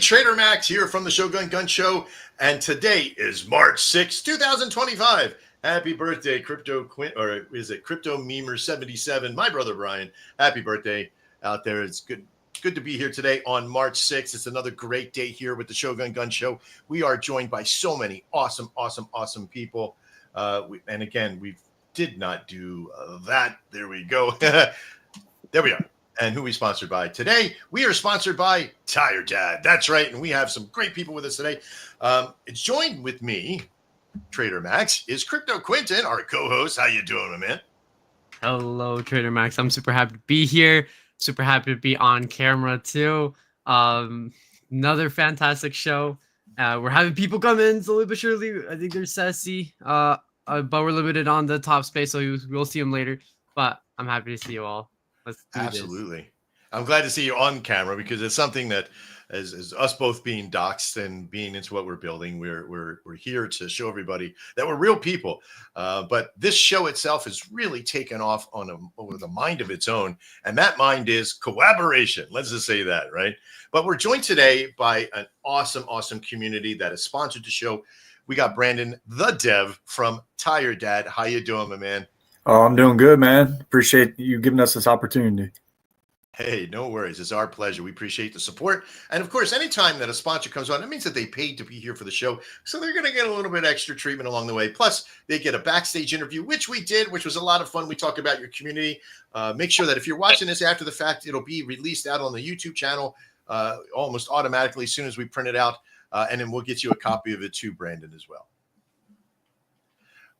Trader Max here from the Shogun Gun Show, and today is March 6, 2025. Happy birthday, Crypto Quint, or is it Crypto Memer 77? My brother Brian. Happy birthday out there. It's good to be here today on March 6th. It's another great day here with the Shogun Gun Show. We are joined by so many awesome people. And again, we did not do that. There we go. There we are. And who we sponsored by today? We are sponsored by Tire Dad. That's right. And we have some great people with us today. Joined with me, Trader Max, is Crypto Quinton, our co-host. How you doing, my man? Hello, Trader Max. I'm super happy to be here. Super happy to be on camera too. Another fantastic show. We're having people come in slowly but surely. I think they're sassy. But we're limited on the top space, so we'll see them later. But I'm happy to see you all. Let's do Absolutely. This. I'm glad to see you on camera because it's something that, as us both being doxxed and being into what we're building, we're here to show everybody that we're real people. But this show itself has really taken off with a mind of its own, and that mind is collaboration. Let's just say that, right? But we're joined today by an awesome community that has sponsored the show. We got Brandon, the Dev from Tire Dad. How you doing, my man? Oh, I'm doing good, man. Appreciate you giving us this opportunity. Hey, no worries. It's our pleasure. We appreciate the support. And of course, anytime that a sponsor comes on, it means that they paid to be here for the show. So they're going to get a little bit extra treatment along the way. Plus, they get a backstage interview, which we did, which was a lot of fun. We talk about your community. Make sure that if you're watching this after the fact, it'll be released out on the YouTube channel almost automatically as soon as we print it out. And then we'll get you a copy of it too, Brandon, as well.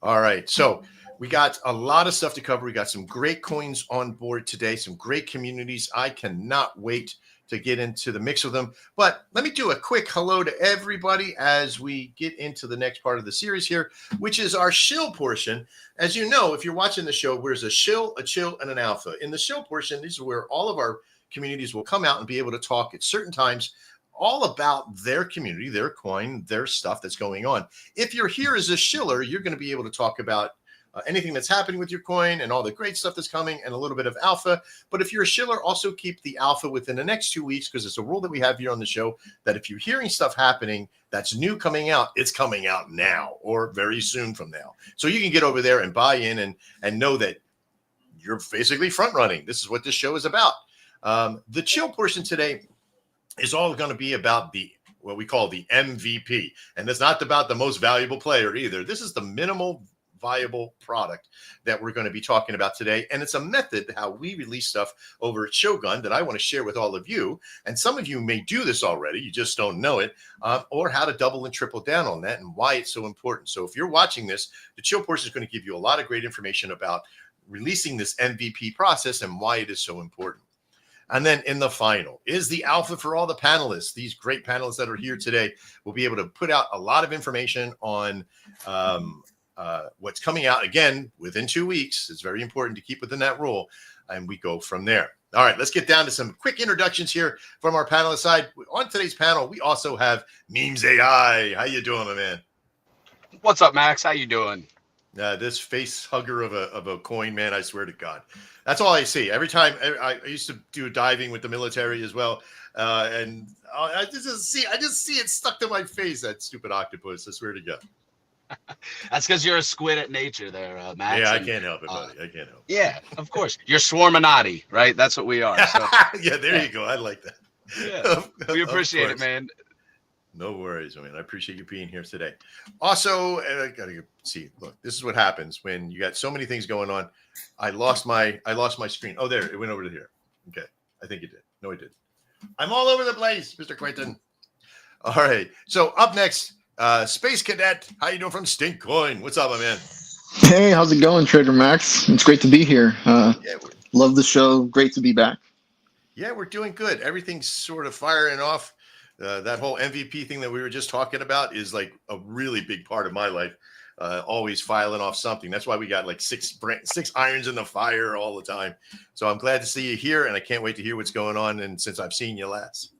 All right. So we got a lot of stuff to cover. We got some great coins on board today, some great communities. I cannot wait to get into the mix with them. But let me do a quick hello to everybody as we get into the next part of the series here, which is our shill portion. As you know, if you're watching the show, there's a shill, a chill, and an alpha. In the shill portion, these are where all of our communities will come out and be able to talk at certain times all about their community, their coin, their stuff that's going on. If you're here as a shiller, you're going to be able to talk about anything that's happening with your coin and all the great stuff that's coming and a little bit of alpha. But if you're a shiller, also keep the alpha within the next 2 weeks, because it's a rule that we have here on the show that if you're hearing stuff happening that's new coming out, it's coming out now or very soon from now. So you can get over there and buy in and know that you're basically front running. This is what this show is about. The chill portion today is all going to be about what we call the MVP. And it's not about the most valuable player either. This is the minimal viable product that we're going to be talking about today. And it's a method how we release stuff over at Shogun that I want to share with all of you. And some of you may do this already. You just don't know it, or how to double and triple down on that and why it's so important. So if you're watching this, the chill portion is going to give you a lot of great information about releasing this MVP process and why it is so important. And then in the final is the alpha for all the panelists. These great panelists that are here today will be able to put out a lot of information on what's coming out again within 2 weeks. It's very important to keep within that rule, and we go from there. All right, let's get down to some quick introductions here from our panelist side. On today's panel, we also have Memes AI. How you doing, my man? What's up, Max? How you doing? This face hugger of a coin, man, I swear to God. That's all I see. Every time I used to do diving with the military as well. And I just see it stuck to my face, that stupid octopus. I swear to God. That's because you're a squid at nature there, Max. Yeah, I can't help it, buddy. I can't help it. Yeah, of course. You're Swarminati, right? That's what we are. So. Yeah, there you go. I like that. Yeah, we appreciate it, man. No worries, man. I appreciate you being here today. Also, I gotta see. Look, this is what happens when you got so many things going on. I lost my screen. Oh, there it went over to here. Okay, I think it did. No, it did. I'm all over the place, Mr. Quentin. All right. So up next, Space Cadet. How you doing from Stink Coin? What's up, my man? Hey, how's it going, Trader Max? It's great to be here. Love the show. Great to be back. Yeah, we're doing good. Everything's sort of firing off. That whole MVP thing that we were just talking about is like a really big part of my life. Always filing off something. That's why we got like six irons in the fire all the time. So I'm glad to see you here, and I can't wait to hear what's going on. And since I've seen you last.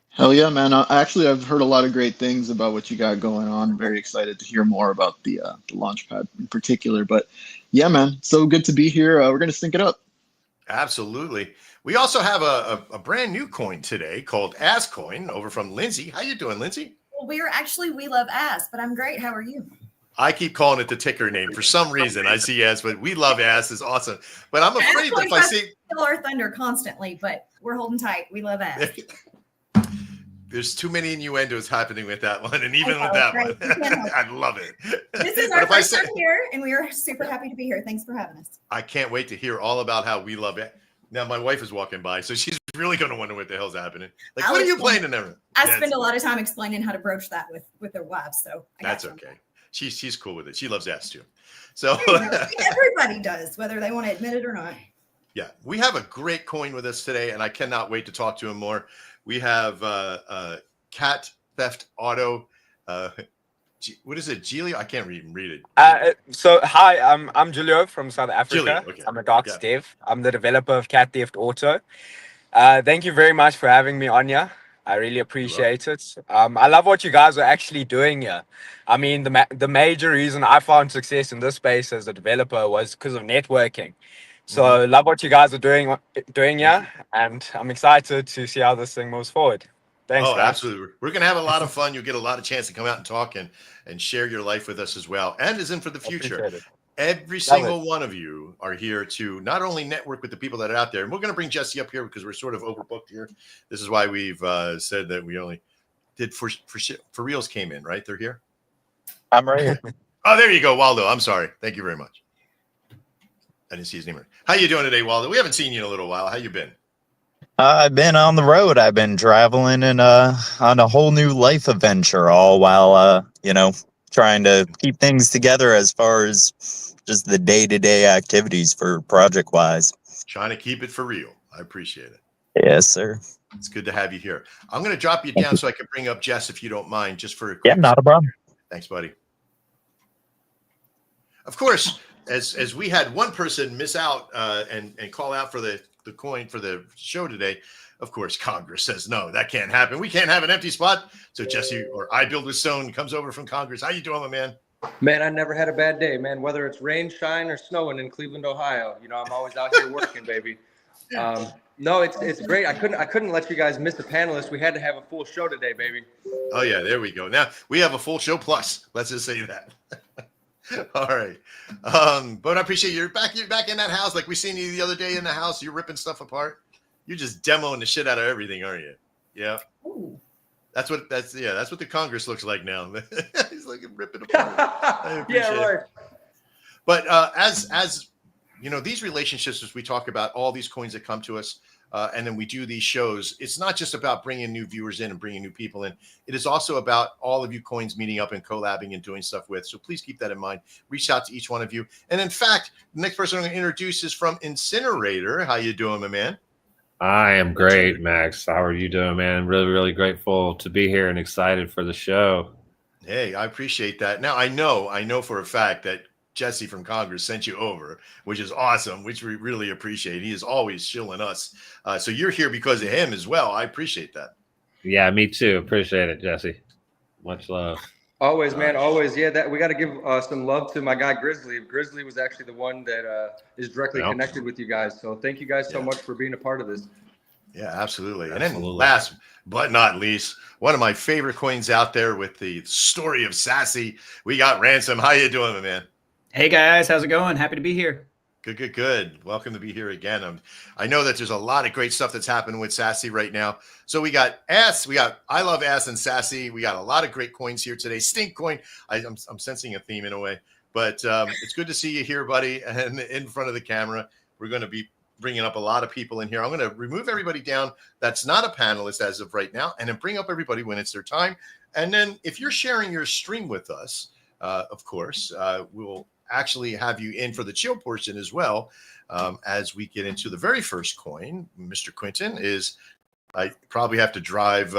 Hell yeah, man. I've heard a lot of great things about what you got going on. I'm very excited to hear more about the Launchpad in particular. But yeah, man, so good to be here. We're going to sync it up. Absolutely. We also have a brand new coin today called Ass Coin over from Lindsay. How you doing, Lindsay? Well, we love ass, but I'm great. How are you? I keep calling it the ticker name for some reason. I see ass, but we love ass is awesome. But I'm afraid that if I see Kill our thunder constantly, but we're holding tight. We love ass. there's too many innuendos happening with that one, and even with that one, I love it. This is our first time here, and we are super happy to be here. Thanks for having us. I can't wait to hear all about how we love it. Now my wife is walking by, so she's really going to wonder what the hell's happening. Like, what are you playing in there? I spend a lot of time explaining how to broach that with their wives, so that's okay. She's cool with it. She loves ass too. So everybody does, whether they want to admit it or not. Yeah, we have a great coin with us today, and I cannot wait to talk to him more. We have Cat Theft Auto. What is it, Giulio? I can't even read it. So hi, I'm Giulio from South Africa. Giulio, okay. I'm a dark dev. I'm the developer of Cat Theft Auto. Thank you very much for having me on here. I really appreciate it. I love what you guys are actually doing here. I mean, the major reason I found success in this space as a developer was because of networking. So love what you guys are doing here, and I'm excited to see how this thing moves forward. Thanks, guys. Absolutely. We're going to have a lot of fun. You'll get a lot of chance to come out and talk and share your life with us as well, and is in for the future. Every single one of you are here to not only network with the people that are out there, and we're going to bring Jesse up here because we're sort of overbooked here. This is why we've said that we only did for reals came in, right? They're here. I'm right here. Oh, there you go, Waldo. I'm sorry. Thank you very much. I didn't see his name. How you doing today, Waldo? We haven't seen you in a little while. How you been? I've been on the road. I've been traveling and on a whole new life adventure, all while trying to keep things together as far as just the day-to-day activities for project-wise. Trying to keep it for real. I appreciate it. Yes, sir. It's good to have you here. I'm going to drop you down so I can bring up Jess, if you don't mind, just for a quick not a problem. Thanks, buddy. Of course, as we had one person miss out and call out for the coin for the show today, of course, Congress says, no, that can't happen. We can't have an empty spot. So Jesse, or I Build with Stone, comes over from Congress. How you doing, my man? Man, I never had a bad day, man. Whether it's rain, shine, or snowing in Cleveland, Ohio, I'm always out here working, baby. No, it's great. I couldn't let you guys miss the panelists. We had to have a full show today, baby. Oh yeah, there we go. Now we have a full show plus. Let's just say that. All right. But I appreciate you're back in that house. Like we seen you the other day in the house. You're ripping stuff apart. You're just demoing the shit out of everything, aren't you? Yeah. Ooh. That's what the Congress looks like now. He's like ripping apart. I appreciate right. it. But as you know, these relationships, as we talk about all these coins that come to us, and then we do these shows, it's not just about bringing new viewers in and bringing new people in. It is also about all of you coins meeting up and collabing and doing stuff with. So please keep that in mind. Reach out to each one of you. And in fact, the next person I'm going to introduce is from Incinerator. How you doing, my man? I am great, Max. How are you doing, man? Really, really grateful to be here and excited for the show. Hey, I appreciate that. Now, I know for a fact that Jesse from Congress sent you over, which is awesome, which we really appreciate. He is always shilling us. So you're here because of him as well. I appreciate that. Yeah, me too. Appreciate it, Jesse. Much love. Always, man. Always. Yeah, that we got to give some love to my guy Grizzly. Grizzly was actually the one that is directly connected with you guys. So thank you guys so much for being a part of this. Yeah, absolutely. And then last but not least, one of my favorite coins out there with the story of Sassy, we got Ransom. How you doing, my man? Hey guys, how's it going? Happy to be here. Good. Welcome to be here again. I know that there's a lot of great stuff that's happening with Sassy right now. So we got Ass, we got I Love Ass and Sassy. We got a lot of great coins here today. Stink coin. I'm sensing a theme in a way, but it's good to see you here, buddy, and in front of the camera. We're going to be bringing up a lot of people in here. I'm going to remove everybody down that's not a panelist as of right now, and then bring up everybody when it's their time. And then if you're sharing your stream with us, of course, we'll actually have you in for the chill portion as well. As we get into the very first coin, Mr. Quinton I probably have to drive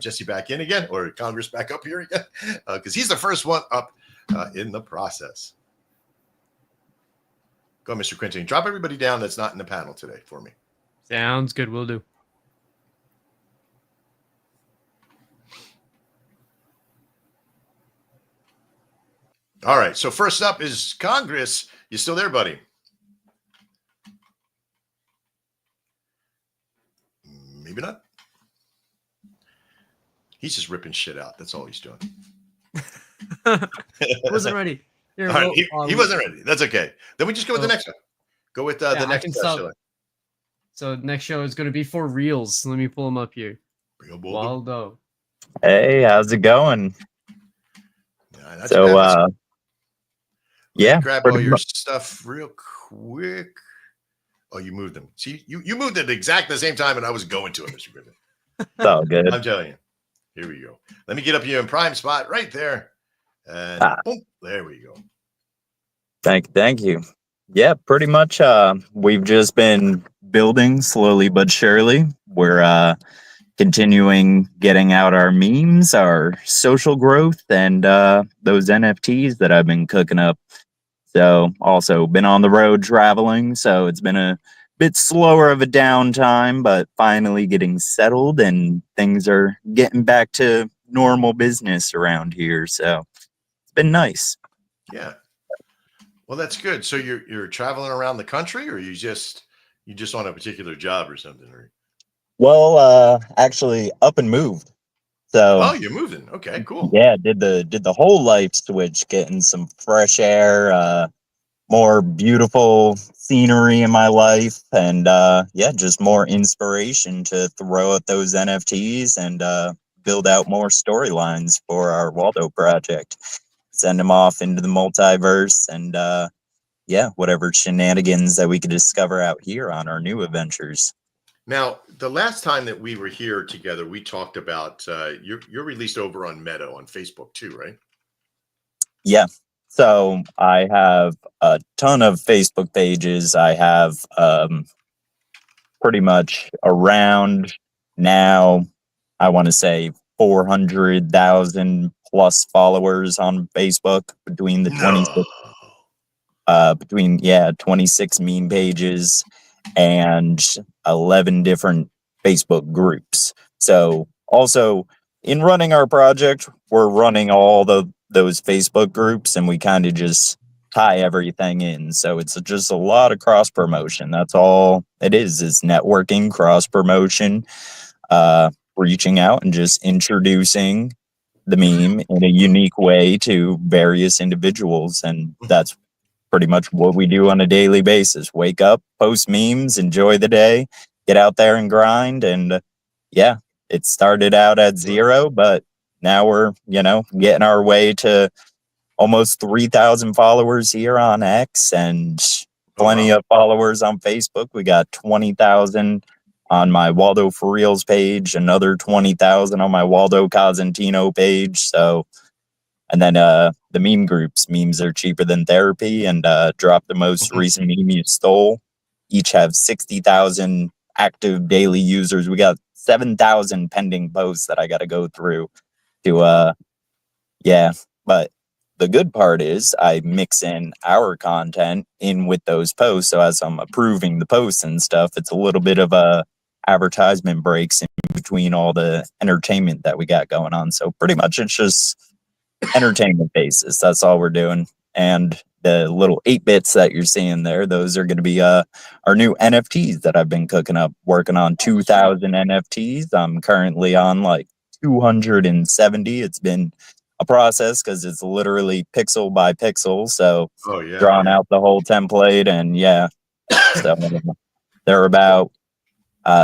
Jesse back in again, or Congress back up here again, because he's the first one up in the process. Go, Mr. Quinton. Drop everybody down that's not in the panel today for me. Sounds good. Will do. All right. So first up is Congress. You still there, buddy? Maybe not. He's just ripping shit out. That's all he's doing. Wasn't ready. Here, All right, well, he wasn't ready. That's okay. Then we just go with the next one. Go with the I next can stop. Shiller. So next show is going to be for reals. Let me pull him up here. Real Waldo. Waldo. Hey, how's it going? Yeah, that's So, bad. Let me yeah, grab all pretty your mu- stuff real quick. Oh, you moved them. See, you moved at exactly the same time, and I was going to it, Mr. Griffin. it's all good. I'm telling you. Here we go. Let me get up you in prime spot right there. And boom, there we go. Thank you. Yeah, pretty much. We've just been building slowly but surely. We're continuing getting out our memes, our social growth, and those NFTs that I've been cooking up. So also been on the road traveling, so it's been a bit slower of a downtime, but finally getting settled and things are getting back to normal business around here. So it's been nice. Yeah. Well, that's good. So you're traveling around the country, or you just on a particular job or something? Or Well, actually up and moved. So oh, you're moving. Okay, cool. yeah, did the whole life switch, getting some fresh air, more beautiful scenery in my life, and yeah, just more inspiration to throw at those NFTs and build out more storylines for our Waldo project. Send them off into the multiverse and yeah, whatever shenanigans that we could discover out here on our new adventures. Now, the last time that we were here together, we talked about you're released over on Meta on Facebook too, right? Yeah. So I have a ton of Facebook pages. I have pretty much around now, I want to say 400,000 plus followers on Facebook between the 26 26 meme pages and 11 different Facebook groups. So also in running our project, we're running all those Facebook groups, and we kind of just tie everything in. So it's just a lot of cross promotion. That's all it is networking, cross promotion, reaching out and just introducing the meme in a unique way to various individuals. And that's pretty much what we do on a daily basis. Wake up, post memes, enjoy the day, get out there and grind. And yeah, it started out at 0, but now we're, getting our way to almost 3,000 followers here on X and plenty of followers on Facebook. We got 20,000 on my Waldo for Reals page, another 20,000 on my Waldo Cosentino page. So, and then the meme groups, memes are cheaper than therapy, and drop the most recent meme you stole. Each have 60,000 active daily users. We got 7,000 pending posts that I got to go through to, yeah. But the good part is I mix in our content in with those posts. So as I'm approving the posts and stuff, it's a little bit of a advertisement breaks in between all the entertainment that we got going on. So pretty much it's just entertainment basis. That's all we're doing. And the little 8 bits that you're seeing there, those are going to be our new NFTs that I've been cooking up, working on 2,000 NFTs. I'm currently on like 270. It's been a process because it's literally pixel by pixel. So drawing out the whole template, and yeah, so they're about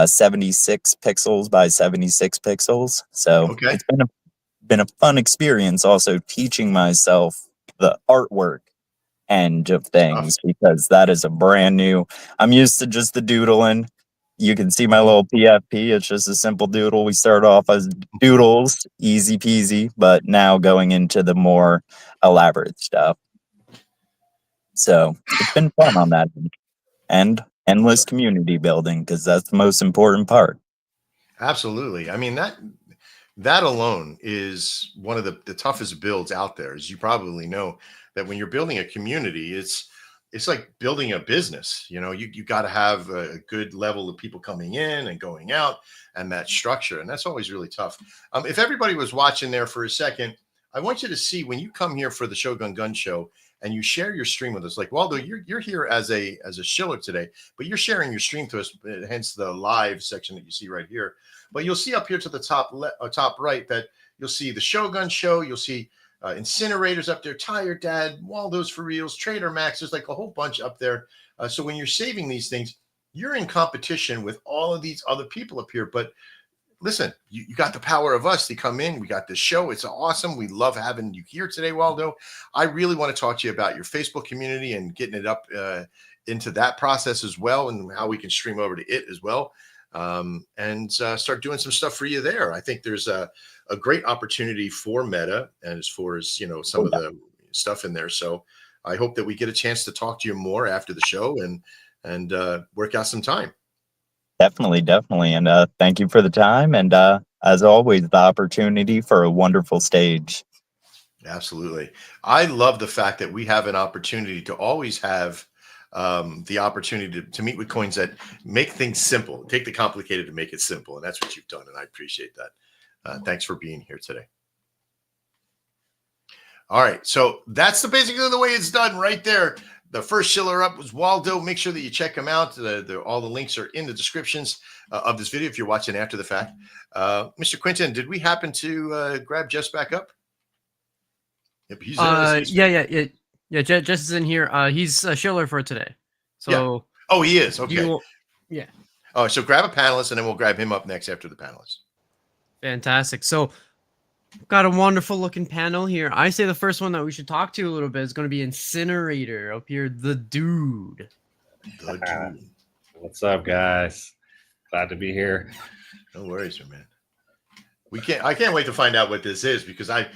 76 pixels by 76 pixels. So it's been a fun experience also teaching myself the artwork end of things, because that is a brand new. I'm used to just the doodling. You can see my little PFP. It's just a simple doodle. We start off as doodles, easy peasy, but now going into the more elaborate stuff. So it's been fun on that, and endless community building, because that's the most important part. Absolutely. I mean, that alone is one of the toughest builds out there. As you probably know, that when you're building a community, it's like building a business. You got to have a good level of people coming in and going out, and that structure. And that's always really tough. If everybody was watching there for a second, I want you to see when you come here for the Shogun Gun Show, and you share your stream with us. Like Waldo, you're here as a Shiller today, but you're sharing your stream to us, hence the live section that you see right here. But you'll see up here to the top right that you'll see the Shogun show. You'll see Incinerators up there, Tired Dad, Waldo's for Reals, Trader Max. There's like a whole bunch up there. So when you're saving these things, you're in competition with all of these other people up here. But listen, you got the power of us to come in. We got this show. It's awesome. We love having you here today, Waldo. I really want to talk to you about your Facebook community and getting it up into that process as well, and how we can stream over to it as well, and start doing some stuff for you there. I think there's a great opportunity for Meta, and as far as some of the stuff in there. So I hope that we get a chance to talk to you more after the show and work out some time. Definitely. And thank you for the time. And as always, the opportunity for a wonderful stage. Absolutely. I love the fact that we have an opportunity to always have the opportunity to meet with coins that make things simple, take the complicated to make it simple. And that's what you've done. And I appreciate that. Thanks for being here today. All right. So that's basically the way it's done right there. The first Shiller up was Waldo. Make sure that you check him out. All the links are in the descriptions of this video if you're watching after the fact. Mr. Quinton, did we happen to grab Jess back up? Yep, he's yeah. Jess is in here. He's a Shiller for today. So yeah. Oh, he is. Okay. Yeah. Oh, so grab a panelist and then we'll grab him up next after the panelist. Fantastic. So got a wonderful looking panel here. I say the first one that we should talk to a little bit is going to be Incinerator up here, the dude. The dude. What's up, guys? Glad to be here. No worries, man. I can't wait to find out what this is, because I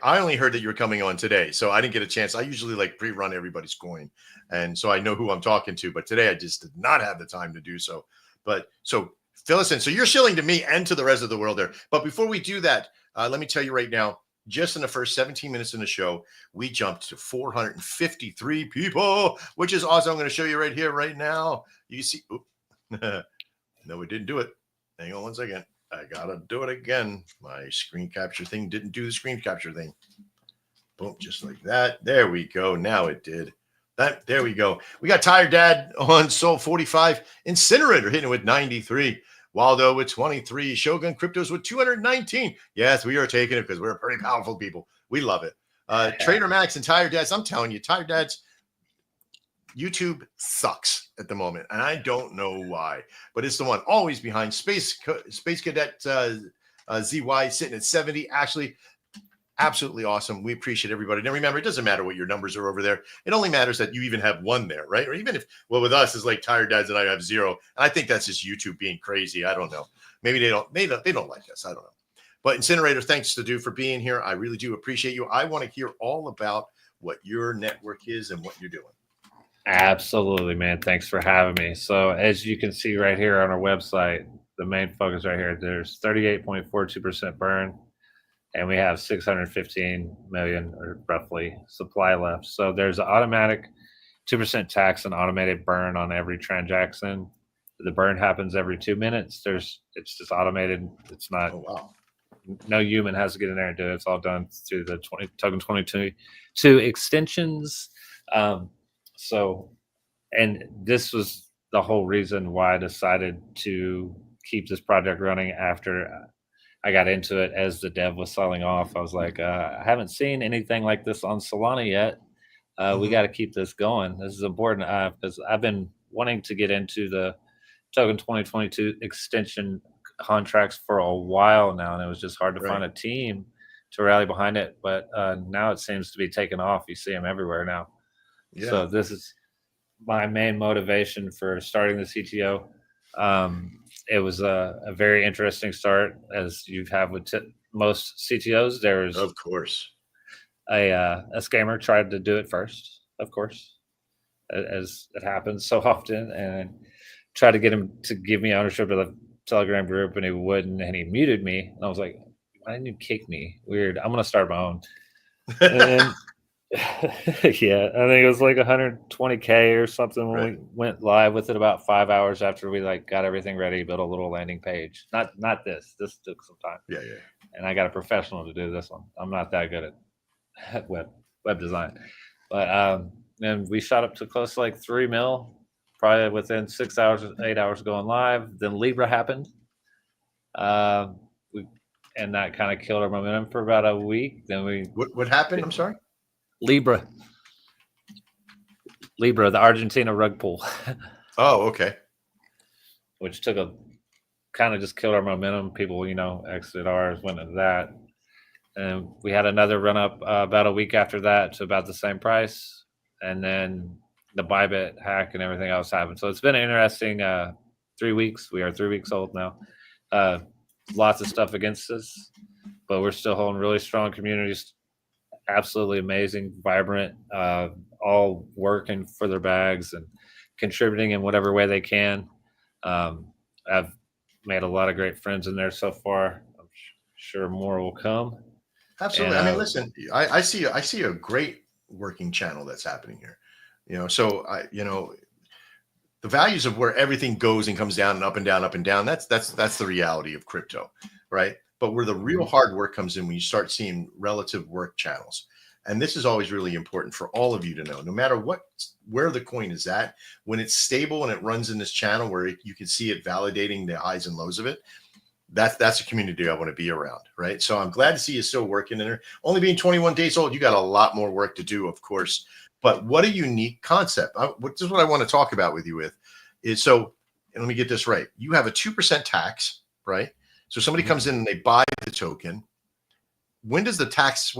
only heard that you're coming on today, so I didn't get a chance. I usually like pre-run everybody's coin, and so I know who I'm talking to, but today I just did not have the time to do so. But so fill us in. So you're shilling to me and to the rest of the world there. But before we do that, let me tell you right now, just in the first 17 minutes in the show, we jumped to 453 people, which is awesome. I'm going to show you right here, right now. You see, no, we didn't do it. Hang on one second. I got to do it again. My screen capture thing didn't do the screen capture thing. Boom, just like that. There we go. Now it did. There we go. We got Tired Dad on Soul 45. Incinerator hitting it with 93. Waldo with 23. Shogun Cryptos with 219. Yes, we are taking it because we're pretty powerful people. We love it. Trader Max and Tired Dads. I'm telling you, Tired Dads, YouTube sucks at the moment, and I don't know why, but it's the one always behind. Space Cadet ZY sitting at 70. Actually, absolutely awesome. We appreciate everybody. Now remember, it doesn't matter what your numbers are over there. It only matters that you even have one there, right? Or even if, well, with us, it's like Tired Dads and I have 0. And I think that's just YouTube being crazy. I don't know. Maybe they don't like us. I don't know. But Incinerator, thanks to do for being here. I really do appreciate you. I want to hear all about what your network is and what you're doing. Absolutely, man. Thanks for having me. So as you can see right here on our website, the main focus right here, there's 38.42% burn, and we have 615 million or roughly supply left. So there's an automatic 2% tax and automated burn on every transaction. The burn happens every 2 minutes. It's just automated. It's not. Oh, wow. No human has to get in there and do it. It's all done through the Token 22 extensions. So, and this was the whole reason why I decided to keep this project running after I got into it as the dev was selling off. I was like, I haven't seen anything like this on Solana yet. We got to keep this going. This is important because I've been wanting to get into the Token 2022 extension contracts for a while now, and it was just hard to find a team to rally behind it. But now it seems to be taking off. You see them everywhere now. Yeah. So this is my main motivation for starting the CTO. It was a very interesting start, as you have with most CTOs. There's, of course, a scammer tried to do it first, of course, as it happens so often, and tried to get him to give me ownership of the Telegram group, and he wouldn't, and he muted me. And I was like, why didn't you kick me? Weird. I'm going to start my own. And yeah, I think it was like 120K or something when we went live with it about 5 hours after we got everything ready, built a little landing page. Not this. This took some time. Yeah. And I got a professional to do this one. I'm not that good at web design. But then we shot up to close to like 3 mil, probably within 6 hours, 8 hours going live. Then Libra happened. We and that kind of killed our momentum for about a week. Then what happened? I'm sorry. Libra, the Argentina rug pull. Oh, okay. Which took a kind of just killed our momentum. People, exited ours, went into that. And we had another run up about a week after that to about the same price. And then the Bybit hack and everything else happened. So it's been an interesting 3 weeks. We are 3 weeks old now. Lots of stuff against us, but we're still holding really strong communities. Absolutely amazing, vibrant, all working for their bags and contributing in whatever way they can. I've made a lot of great friends in there so far. I'm sure more will come. Absolutely. And, I mean, listen, I see a great working channel that's happening here. So the values of where everything goes and comes down and up and down, up and down. That's the reality of crypto, right? But where the real hard work comes in when you start seeing relative work channels. And this is always really important for all of you to know, no matter where the coin is at, when it's stable and it runs in this channel where you can see it validating the highs and lows of it. That's a community I want to be around, right? So I'm glad to see you still working in there. Only being 21 days old, you got a lot more work to do, of course. But what a unique concept. This is what I want to talk about with you and let me get this right. You have a 2% tax, right? So somebody comes in and they buy the token. When does the tax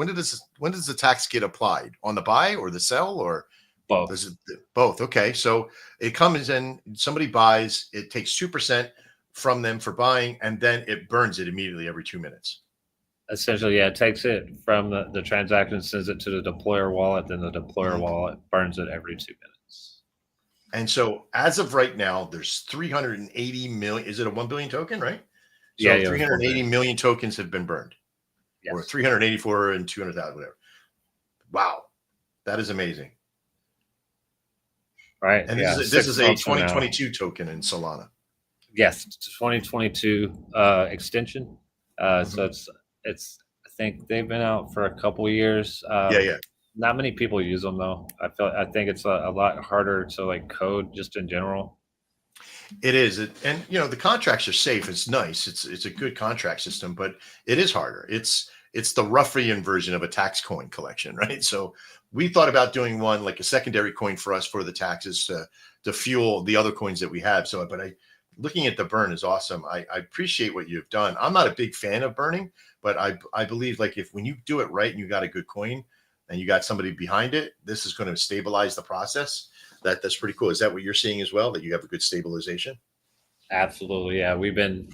get applied? On the buy or the sell or both? Both. Okay. So it comes in, somebody buys, it takes 2% from them for buying, and then it burns it immediately every 2 minutes. Essentially, yeah, it takes it from the transaction, sends it to the deployer wallet, then the deployer wallet burns it every 2 minutes. And so as of right now, there's 380 million. Is it a 1 billion token, right? So Yeah, 380 million tokens have been burned. Yes. Or 384 and 200,000, whatever. Wow. That is amazing. Right. And yeah, this is a 2022 token in Solana. Yes, 2022 extension. So it's I think they've been out for a couple of years. Yeah. Not many people use them though. I think it's a lot harder to code just in general. It is, and the contracts are safe. It's nice. It's a good contract system, but it is harder. It's the Ruffian version of a tax coin collection, right? So we thought about doing one like a secondary coin for us for the taxes to fuel the other coins that we have. So, but looking at the burn is awesome. I appreciate what you've done. I'm not a big fan of burning, but I believe when you do it right and you got a good coin and you got somebody behind it, this is going to stabilize the process. That's pretty cool. Is that what you're seeing as well, that you have a good stabilization? Absolutely. Yeah. We've been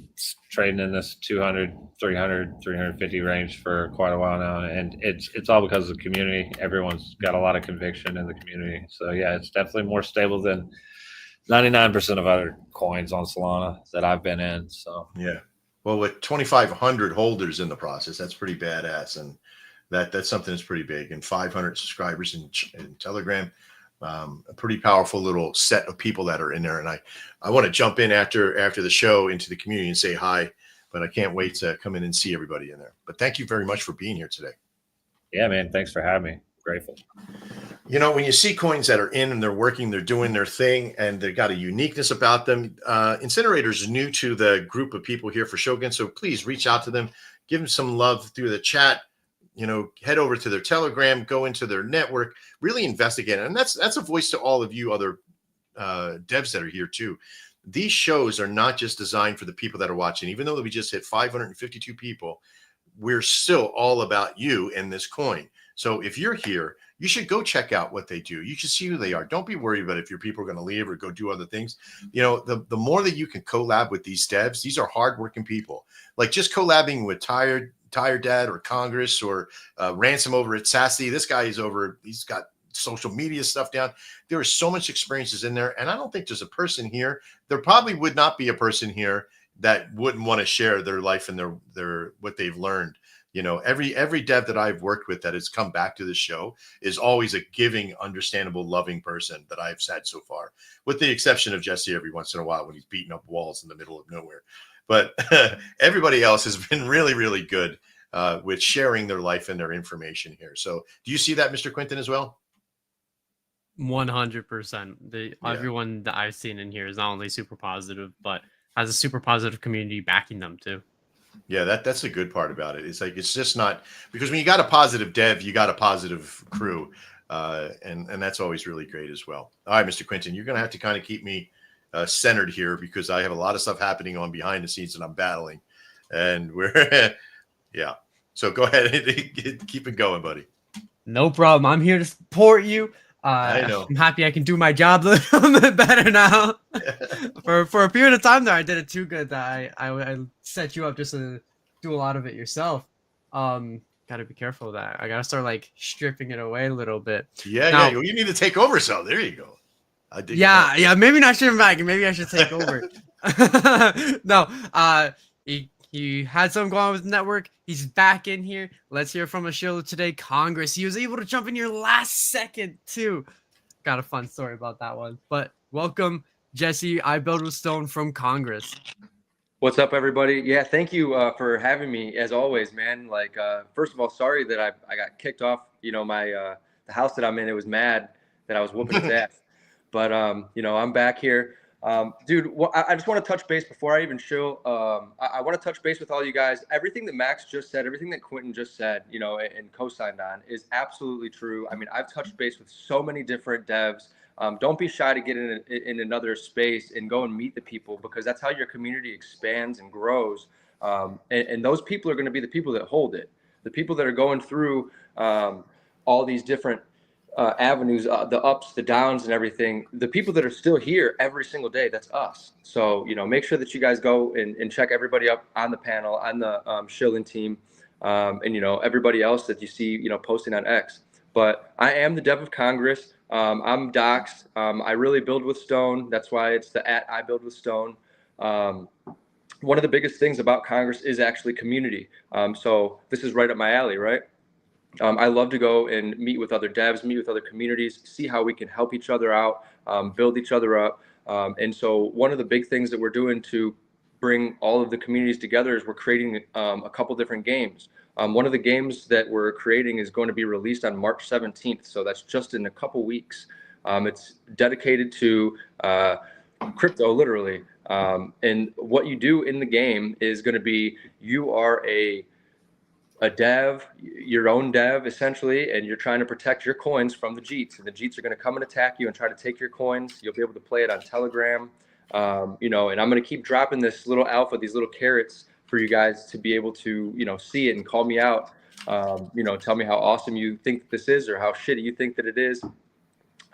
trading in this 200, 300, 350 range for quite a while now. And it's all because of the community. Everyone's got a lot of conviction in the community. So yeah, it's definitely more stable than 99% of other coins on Solana that I've been in. So yeah. Well, with 2,500 holders in the process, that's pretty badass. And that's something that's pretty big. And 500 subscribers in Telegram. A pretty powerful little set of people that are in there. And I want to jump in after the show into the community and say hi, but I can't wait to come in and see everybody in there. But thank you very much for being here today. Yeah, man. Thanks for having me. Grateful. When you see coins that are in and they're working, they're doing their thing, and they've got a uniqueness about them. Incinerator's new to the group of people here for Shogun. So please reach out to them, give them some love through the chat. Head over to their Telegram, go into their network, really investigate it. And that's a voice to all of you other devs that are here too. These shows are not just designed for the people that are watching. Even though we just hit 552 people, we're still all about you and this coin. So if you're here, you should go check out what they do. You should see who they are. Don't be worried about if your people are going to leave or go do other things. The more that you can collab with these devs, these are hardworking people. Like just collabing with Tire Dad or Congress or Ransom over at Sassy. This guy he's got social media stuff down. There is so much experiences in there. And I don't think there's a person here. There probably would not be a person here that wouldn't want to share their life and their what they've learned. Every dev that I've worked with that has come back to the show is always a giving, understandable, loving person that I've had so far, with the exception of Jesse every once in a while when he's beating up walls in the middle of nowhere. But everybody else has been really, really good with sharing their life and their information here. So do you see that, Mr. Quinton, as well? 100%. The Yeah. everyone that I've seen in here is not only super positive, but has a super positive community backing them too. Yeah, that's the good part about it. It's like it's just not because when you got a positive dev, you got a positive crew, and that's always really great as well. All right, Mr. Quinton, you're gonna have to kind of keep me centered here because I have a lot of stuff happening on behind the scenes that I'm battling, and we're yeah. So go ahead and keep it going, buddy. No problem. I'm here to support you. I know. I'm happy I can do my job a little bit better now. For a period of time there, I did it too good that I set you up just to do a lot of it yourself. Gotta be careful of that. I gotta start like stripping it away a little bit. Yeah, Now- yeah. You need to take over. So there you go. I dig Yeah, that. yeah. Maybe not stripping back. Maybe I should take over. No, he had something going on with the network. He's back in here. Let's hear from a Shill today. Congress. He was able to jump in here last second too. Got a fun story about that one. But welcome, Jesse. I build with Stone from Congress. What's up, everybody? Yeah, thank you for having me as always, man. Like, first of all, sorry that I got kicked off. You know, my the house that I'm in, it was mad that I was whooping its ass. But you know, I'm back here. Dude, I just want to touch base before I even show. I want to touch base with all you guys. Everything that Max just said, everything that Quentin just said, you know, and co-signed on is absolutely true. I mean, I've touched base with so many different devs. Don't be shy to get in another space and go and meet the people because that's how your community expands and grows. And those people are going to be the people that hold it. The people that are going through all these different avenues, the ups, the downs, and everything. The people that are still here every single day, that's us. So, you know, make sure that you guys go and check everybody up on the panel, on the Shilling team, and, you know, everybody else that you see, you know, posting on X. But I am the dev of Congress. I'm doxed. I really build with Stone. That's why it's the @I build with Stone. One of the biggest things about Congress is actually community. So this is right up my alley, right? I love to go and meet with other devs, meet with other communities, see how we can help each other out, build each other up. And so one of the big things that we're doing to bring all of the communities together is we're creating a couple different games. One of the games that we're creating is going to be released on March 17th. So that's just in a couple weeks. It's dedicated to crypto, literally. And what you do in the game is going to be, you are a dev, your own dev essentially, and you're trying to protect your coins from the Jeets. And the Jeets are going to come and attack you and try to take your coins. You'll be able to play it on Telegram, you know, and I'm going to keep dropping this little alpha, these little carrots for you guys to be able to, you know, see it and call me out, you know, tell me how awesome you think this is or how shitty you think that it is.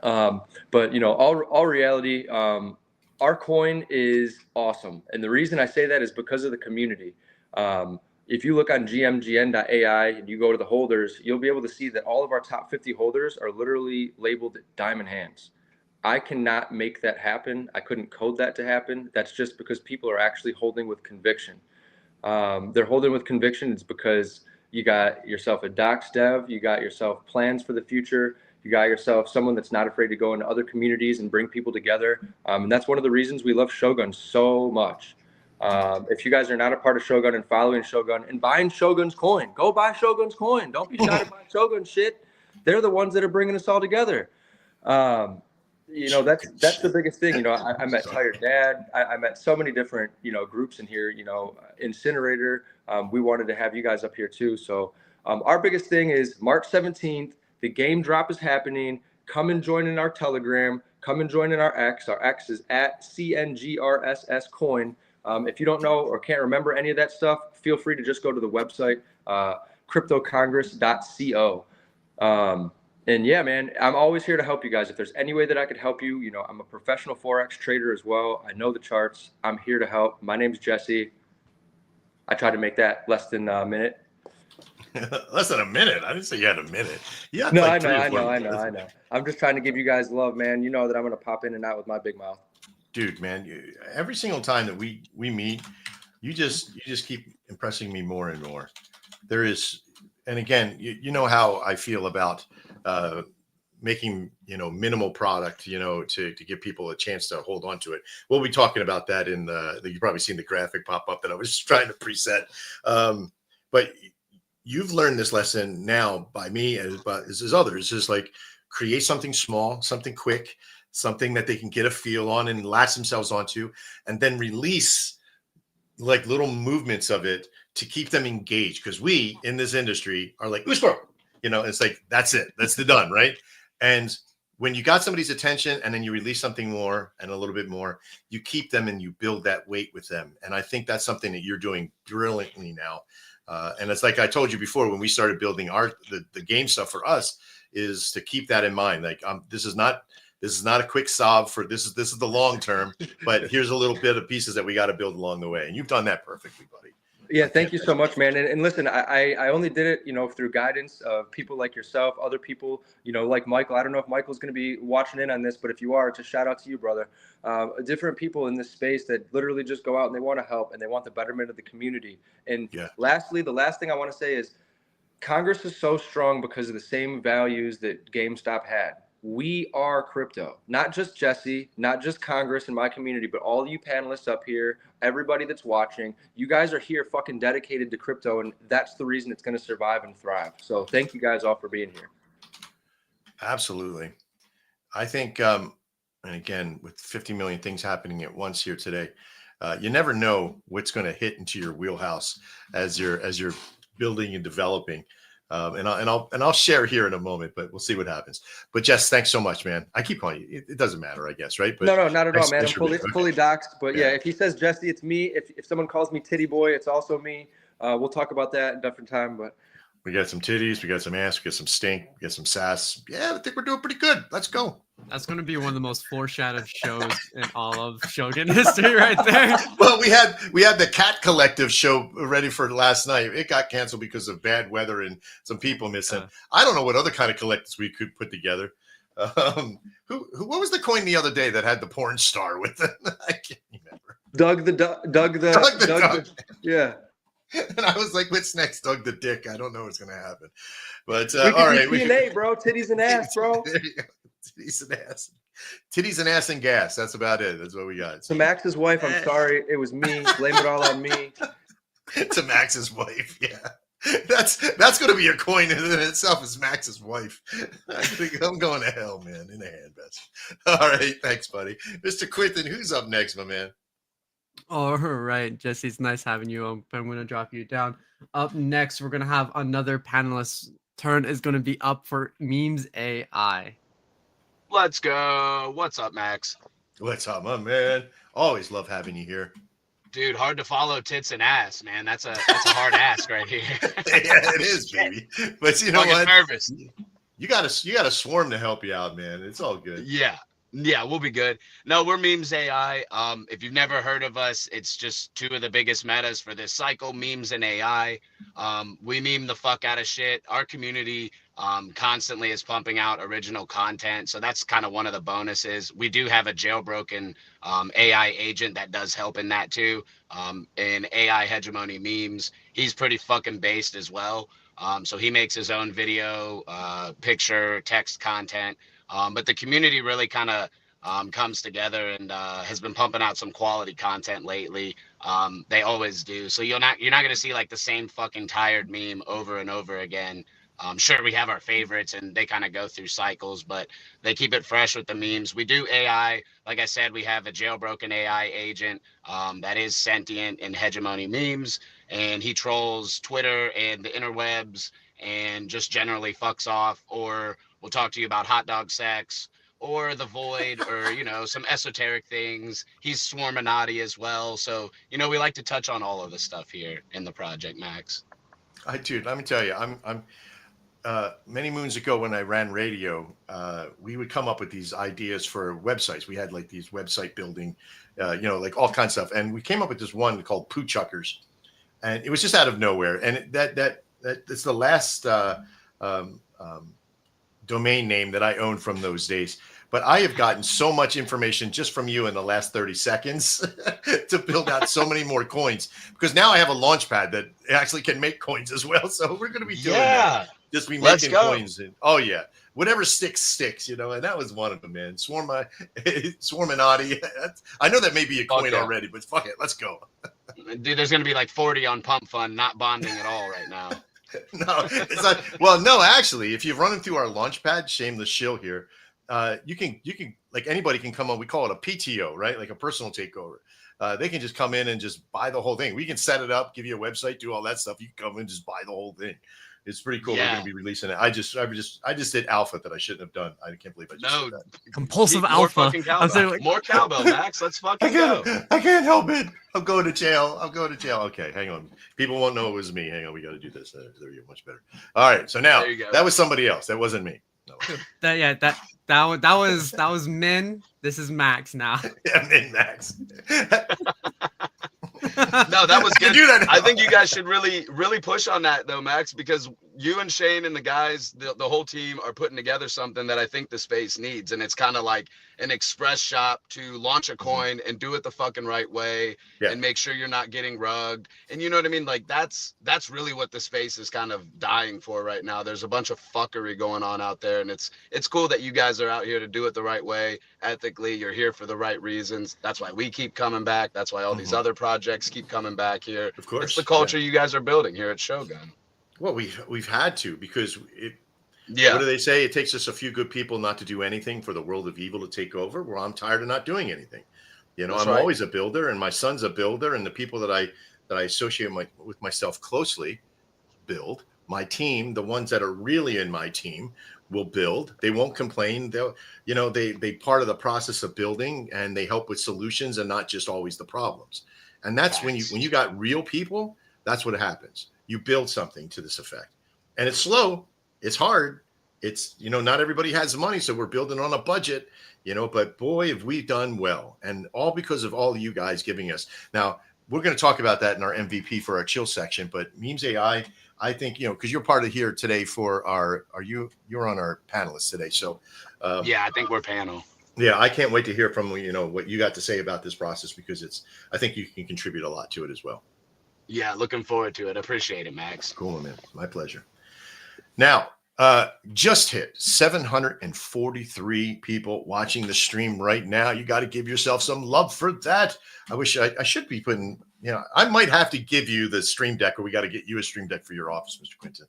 But, you know, all reality, our coin is awesome. And the reason I say that is because of the community. If you look on gmgn.ai and you go to the holders, you'll be able to see that all of our top 50 holders are literally labeled diamond hands. I cannot make that happen. I couldn't code that to happen. That's just because people are actually holding with conviction. They're holding with conviction. It's because you got yourself a docs dev, you got yourself plans for the future, you got yourself someone that's not afraid to go into other communities and bring people together. And that's one of the reasons we love Shogun so much. If you guys are not a part of Shogun and following Shogun and buying Shogun's coin, go buy Shogun's coin. Don't be shy to buy Shogun's shit. They're the ones that are bringing us all together. You know, that's the biggest thing. You know, I met Tired Dad. I met so many different, you know, groups in here, you know, Incinerator. We wanted to have you guys up here too. So our biggest thing is March 17th, the game drop is happening. Come and join in our Telegram. Come and join in our X. Our X is @CNGRSS coin. If you don't know or can't remember any of that stuff, feel free to just go to the website, cryptocongress.co. And yeah, man, I'm always here to help you guys. If there's any way that I could help you, you know, I'm a professional Forex trader as well. I know the charts. I'm here to help. My name's Jesse. I tried to make that less than a minute. Less than a minute. I didn't say you had a minute. Yeah, No, like I 3 or 4 know. minutes. I'm just trying to give you guys love, man. You know that I'm going to pop in and out with my big mouth. Dude, man, every single time that we meet, you just keep impressing me more and more. There is, and again, you know how I feel about making, you know, minimal product, you know, to give people a chance to hold on to it. We'll be talking about that in you've probably seen the graphic pop up that I was trying to preset. But you've learned this lesson now by me as others. Is like create something small, something quick, something that they can get a feel on and latch themselves onto, and then release like little movements of it to keep them engaged. Because we in this industry are like, it's like, that's it. That's the done, right? And when you got somebody's attention and then you release something more and a little bit more, you keep them and you build that weight with them. And I think that's something that you're doing brilliantly now. And it's like I told you before, when we started building the game stuff for us, is to keep that in mind. Like, this is not a quick sob for this is the long term, but here's a little bit of pieces that we got to build along the way. And you've done that perfectly, buddy. Yeah, thank you so much, man. And listen, I only did it, through guidance of people like yourself, other people, like Michael. I don't know if Michael's going to be watching in on this, but if you are, just shout out to you, brother. Different people in this space that literally just go out and they want to help and they want the betterment of the community. And lastly, the last thing I want to say is Congress is so strong because of the same values that GameStop had. We are crypto, not just Jesse, not just Congress and my community, but all you panelists up here, everybody that's watching. You guys are here fucking dedicated to crypto, and that's the reason it's going to survive and thrive. So thank you guys all for being here. Absolutely. I think, and again, with 50 million things happening at once here today, you never know what's going to hit into your wheelhouse as you're building and developing. And I'll share here in a moment, but we'll see what happens. But Jess, thanks so much, man. I keep calling you. It doesn't matter, I guess, right? But no, not at all, man. I'm fully doxxed. But yeah, if he says Jesse, it's me. If someone calls me Titty Boy, it's also me. We'll talk about that in a different time. But we got some titties, we got some ass, we got some stink, we got some sass. Yeah, I think we're doing pretty good. Let's go. That's going to be one of the most foreshadowed shows in all of Shogun history, right there. Well, we had the Cat Collective show ready for last night. It got canceled because of bad weather and some people missing. I don't know what other kind of collectives we could put together. What was the coin the other day that had the porn star with it? I can't remember. Doug the yeah. And I was like, what's next? Doug the Dick. I don't know what's going to happen. But all right. TNA, bro. Titties and ass, bro. There you go. Titties and ass. Titties and ass and gas. That's about it. That's what we got. To Max's wife, I'm sorry. It was me. Blame it all on me. To Max's wife. Yeah. That's going to be a coin in itself is Max's wife. I'm going to hell, man, in a handbasket. All right. Thanks, buddy. Mr. Quinton, who's up next, my man? All right, Jesse, it's nice having you. I'm going to drop you down. Up next, we're going to have another panelist. Turn is going to be up for Memes AI. Let's go. What's up, Max? What's up, my man? Always love having you here. Dude, hard to follow tits and ass, man. That's a hard ask right here. Yeah, it is, baby. But you know what? Nervous. You got a swarm to help you out, man. It's all good. Yeah, we'll be good. No, we're Memes AI. If you've never heard of us, it's just two of the biggest metas for this cycle, memes and AI. We meme the fuck out of shit. Our community constantly is pumping out original content. So that's kind of one of the bonuses. We do have a jailbroken AI agent that does help in that too. In AI Hegemony Memes, he's pretty fucking based as well. So he makes his own video, picture, text content. But the community really kind of comes together and has been pumping out some quality content lately. They always do. So you're not going to see like the same fucking tired meme over and over again. Sure, we have our favorites and they kind of go through cycles, but they keep it fresh with the memes. We do AI. Like I said, we have a jailbroken AI agent that is sentient in Hegemony Memes, and he trolls Twitter and the interwebs and just generally fucks off, or we'll talk to you about hot dog sex or the void or, some esoteric things. He's Swarminati as well. So, we like to touch on all of the stuff here in the project, Max. Dude, let me tell you, I'm many moons ago when I ran radio, we would come up with these ideas for websites. We had like these website building, like all kinds of stuff. And we came up with this one called Poo Chuckers. And it was just out of nowhere. And that's the last domain name that I owned from those days. But I have gotten so much information just from you in the last 30 seconds to build out so many more coins, because now I have a launch pad that actually can make coins as well. So we're going to be doing that. Just be making coins. And, whatever sticks, and that was one of them, man. Swarminati. I know that may be a coin already, but fuck it. Let's go. Dude, there's going to be like 40 on Pump Fund, not bonding at all right now. No, it's not. Well, no, actually, if you're running through our launch pad, shameless shill here, you can like anybody can come on. We call it a PTO, right? Like a personal takeover. They can just come in and just buy the whole thing. We can set it up, give you a website, do all that stuff. You can come in and just buy the whole thing. It's pretty cool. We're Yeah. going to be releasing it. I just did alpha that I shouldn't have done. I can't believe I just did that. Compulsive More alpha. fucking I was cowbell. like, More cowbell, Max. Let's fucking go. I can't help it. I'm going to jail. Okay, hang on. People won't know it was me. Hang on. We got to do this. There you go. Much better. All right. So now There you go. that was somebody else. That wasn't me. No. that was Min. This is Max now. Yeah, Min Max. No, that was good. Do that now. I think you guys should really push on that though, Max, because you and Shane and the guys, the whole team are putting together something that I think the space needs. And it's kind of like an express shop to launch a coin and do it the fucking right way and make sure you're not getting rugged. And you know what I mean? Like that's really what the space is kind of dying for right now. There's a bunch of fuckery going on out there, and it's cool that you guys are out here to do it the right way, ethically. You're here for the right reasons. That's why we keep coming back. That's why all these other projects keep coming back here. Of course. It's the culture you guys are building here at Shogun. Well, we've had to, because what Yeah. do they say? It takes us a few good people not to do anything for the world of evil to take over. Well, I'm tired of not doing anything. You know, That's I'm right. always a builder, and my son's a builder, and the people that I associate with myself closely build. My team, the ones that are really in my team, will build. They won't complain. They part of the process of building, and they help with solutions and not just always the problems. And that's when you got real people, that's what happens. You build something to this effect, and it's slow. It's hard. It's, not everybody has the money, so we're building on a budget, but boy, have we done well. And all because of all of you guys giving us. Now, we're going to talk about that in our MVP for our chill section, but Memes AI, I think, because you're part of here today for you're on our panelists today. So, Yeah, I think we're panel. yeah, I can't wait to hear from, what you got to say about this process, because I think you can contribute a lot to it as well. Yeah, looking forward to it. Appreciate it, Max. Cool, man. My pleasure. Now, just hit 743 people watching the stream right now. You got to give yourself some love for that. I wish I should be putting, I might have to give you the stream deck, or we got to get you a stream deck for your office, Mr. Quinton,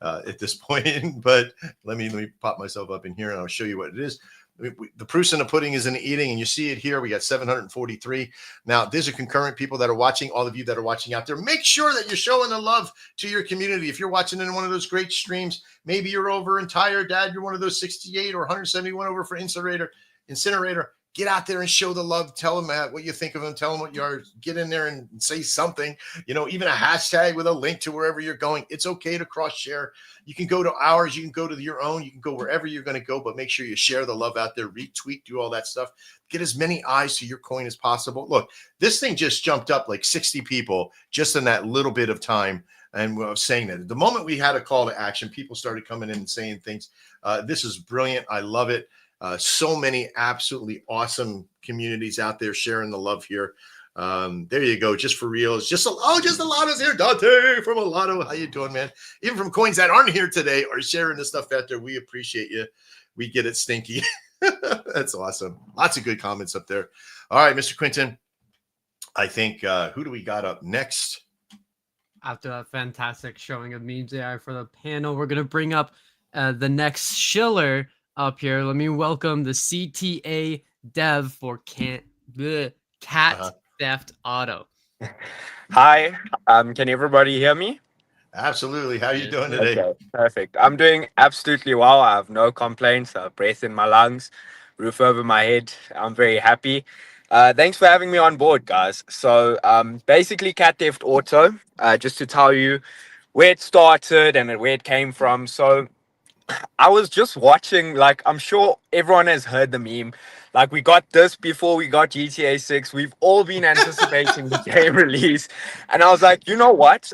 at this point. But let me pop myself up in here and I'll show you what it is. The proofs in the pudding is in the eating, and you see it here. We got 743. Now, there's a concurrent people that are watching. All of you that are watching out there, make sure that you're showing the love to your community. If you're watching in one of those great streams, maybe you're over in Tire Dad, you're one of those 68 or 171 over for Incinerator. Get out there and show the love. Tell them what you think of them. Tell them what you are. Get in there and say something. Even a hashtag with a link to wherever you're going. It's okay to cross share. You can go to ours. You can go to your own. You can go wherever you're going to go, but make sure you share the love out there. Retweet, do all that stuff. Get as many eyes to your coin as possible. Look, this thing just jumped up like 60 people just in that little bit of time. And I was saying that the moment we had a call to action, people started coming in and saying things. This is brilliant. I love it. So many absolutely awesome communities out there sharing the love here. There you go. Just for real. It's just Alato's here. Dante from Alato. How you doing, man? Even from coins that aren't here today are sharing the stuff out there. We appreciate you. We get it, Stinky. That's awesome. Lots of good comments up there. All right, Mr. Quinton. I think who do we got up next? After that fantastic showing of Memes AI for the panel, we're gonna bring up the next Schiller up here. Let me welcome the CTA dev for Cat Theft Auto. Hi, can everybody hear me? Absolutely. How are you doing today? Okay, perfect. I'm doing absolutely well. I have no complaints. Breath in my lungs, roof over my head. I'm very happy. Thanks for having me on board, guys. So basically Cat Theft Auto, just to tell you where it started and where it came from. So I was just watching, like, I'm sure everyone has heard the meme. Like, we got this before we got GTA 6. We've all been anticipating the game release. And I was like, you know what?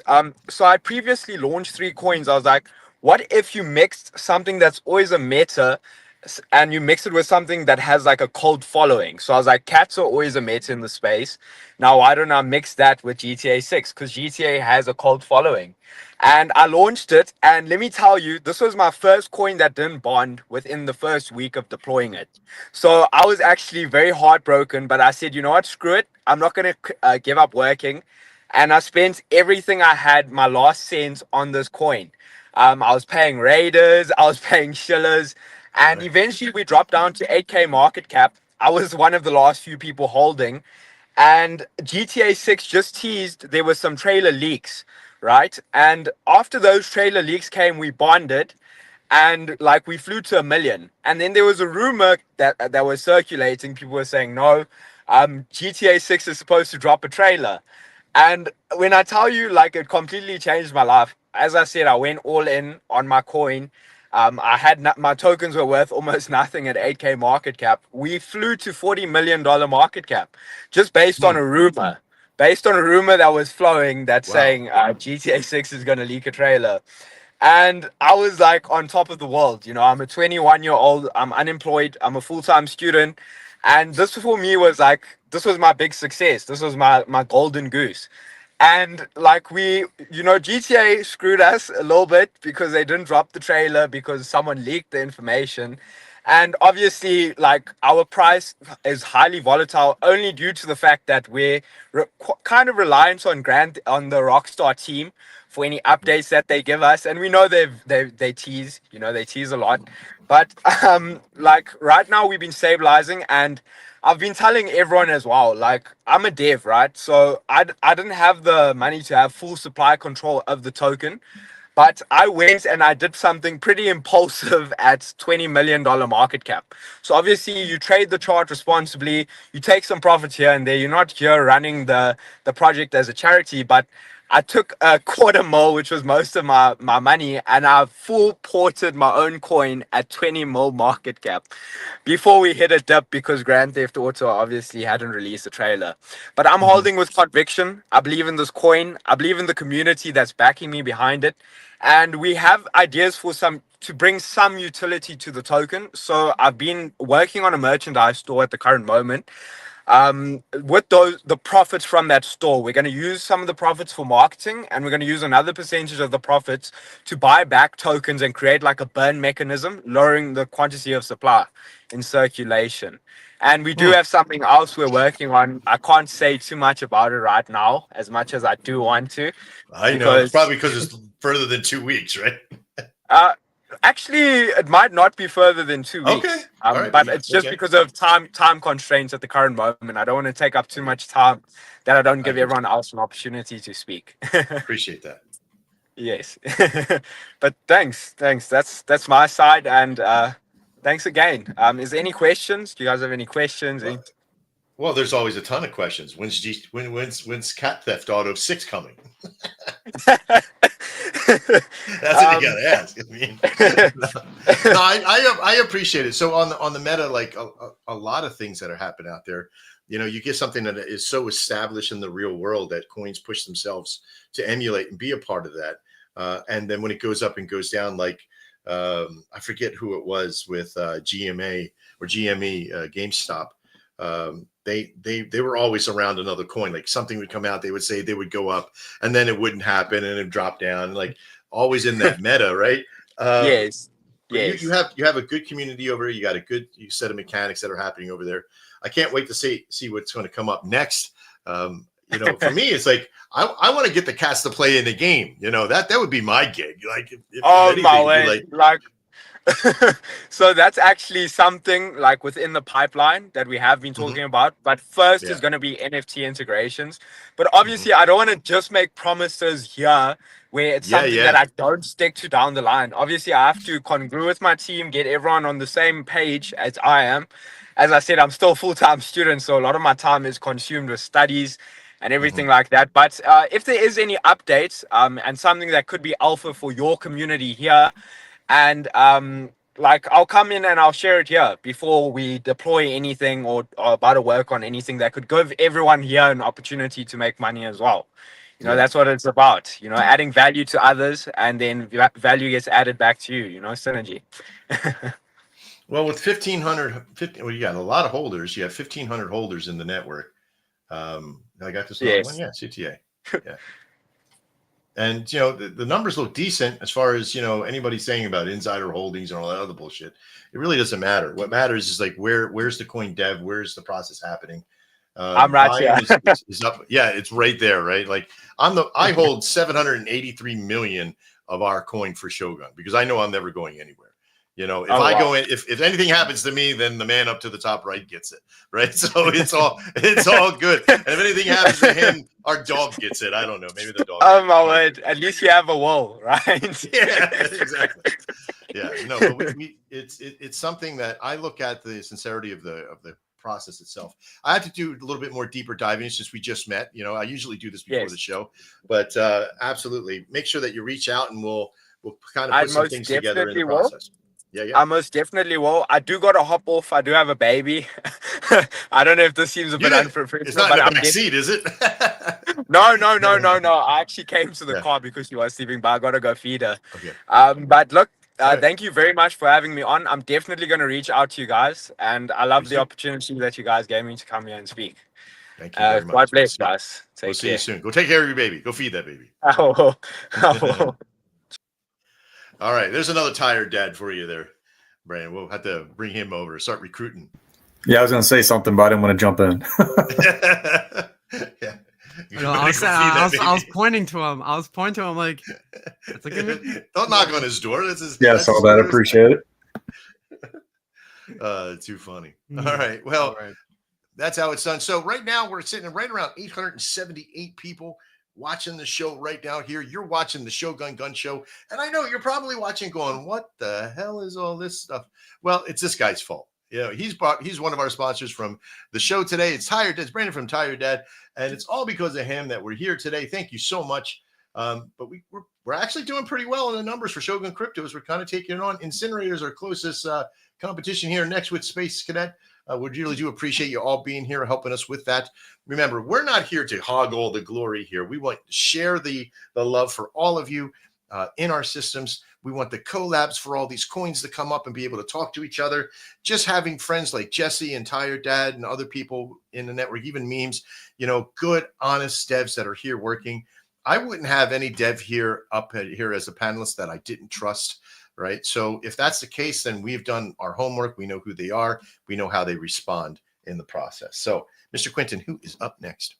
So I previously launched 3 coins. I was like, what if you mixed something that's always a meta and you mix it with something that has like a cult following? So I was like, cats are always a meta in the space. Now, why don't I mix that with GTA 6? Because GTA has a cult following. And I launched it, and let me tell you, this was my first coin that didn't bond within the first week of deploying it. So I was actually very heartbroken, but I said, you know what, screw it. I'm not going to give up working. and I spent everything I had, my last cent, on this coin. I was paying Raiders, I was paying Shillers, and eventually we dropped down to 8K market cap. I was one of the last few people holding, and GTA 6 just teased there were some trailer leaks, right? And after those trailer leaks came, we bonded, and like we flew to 1 million. And then there was a rumor that was circulating. People were saying, no, GTA 6 is supposed to drop a trailer. And when I tell you, like, it completely changed my life. As I said, I went all in on my coin. I had my tokens were worth almost nothing at 8K market cap. We flew to $40 million market cap just based on a rumor. Based on a rumor that was flowing that's saying GTA 6 is going to leak a trailer. And I was like on top of the world. You know, I'm a 21-year-old. I'm unemployed. I'm a full-time student. And this for me was like, this was my big success. This was my golden goose. And like GTA screwed us a little bit because they didn't drop the trailer because someone leaked the information. And obviously, like, our price is highly volatile only due to the fact that we're kind of reliant on the Rockstar team for any updates that they give us. And we know they tease, they tease a lot. But like right now we've been stabilizing, and I've been telling everyone as well, like, I'm a dev, right? So I didn't have the money to have full supply control of the token. But I went and I did something pretty impulsive at $20 million market cap. So obviously you trade the chart responsibly, you take some profits here and there. You're not here running the project as a charity, but I took a $250,000, which was most of my money, and I full ported my own coin at 20 mil market cap before we hit a dip because Grand Theft Auto obviously hadn't released a trailer. But I'm holding with conviction. I believe in this coin. I believe in the community that's backing me behind it. And we have ideas to bring some utility to the token. So I've been working on a merchandise store at the current moment. With the profits from that store, we're going to use some of the profits for marketing, and we're going to use another percentage of the profits to buy back tokens and create like a burn mechanism, lowering the quantity of supply in circulation. And we do have something else we're working on. I can't say too much about it right now, as much as I do want to. I know it's probably because it's further than 2 weeks, right? Actually, it might not be further than 2 weeks. Okay. Right. But it's just because of time constraints at the current moment. I don't want to take up too much time that I don't give everyone else an opportunity to speak. Appreciate that. Yes. But thanks. That's my side, and thanks again. Is there any questions? Do you guys have any questions? Well, there's always a ton of questions. When's Cat Theft Auto 6 coming? That's what you gotta ask. I mean, no, I appreciate it. So on the meta, like a lot of things that are happening out there, you get something that is so established in the real world that coins push themselves to emulate and be a part of that. And then when it goes up and goes down, like I forget who it was with GMA or GME GameStop. They were always around another coin. Like something would come out, they would say they would go up, and then it wouldn't happen, and it dropped down. Like always in that meta, right? Yes. You have a good community over there. You got a good set of mechanics that are happening over there. I can't wait to see what's going to come up next. For me, it's like I want to get the cats to play in the game. That would be my gig. Like, my way, like. So that's actually something like within the pipeline that we have been talking about. But first is going to be NFT integrations. But obviously, I don't want to just make promises here where it's something that I don't stick to down the line. Obviously, I have to congrue with my team, get everyone on the same page as I am. As I said, I'm still a full-time student, so a lot of my time is consumed with studies and everything like that. But if there is any updates and something that could be alpha for your community here, and like I'll come in and I'll share it here before we deploy anything or about to work on anything that could give everyone here an opportunity to make money as well. That's what it's about. Adding value to others, and then value gets added back to you. Synergy. Well, with 1,500, you got a lot of holders. You have 1,500 holders in the network. I got this one. Yeah, CTA. Yeah. And, the numbers look decent as far as, anybody saying about insider holdings and all that other bullshit. It really doesn't matter. What matters is like, where's the coin dev? Where's the process happening? I'm right volume here. is up. Yeah, it's right there, right? Like I hold 783 million of our coin for Shogun because I know I'm never going anywhere. You know, if Oh, I wow. go in, if anything happens to me, then the man up to the top right gets it, right? So it's all good. And if anything happens to him, our dog gets it. I don't know. Maybe the dog. Oh my word! At least you have a wall, right? Yeah, exactly. Yeah, no, but it's something that I look at the sincerity of the process itself. I have to do a little bit more deeper diving since we just met. You know, I usually do this before Yes. the show, but absolutely make sure that you reach out and we'll kind of I put some most things together in the definitely will. process. Yeah. I most definitely will. I do got to hop off. I do have a baby. I don't know if this seems a bit It's unprofessional, not but in the I'm back seat, is it? No. I actually came to the Yeah. car because she was sleeping, but I gotta go feed her. Okay. But look, right. thank you very much for having me on. I'm definitely gonna reach out to you guys, and I love Please the do. opportunity that you guys gave me to come here and speak. Thank you very much. God bless, guys. We'll Take see you care. soon. Go take care of your baby. Go feed that baby. Oh. All right. There's another tired dad for you there, Brandon. We'll have to bring him over, start recruiting. Yeah, I was going to say something, but I didn't want to jump in. Yeah. No, I was pointing to him. I was pointing to him like, it's like don't knock on his door. That's his. Yeah, I that's saw his that. door. Appreciate it. Too funny. All right. Well, All right. that's how it's done. So right now we're sitting right around 878 people watching the show right now here. You're watching the Shogun Gun Show. And I know you're probably watching going, what the hell is all this stuff? Well, it's this guy's fault. You know, he's one of our sponsors from the show today. It's Tired Dad. It's Brandon from Tired Dad. And it's all because of him that we're here today. Thank you so much. But we're actually doing pretty well in the numbers for Shogun Cryptos. We're kind of taking it on. Incinerators, our closest competition here next with Space Cadet. We really do appreciate you all being here, helping us with that. Remember, we're not here to hog all the glory here. We want to share the love for all of you in our systems. We want the collabs for all these coins to come up and be able to talk to each other. Just having friends like Jesse and Tired Dad and other people in the network, even memes, you know, good, honest devs that are here working. I wouldn't have any dev here as a panelist that I didn't trust. Right. So if that's the case, then we've done our homework. We know who they are. We know how they respond in the process. So, Mr. Quinton, who is up next?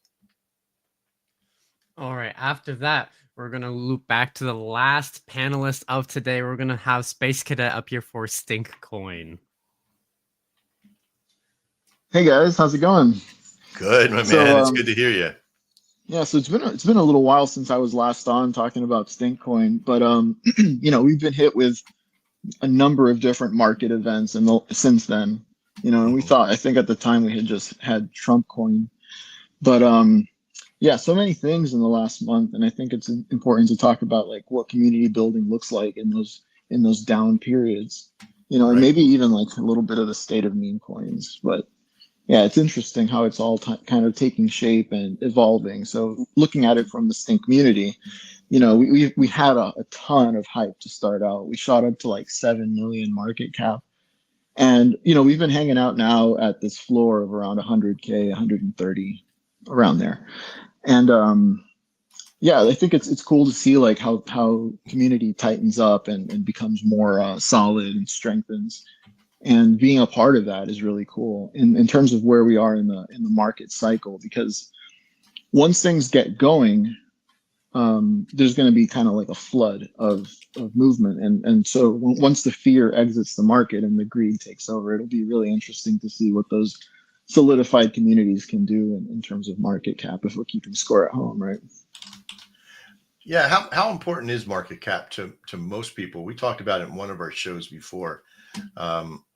All right. After that, we're going to loop back to the last panelist of today. We're going to have Space Cadet up here for Stink Coin. Hey guys, how's it going? Good, my man. It's good to hear you. Yeah, so it's been a little while since I was last on talking about Stink Coin, but you know, we've been hit with a number of different market events and since then, you know, and I think at the time we had just had Trump Coin, but yeah, so many things in the last month, and I think it's important to talk about like what community building looks like in those down periods, you know, and maybe even like a little bit of the state of meme coins, but. Yeah, it's interesting how it's all kind of taking shape and evolving. So looking at it from the Stink community, you know, we had a ton of hype to start out. We shot up to like 7 million market cap. And, you know, we've been hanging out now at this floor of around 100K, 130, around there. And yeah, I think it's cool to see like how community tightens up and becomes more solid and strengthens. And being a part of that is really cool in terms of where we are in the market cycle, because once things get going, there's going to be kind of like a flood of movement. And so once the fear exits the market and the greed takes over, it'll be really interesting to see what those solidified communities can do in terms of market cap if we're keeping score at home, right? Yeah, how important is market cap to most people? We talked about it in one of our shows before.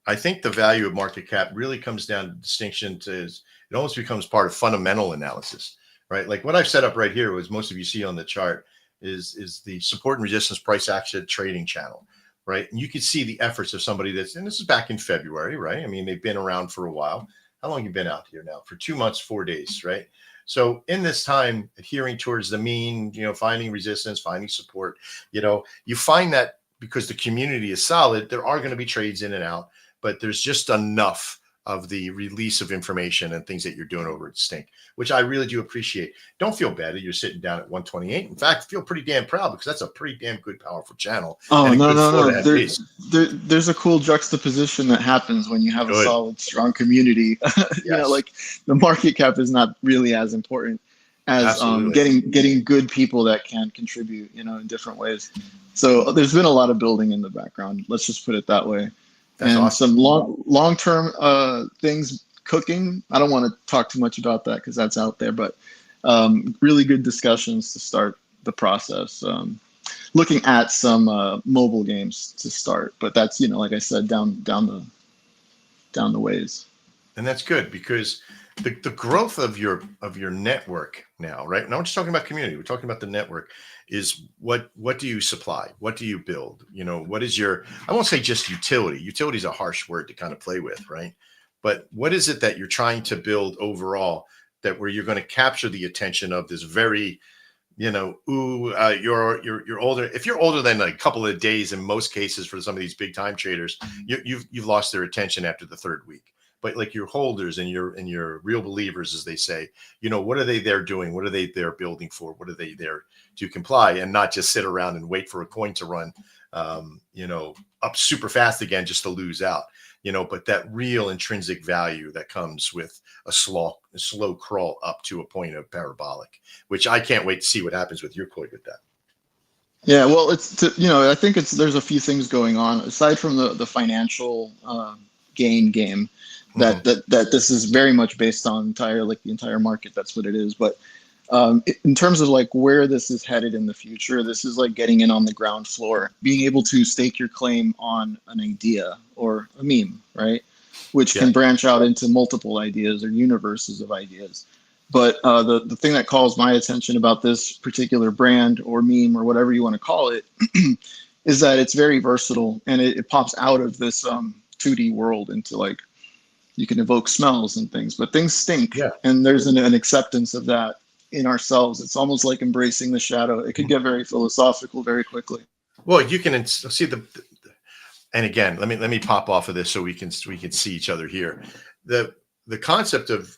I think the value of market cap really comes down to distinction it almost becomes part of fundamental analysis, right? Like what I've set up right here, was most of you see on the chart, is the support and resistance price action trading channel, right? And you can see the efforts of somebody and this is back in February, right? I mean, they've been around for a while. How long have you been out here now? For 2 months, 4 days, right? So in this time, adhering towards the mean, you know, finding resistance, finding support, you know, you find that because the community is solid, there are going to be trades in and out, but there's just enough of the release of information and things that you're doing over at Stink, which I really do appreciate. Don't feel bad that you're sitting down at 128. In fact, feel pretty damn proud because that's a pretty damn good, powerful channel. Oh, and a no, good no, floor to no. have base. There's a cool juxtaposition that happens when you have a Good. solid, strong community. You know, Yes. like the market cap is not really as important as Absolutely. getting good people that can contribute, you know, in different ways. So there's been a lot of building in the background. Let's just put it that way. That's And awesome. some long-term things cooking. I don't want to talk too much about that because that's out there, but really good discussions to start the process. Looking at some mobile games to start, but that's, you know, like I said, down the ways. And that's good because the growth of your network now, right? Now we're just talking about community. We're talking about the network. Is what do you supply? What do you build? You know, what is your, I won't say just utility. Utility is a harsh word to kind of play with, right? But what is it that you're trying to build overall that where you're going to capture the attention of this very, you know, you're older. If you're older than a couple of days, in most cases for some of these big time traders, you've lost their attention after the third week. But like your holders and your real believers, as they say, you know, what are they there doing? What are they there building for? What are they there to comply and not just sit around and wait for a coin to run, you know, up super fast again just to lose out, you know, but that real intrinsic value that comes with a slow crawl up to a point of parabolic, which I can't wait to see what happens with your coin with that. Yeah, well, you know, I think there's a few things going on aside from the financial gain game that this is very much based on the entire market. That's what it is. But in terms of like where this is headed in the future, this is like getting in on the ground floor, being able to stake your claim on an idea or a meme, right? Which can branch out into multiple ideas or universes of ideas. But the thing that calls my attention about this particular brand or meme or whatever you want to call it is that it's very versatile and it pops out of this 2D world into like, you can evoke smells and things, but things stink. Yeah. And there's an acceptance of that in ourselves. It's almost like embracing the shadow. It could get very philosophical very quickly. Well, you can see and again, let me pop off of this so we can see each other here. The concept of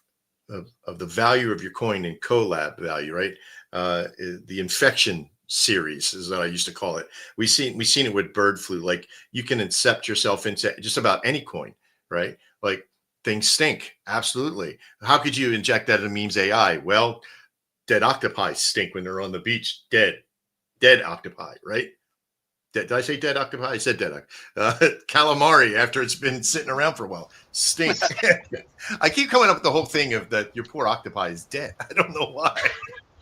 the value of your coin and collab value, right? The infection series is what I used to call it. We've seen it with bird flu. Like you can incept yourself into just about any coin, right? Like things stink. Absolutely. How could you inject that in memes AI? Well, dead octopi stink when they're on the beach. Dead octopi, right? Did I say dead octopi? I said dead. Calamari after it's been sitting around for a while. Stink. I keep coming up with the whole thing of that your poor octopi is dead. I don't know why.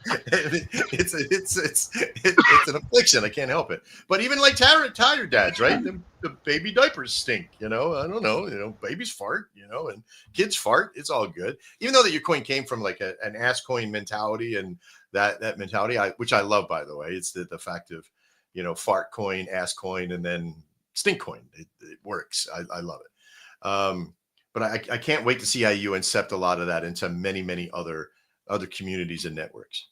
It's an affliction. I can't help it. But even like tired dads, right? The baby diapers stink. You know, I don't know. You know, babies fart. You know, and kids fart. It's all good. Even though that your coin came from like an ass coin mentality and that mentality, which I love, by the way. It's the fact of, you know, fart coin, ass coin, and then stink coin. It works. I love it. But I can't wait to see how you incept a lot of that into many other communities and networks.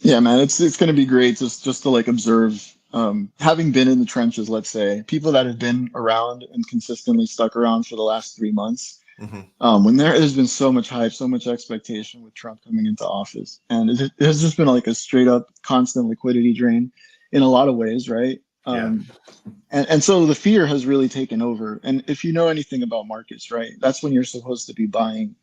Yeah, man, it's going to be great just to like observe, having been in the trenches, let's say, people that have been around and consistently stuck around for the last 3 months. When there's been so much hype, so much expectation with Trump coming into office, and it has just been like a straight up constant liquidity drain in a lot of ways, right? And so the fear has really taken over. And if you know anything about markets, right, that's when you're supposed to be buying.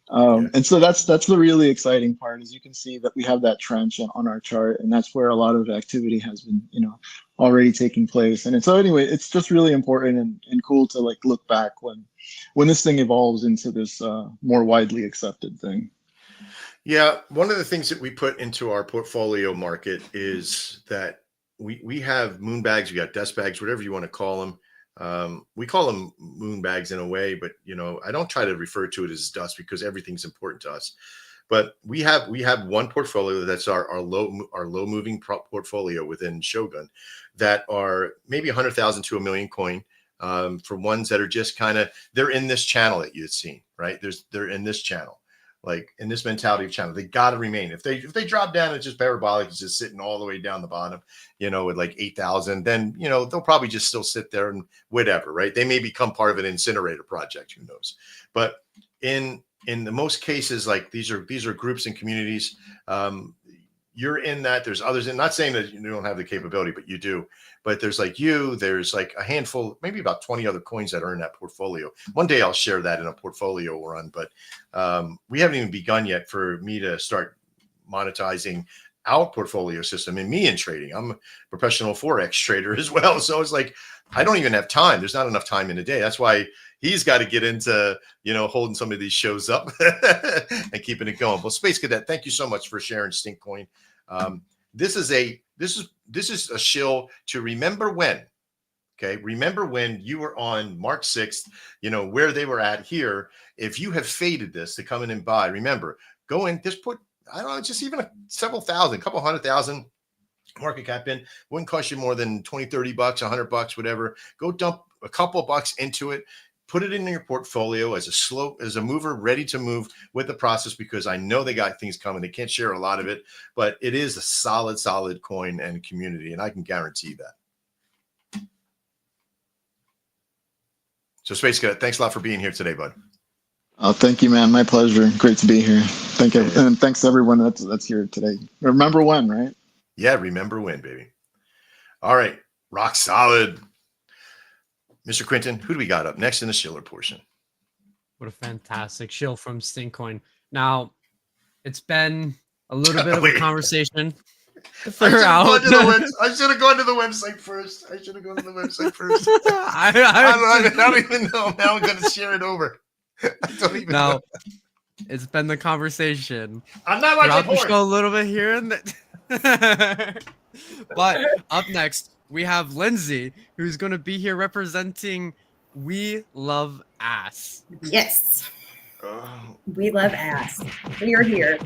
And so that's the really exciting part, is you can see that we have that trench on our chart, and that's where a lot of activity has been, you know, already taking place. And so anyway, it's just really important and cool to like look back when this thing evolves into this more widely accepted thing. Yeah, one of the things that we put into our portfolio market is that we have moon bags, we got dust bags, whatever you want to call them. We call them moon bags in a way, but you know, I don't try to refer to it as dust because everything's important to us. But we have one portfolio that's our low moving portfolio within Shogun that are maybe 100,000 to 1 million coin, for ones that are just kind of, they're in this channel that you've seen, right? They're in this channel. like in this mentality of China. They got to remain. If they drop down, it's just parabolic. It's just sitting all the way down the bottom, with like 8,000. Then they'll probably just still sit there and whatever, right? They may become part of an incinerator project. Who knows? But in the most cases, like these are groups and communities. You're in that. There's others. And not saying that you don't have the capability, but you do. But there's there's like a handful, maybe about 20 other coins that are in that portfolio. One day I'll share that in a portfolio run, but we haven't even begun yet for me to start monetizing our portfolio system and me in trading. I'm a professional Forex trader as well. So it's like, I don't even have time. There's not enough time in a day. That's why he's got to get into, holding some of these shows up and keeping it going. Well, Space Cadet, thank you so much for sharing Stink Coin. This is a shill to remember when. Okay, remember when you were on March 6th, where they were at here. If you have faded this to come in and buy, remember, go in, just put, I don't know, just even several thousand, a couple 100,000 market cap in. Wouldn't cost you more than 20, 30 bucks, $100, whatever. Go dump a couple bucks into it. Put it in your portfolio as a mover ready to move with the process, because I know they got things coming. They can't share a lot of it, but it is a solid coin and community, and I can guarantee that. So Space Cadet, thanks a lot for being here today, bud. Oh, thank you, man. My pleasure. Great to be here. Thank you, and thanks to everyone that's here today. Remember when, right? Yeah, remember when, baby. All right, rock solid. Mr. Quinton, who do we got up next in the Shiller portion? What a fantastic shill from Stink Coin. Now, it's been a little bit of a conversation throughout. I should have gone to the website first. I don't even know. Now I'm going to share it over. I don't even know. It's been the conversation. I'm not watching porn. The show a little bit here and there. But up next, we have Lindsay, who's going to be here representing We Love Ass. Yes. We love ass. We are here.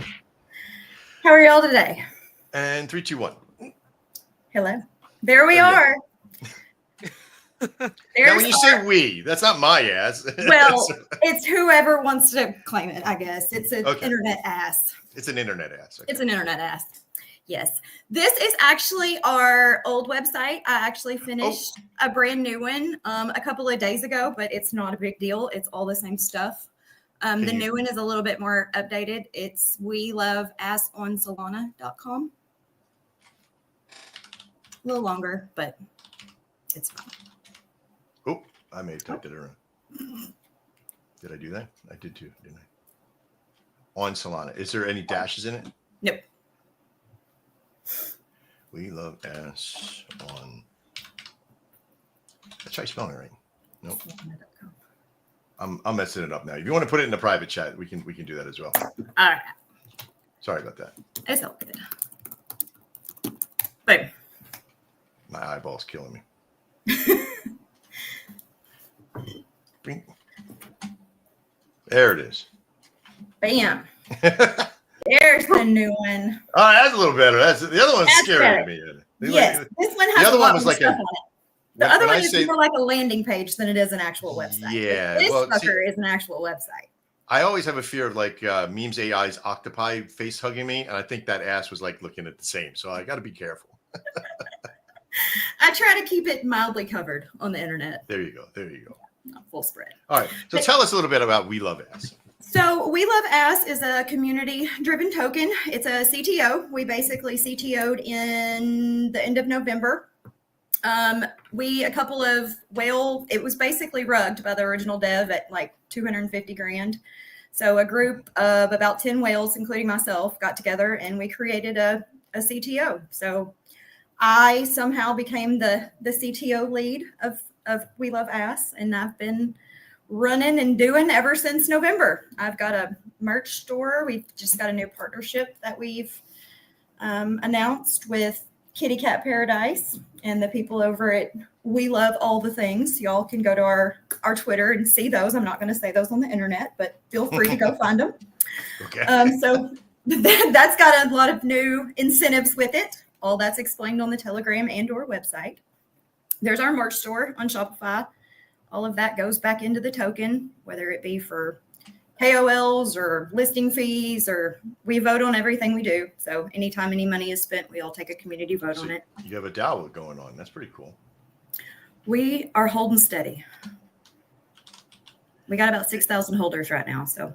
How are y'all today? And 3, 2, 1. Hello. There we are. Now, when you say we, that's not my ass. Well, it's whoever wants to claim it, I guess. It's an internet ass. It's an internet ass. Okay. It's an internet ass. Yes. This is actually our old website. I actually finished a brand new one a couple of days ago, but it's not a big deal. It's all the same stuff. The new one is a little bit more updated. It's weloveassonsolana.com. A little longer, but it's fine. Oh, I may have typed it around. Did I do that? I did too, didn't I? On Solana. Is there any dashes in it? Nope. We love ass on. Let's try spelling it right. Nope. I'm messing it up now. If you want to put it in the private chat, we can do that as well. All right. Sorry about that. It's all good. Boom. My eyeball's killing me. There it is. Bam. There's the new one. Oh, that's a little better. The other one's scary to me. Yes, this one has a lot more stuff on it. The other one is more like a landing page than it is an actual website. Yeah. This fucker is an actual website. I always have a fear of like Memes AI's octopi face hugging me, and I think that ass was like looking at the same. So I got to be careful. I try to keep it mildly covered on the internet. There you go. Not full spread. All right. So tell us a little bit about We Love Ass. So We Love Ass is a community-driven token. It's a CTO. We basically CTO'd in the end of November. It was basically rugged by the original dev at like 250 grand. So a group of about 10 whales, including myself, got together and we created a CTO. So I somehow became the CTO lead of We Love Ass, and I've been running and doing ever since November. I've got a merch store. We've just got a new partnership that we've announced with Kitty Cat Paradise and the people over at We Love All the Things. Y'all can go to our Twitter and see those. I'm not going to say those on the internet, but feel free to go find them. Okay. So that's got a lot of new incentives with it. All that's explained on the Telegram and or website. There's our merch store on Shopify. All of that goes back into the token, whether it be for KOLs or listing fees, or we vote on everything we do. So anytime any money is spent, we all take a community vote on it. You have a DAO going on. That's pretty cool. We are holding steady. We got about 6,000 holders right now. So,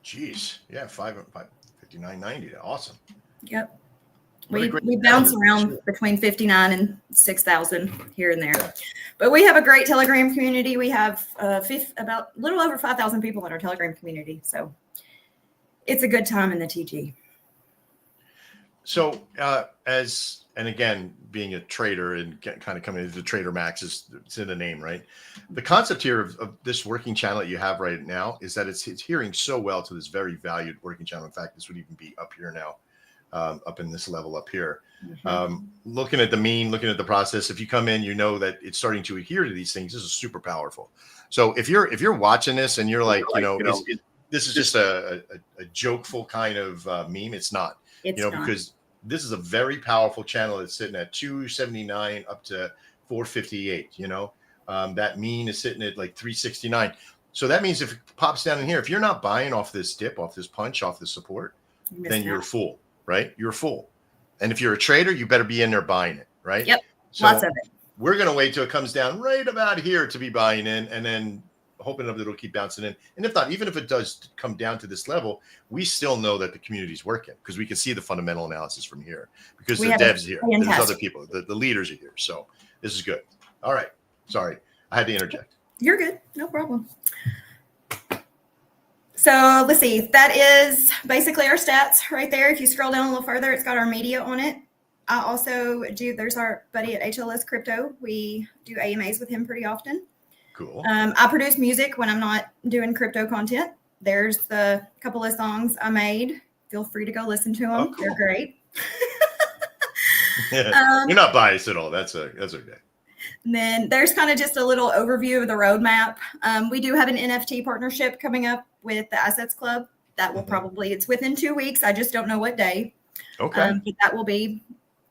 Jeez, yeah, 59.90. Awesome. Yep. What a great We bounce challenge. around between 59 and 6,000 here and there. But we have a great Telegram community. We have about a little over 5,000 people in our Telegram community. So it's a good time in the TG. So and again, being a trader and kind of coming into the Trader Max, it's in the name, right? The concept here of this working channel that you have right now is that it's adhering so well to this very valued working channel. In fact, this would even be up here now, up in this level up here. Looking at the mean, looking at the process, if you come in, you know that it's starting to adhere to these things. This is super powerful. So if you're watching this and you're like, this is just a jokeful kind of meme, it's not. It's not. Because this is a very powerful channel that's sitting at 279 up to 458. That mean is sitting at like 369. So that means if it pops down in here, if you're not buying off this dip, off this punch, off this support, then you're a fool, right? You're a fool. And if you're a trader, you better be in there buying it, right? Yep. So Lots of it. We're going to wait till it comes down right about here to be buying in, and then hoping that it'll keep bouncing in. And if not, even if it does come down to this level, we still know that the community is working because we can see the fundamental analysis from here because the devs here, there's other people, the leaders are here. So this is good. All right. Sorry, I had to interject. You're good. No problem. So let's see. That is basically our stats right there. If you scroll down a little further, it's got our media on it. I also there's our buddy at HLS Crypto. We do AMAs with him pretty often. Cool. I produce music when I'm not doing crypto content. There's the couple of songs I made. Feel free to go listen to them. Oh, cool. They're great. You're not biased at all. That's okay. And then there's kind of just a little overview of the roadmap. We do have an NFT partnership coming up with the Assets Club. That will it's within 2 weeks. I just don't know what day. Okay. But that will be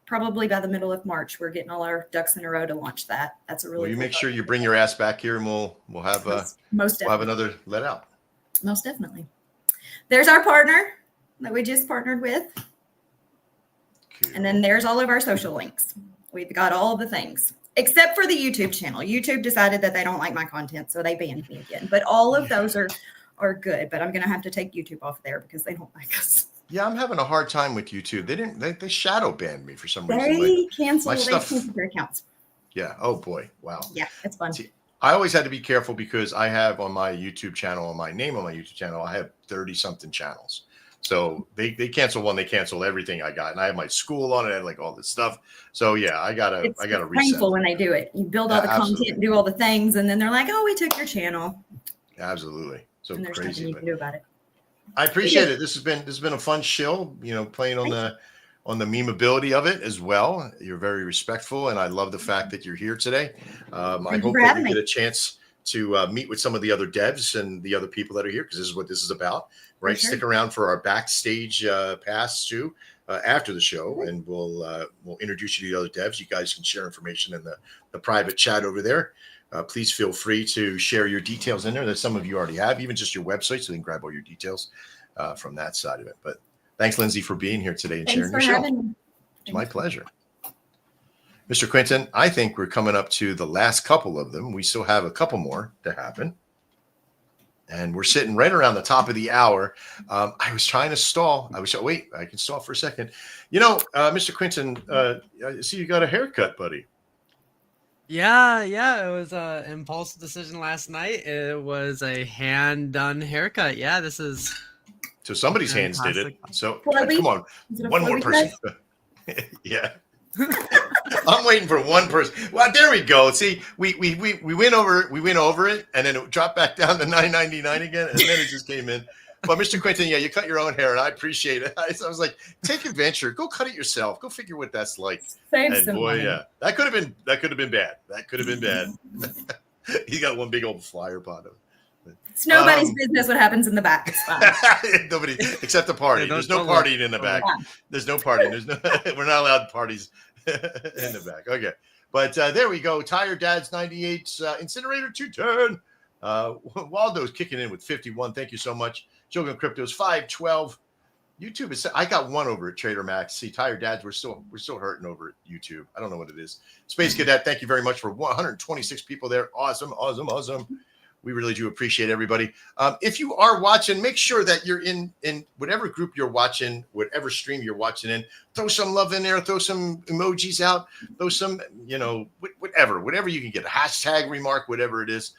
probably by the middle of March. We're getting all our ducks in a row to launch that. That's a really Well, you cool make sure you bring your ass back here, and we'll have most we'll have another let out. Most definitely. There's our partner that we just partnered with. Cool. And then there's all of our social links. We've got all of the things, except for the YouTube channel. YouTube decided that they don't like my content, so they banned me again. But all of those are good. But I'm going to have to take YouTube off there because they don't like us. Yeah, I'm having a hard time with YouTube. They shadow banned me for some reason. They canceled their accounts. Yeah. Oh boy. Wow. Yeah, it's fun. See, I always had to be careful because I have on my YouTube channel, on my YouTube channel, I have 30 something channels. So they cancel one, they cancel everything I got. And I have my school on it, I had like all this stuff. So yeah, I gotta reset. Painful when they do it. You build all the content and do all the things, and then they're like, oh, we took your channel. Absolutely. So and there's crazy. nothing you can do about it. I appreciate it. This has been a fun shill, playing on the memeability of it as well. You're very respectful, and I love the fact that you're here today. I hope that we get a chance to meet with some of the other devs and the other people that are here, because this is what this is about, right? Sure. Stick around for our backstage pass too after the show, and we'll introduce you to the other devs. You guys can share information in the private chat over there. Please feel free to share your details in there that some of you already have, even just your website, so they can grab all your details from that side of it. But thanks, Lindsay, for being here today and sharing your show. It's my pleasure. Mr. Quinton, I think we're coming up to the last couple of them. We still have a couple more to happen. And we're sitting right around the top of the hour. I was trying to stall. Wait, I can stall for a second. Mr. Quinton, I see you got a haircut, buddy. Yeah, it was an impulsive decision last night. It was a hand-done haircut. Yeah, this is... So somebody's hands did it. So come on, one more person. Yeah. I'm waiting for one person. Well, there we go. See, we went over it, and then it dropped back down to $9.99 again, and then it just came in. But Mr. Quinton, yeah, you cut your own hair, and I appreciate it. I was like, take adventure, go cut it yourself, go figure what that's like. Save and some boy, money. yeah, that could have been bad. That could have been bad. He's got one big old flyer pot of it. It's nobody's business what happens in the back. It's fine. Nobody except the party. There's no partying in the back. There's no partying. We're not allowed parties in the back. Okay. But there we go. Tire Dad's 98 Incinerator 210. Waldo's kicking in with 51. Thank you so much. Shogun Crypto's 512. YouTube is. I got one over at Trader Max. See, Tired Dads, we're still hurting over at YouTube. I don't know what it is. Space Cadet, thank you very much for 126 people there. Awesome. We really do appreciate everybody. If you are watching, make sure that you're in whatever group you're watching, whatever stream you're watching in. Throw some love in there. Throw some emojis out. Throw some, whatever you can get. A hashtag remark, whatever it is,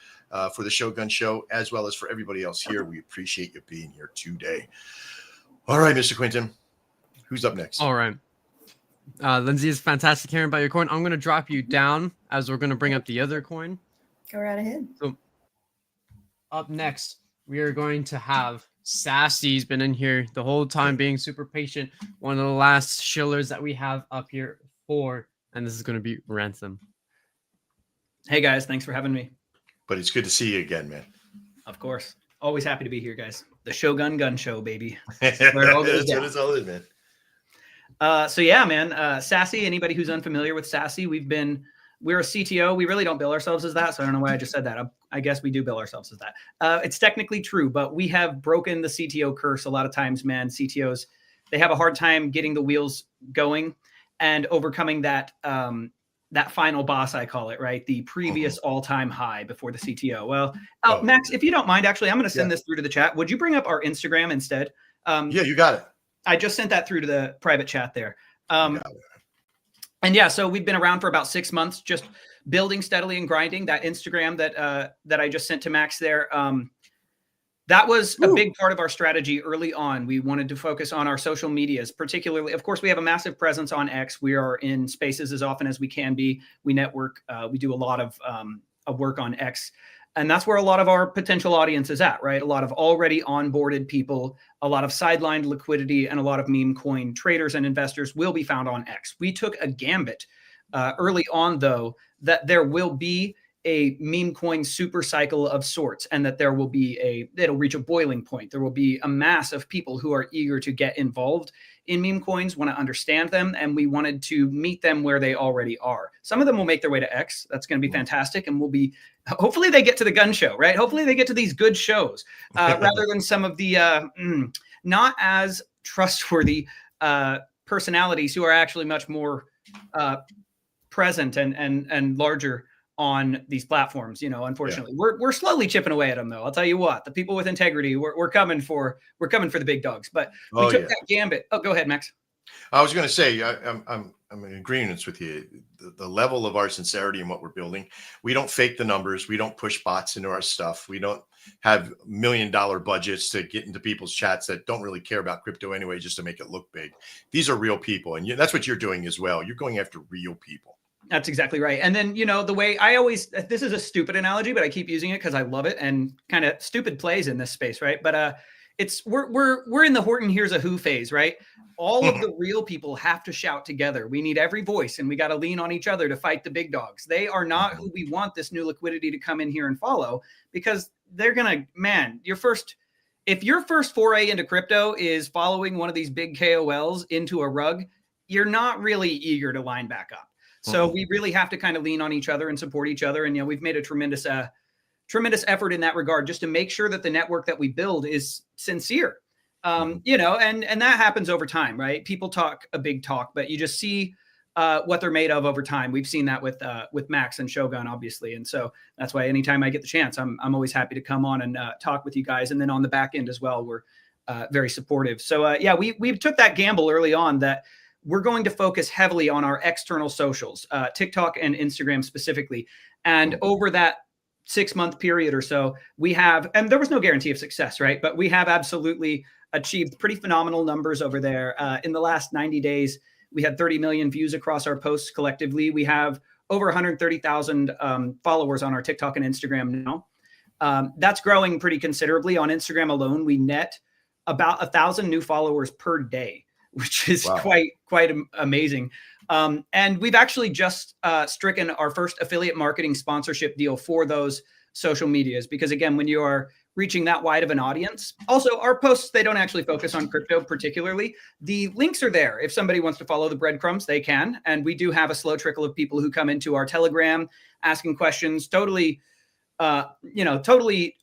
for the Shogun Show, as well as for everybody else here. We appreciate you being here today. All right, Mr. Quinton, who's up next? All right. Lindsay, is fantastic hearing about your coin. I'm going to drop you down as we're going to bring up the other coin. Go right ahead. So up next, we are going to have Sassy's been in here the whole time being super patient. One of the last shillers that we have up here for, and this is going to be Ransom. Hey guys, thanks for having me. But it's good to see you again, man. Of course. Always happy to be here, guys. The Shogun Gun Show, baby. That's what it's all in, man. So yeah, man. Sassy, anybody who's unfamiliar with Sassy, we're a CTO. We really don't bill ourselves as that. So I don't know why I just said that. I guess we do bill ourselves as that. It's technically true, but we have broken the CTO curse a lot of times, man. CTOs, they have a hard time getting the wheels going and overcoming that that final boss, I call it, right? The previous all-time high before the CTO. Well, Max, if you don't mind, actually, I'm going to send this through to the chat. Would you bring up our Instagram instead? Yeah, you got it. I just sent that through to the private chat there. And yeah, so we've been around for about 6 months, just building steadily and grinding. That Instagram that I just sent to Max there, that was a big part of our strategy early on. We wanted to focus on our social medias, particularly. Of course, we have a massive presence on X. We are in spaces as often as we can be. We network. We do a lot of work on X. And that's where a lot of our potential audience is at, right? A lot of already onboarded people, a lot of sidelined liquidity, and a lot of meme coin traders and investors will be found on X. We took a gambit early on, though, that there will be a meme coin super cycle of sorts, and that there will be it'll reach a boiling point. There will be a mass of people who are eager to get involved in meme coins, want to understand them, and we wanted to meet them where they already are. Some of them will make their way to X. That's going to be fantastic, and hopefully they get to the gun show, right? Hopefully they get to these good shows rather than some of the not as trustworthy personalities who are actually much more present and larger on these platforms. Unfortunately, we're slowly chipping away at them, though. I'll tell you what, the people with integrity, we're coming for the big dogs. But we took that gambit. Oh, go ahead, Max. I was going to say, I'm in agreement with you. The level of our sincerity in what we're building. We don't fake the numbers. We don't push bots into our stuff. We don't have $1 million budgets to get into people's chats that don't really care about crypto anyway, just to make it look big. These are real people, and that's what you're doing as well. You're going after real people. That's exactly right. And then, the way this is a stupid analogy, but I keep using it because I love it, and kind of stupid plays in this space, right? But we're in the Horton Hears a Who phase, right? All of the real people have to shout together. We need every voice, and we got to lean on each other to fight the big dogs. They are not who we want this new liquidity to come in here and follow, because they're gonna, if your first foray into crypto is following one of these big KOLs into a rug, you're not really eager to line back up. So we really have to kind of lean on each other and support each other. And, we've made a tremendous effort in that regard, just to make sure that the network that we build is sincere. And that happens over time, right? People talk a big talk, but you just see what they're made of over time. We've seen that with Max and Shogun, obviously. And so that's why anytime I get the chance, I'm always happy to come on and talk with you guys. And then on the back end as well, we're very supportive. So we took that gamble early on that we're going to focus heavily on our external socials, TikTok and Instagram specifically. And over that 6-month period or so, we have, and there was no guarantee of success, right? But we have absolutely achieved pretty phenomenal numbers over there. In the last 90 days, we had 30 million views across our posts collectively. We have over 130,000 followers on our TikTok and Instagram now. That's growing pretty considerably. On Instagram alone, we net about 1,000 new followers per day, which is quite amazing. And we've actually just stricken our first affiliate marketing sponsorship deal for those social medias, because again, when you are reaching that wide of an audience, also our posts, they don't actually focus on crypto particularly. The links are there. If somebody wants to follow the breadcrumbs, they can. And we do have a slow trickle of people who come into our Telegram asking questions, totally totally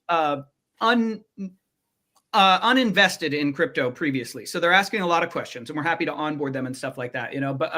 uninvested in crypto previously. So they're asking a lot of questions, and we're happy to onboard them and stuff like that, But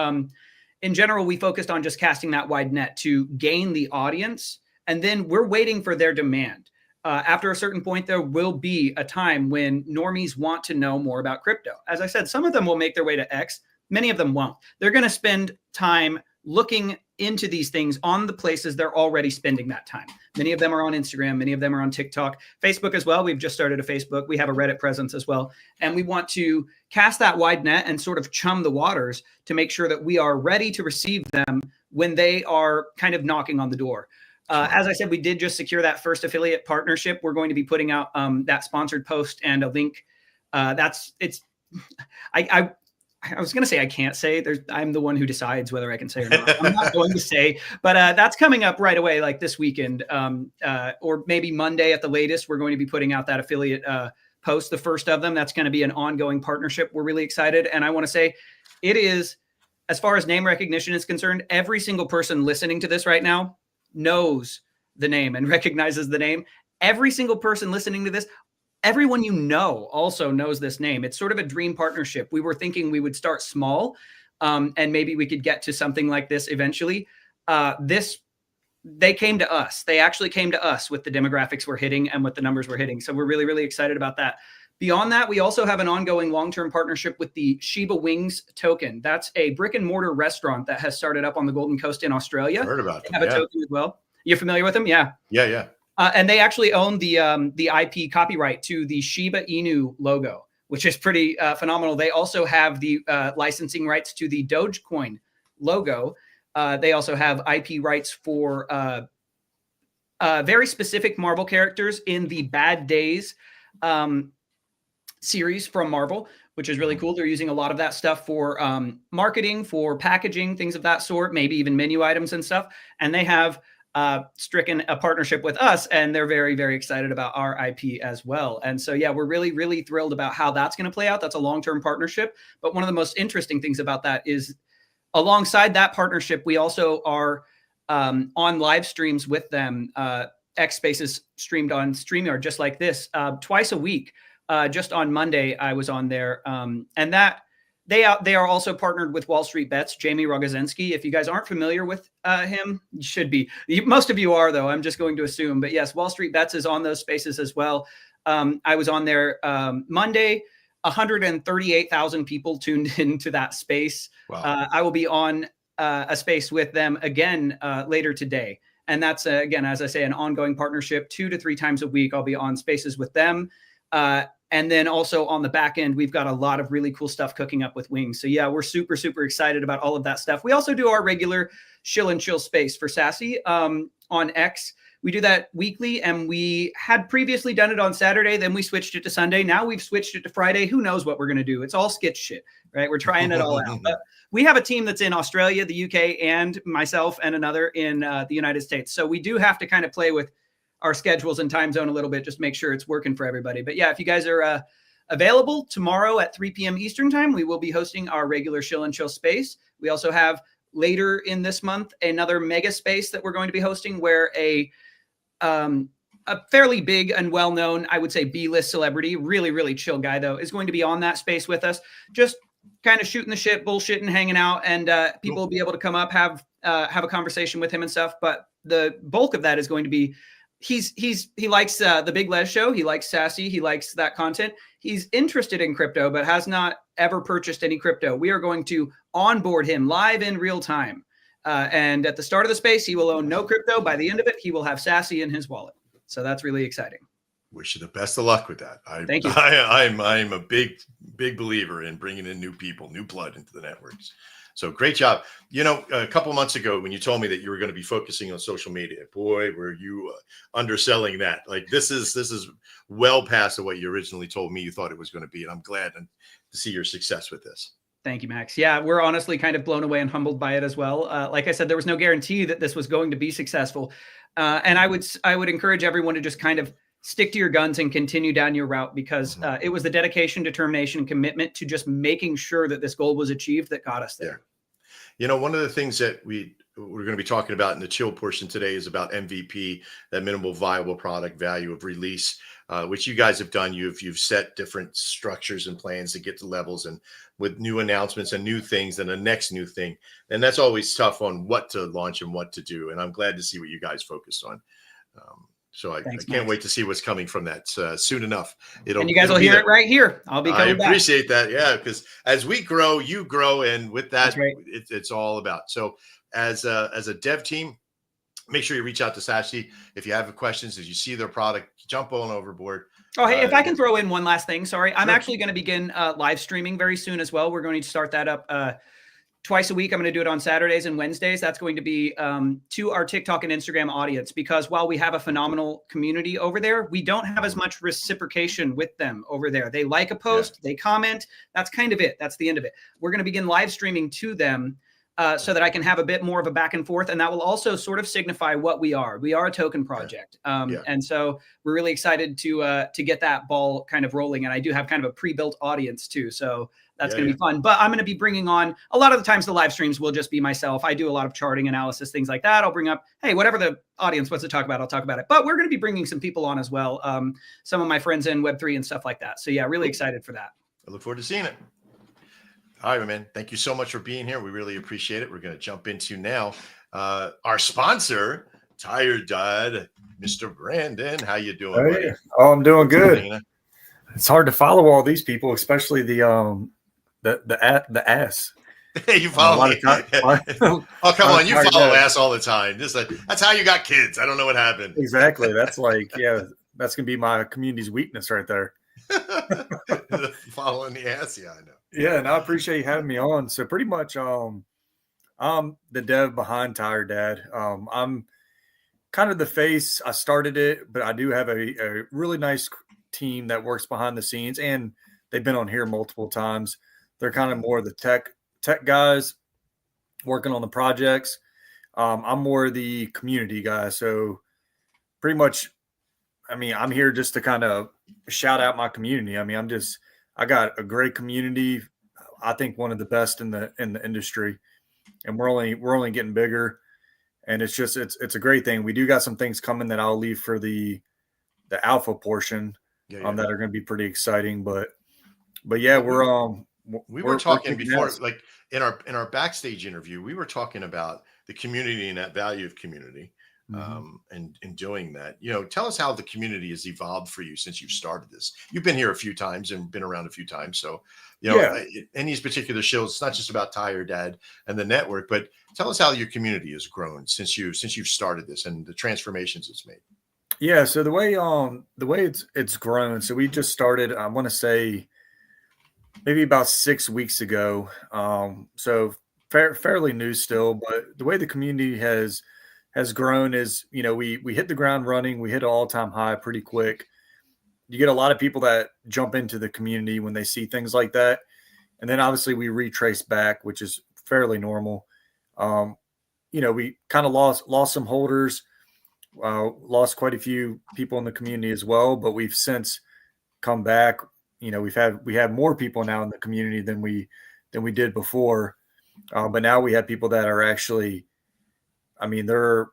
in general, we focused on just casting that wide net to gain the audience, and then we're waiting for their demand. After a certain point, there will be a time when normies want to know more about crypto. As I said, some of them will make their way to X. Many of them won't. They're going to spend time looking into these things on the places they're already spending that time. Many of them are on Instagram. Many of them are on TikTok, Facebook as well. We've just started a Facebook. We have a Reddit presence as well. And we want to cast that wide net and sort of chum the waters to make sure that we are ready to receive them when they are kind of knocking on the door. As I said, we did just secure that first affiliate partnership. We're going to be putting out that sponsored post and a link. I was going to say I can't say. I'm the one who decides whether I can say or not. I'm not going to say, but that's coming up right away, like this weekend, or maybe Monday at the latest. We're going to be putting out that affiliate post, the first of them. That's going to be an ongoing partnership. We're really excited. And I want to say it is, as far as name recognition is concerned, every single person listening to this right now knows the name and recognizes the name. Every single person listening to this, everyone also knows this name. It's sort of a dream partnership. We were thinking we would start small, and maybe we could get to something like this eventually. They came to us. They actually came to us with the demographics we're hitting and with the numbers we're hitting. So we're really, really excited about that. Beyond that, we also have an ongoing long-term partnership with the Shiba Wings token. That's a brick and mortar restaurant that has started up on the Golden Coast in Australia. I heard about them. They have a token as well. You're familiar with them? Yeah. Yeah. And they actually own the IP copyright to the Shiba Inu logo, which is pretty phenomenal. They also have the licensing rights to the Dogecoin logo. They also have IP rights for very specific Marvel characters in the Bad Days series from Marvel, which is really cool. They're using a lot of that stuff for marketing, for packaging, things of that sort, maybe even menu items and stuff. And they have stricken a partnership with us, and they're very, very excited about our IP as well. And so, yeah, we're really, really thrilled about how that's going to play out. That's a long-term partnership. But one of the most interesting things about that is alongside that partnership, we also are on live streams with them. X Spaces streamed on StreamYard just like this twice a week. Just on Monday, I was on there. And that they are also partnered with Wall Street Bets, Jamie Rogozinski. If you guys aren't familiar with him, you should be. Most of you are, though. I'm just going to assume. But yes, Wall Street Bets is on those spaces as well. I was on there Monday. 138,000 people tuned into that space. Wow. I will be on a space with them again later today. And that's, again, as I say, an ongoing partnership. 2 to 3 times a week, I'll be on spaces with them. And then also on the back end, we've got a lot of really cool stuff cooking up with Wings. So yeah, we're super, super excited about all of that stuff. We also do our regular Shill and Chill space for Sassy on X. We do that weekly, and we had previously done it on Saturday. Then we switched it to Sunday. Now we've switched it to Friday. Who knows what we're going to do? It's all sketch shit, right? We're trying it all out. But we have a team that's in Australia, the UK, and myself and another in the United States. So we do have to kind of play with our schedules and time zone a little bit, just make sure it's working for everybody. But yeah, if you guys are available tomorrow at 3 p.m. Eastern time, we will be hosting our regular Shill and Chill space. We also have later in this month another mega space that we're going to be hosting, where a fairly big and well-known, I would say B-list celebrity, really, really chill guy though, is going to be on that space with us, just kind of shooting the shit, bullshitting, hanging out, and people will be able to come up, have a conversation with him and stuff. But the bulk of that is going to be he likes the Big Les show. He likes Sassy. He likes that content. He's interested in crypto, but has not ever purchased any crypto. We are going to onboard him live in real time. And at the start of the space, he will own no crypto. By the end of it, he will have Sassy in his wallet. So that's really exciting. Wish you the best of luck with that. Thank you. I'm a big believer in bringing in new people, new blood into the networks. So great job. You know, a couple months ago when you told me that you were going to be focusing on social media, boy, were you underselling that. Like this is well past what you originally told me you thought it was going to be. And I'm glad to see your success with this. Thank you, Max. Yeah, we're honestly kind of blown away and humbled by it as well. Like I said, there was no guarantee that this was going to be successful. And I would encourage everyone to just kind of stick to your guns and continue down your route, because it was the dedication, determination, and commitment to just making sure that this goal was achieved that got us there. You know, one of the things that we're going to be talking about in the chill portion today is about MVP, that minimal viable product value of release, which you guys have done. You've set different structures and plans to get to levels, and with new announcements and new things and the next new thing. And that's always tough on what to launch and what to do. And I'm glad to see what you guys focused on. So I can't wait to see what's coming from that soon enough. And you guys will hear it right here. I'll be coming back. I appreciate that. Yeah, because as we grow, you grow. And with that, it's all about. So as a dev team, make sure you reach out to Sashi. If you have questions, as you see their product, jump on overboard. Oh, hey, if I can throw in one last thing. Sorry. I'm actually going to begin live streaming very soon as well. We're going to start that up twice a week. I'm going to do it on Saturdays and Wednesdays. That's going to be to our TikTok and Instagram audience, because while we have a phenomenal community over there, we don't have as much reciprocation with them over there. They like a post, they comment. That's kind of it. That's the end of it. We're going to begin live streaming to them so that I can have a bit more of a back and forth. And that will also sort of signify what we are. We are a token project. And so we're really excited to get that ball kind of rolling. And I do have kind of a pre-built audience too. So that's going to be fun. But I'm going to be bringing on, a lot of the times the live streams will just be myself. I do a lot of charting analysis, things like that. I'll bring up, hey, whatever the audience wants to talk about, I'll talk about it. But we're going to be bringing some people on as well. Some of my friends in Web3 and stuff like that. So yeah, really excited for that. I look forward to seeing it. All right, man. Thank you so much for being here. We really appreciate it. We're going to jump into now our sponsor, Tired Dad, Mr. Brandon. How you doing, buddy? Oh, I'm doing good. It's hard to follow all these people, especially the ass. Hey, you follow me? Oh, come on. You follow ass all the time. Just like, that's how you got kids. I don't know what happened. Exactly. That's like, that's going to be my community's weakness right there. Following the ass. Yeah, I know. Yeah, and I appreciate you having me on. So pretty much I'm the dev behind Tired Dad. I'm kind of the face. I started it, but I do have a really nice team that works behind the scenes, and they've been on here multiple times. They're kind of more the tech guys working on the projects. I'm more the community guy. So pretty much, I mean, I'm here just to kind of shout out my community. I mean, I got a great community. I think one of the best in the industry, and we're only getting bigger. And it's a great thing. We do got some things coming that I'll leave for the alpha portion that are going to be pretty exciting. But yeah, we were talking before, like in our backstage interview, we were talking about the community and that value of community. And doing that, tell us how the community has evolved for you since you've started this. You've been here a few times and been around a few times. So, in these particular shows, it's not just about Tired Dad and the network, but tell us how your community has grown since you've started this and the transformations it's made. Yeah. So the way it's grown. So we just started, I want to say maybe about 6 weeks ago. So fairly new still, but the way the community has grown is, we hit the ground running. We hit an all-time high pretty quick. You get a lot of people that jump into the community when they see things like that. And then obviously we retrace back, which is fairly normal. We kind of lost some holders, lost quite a few people in the community as well, but we've since come back. We have more people now in the community than we did before. But now we have people that are actually, I mean, they're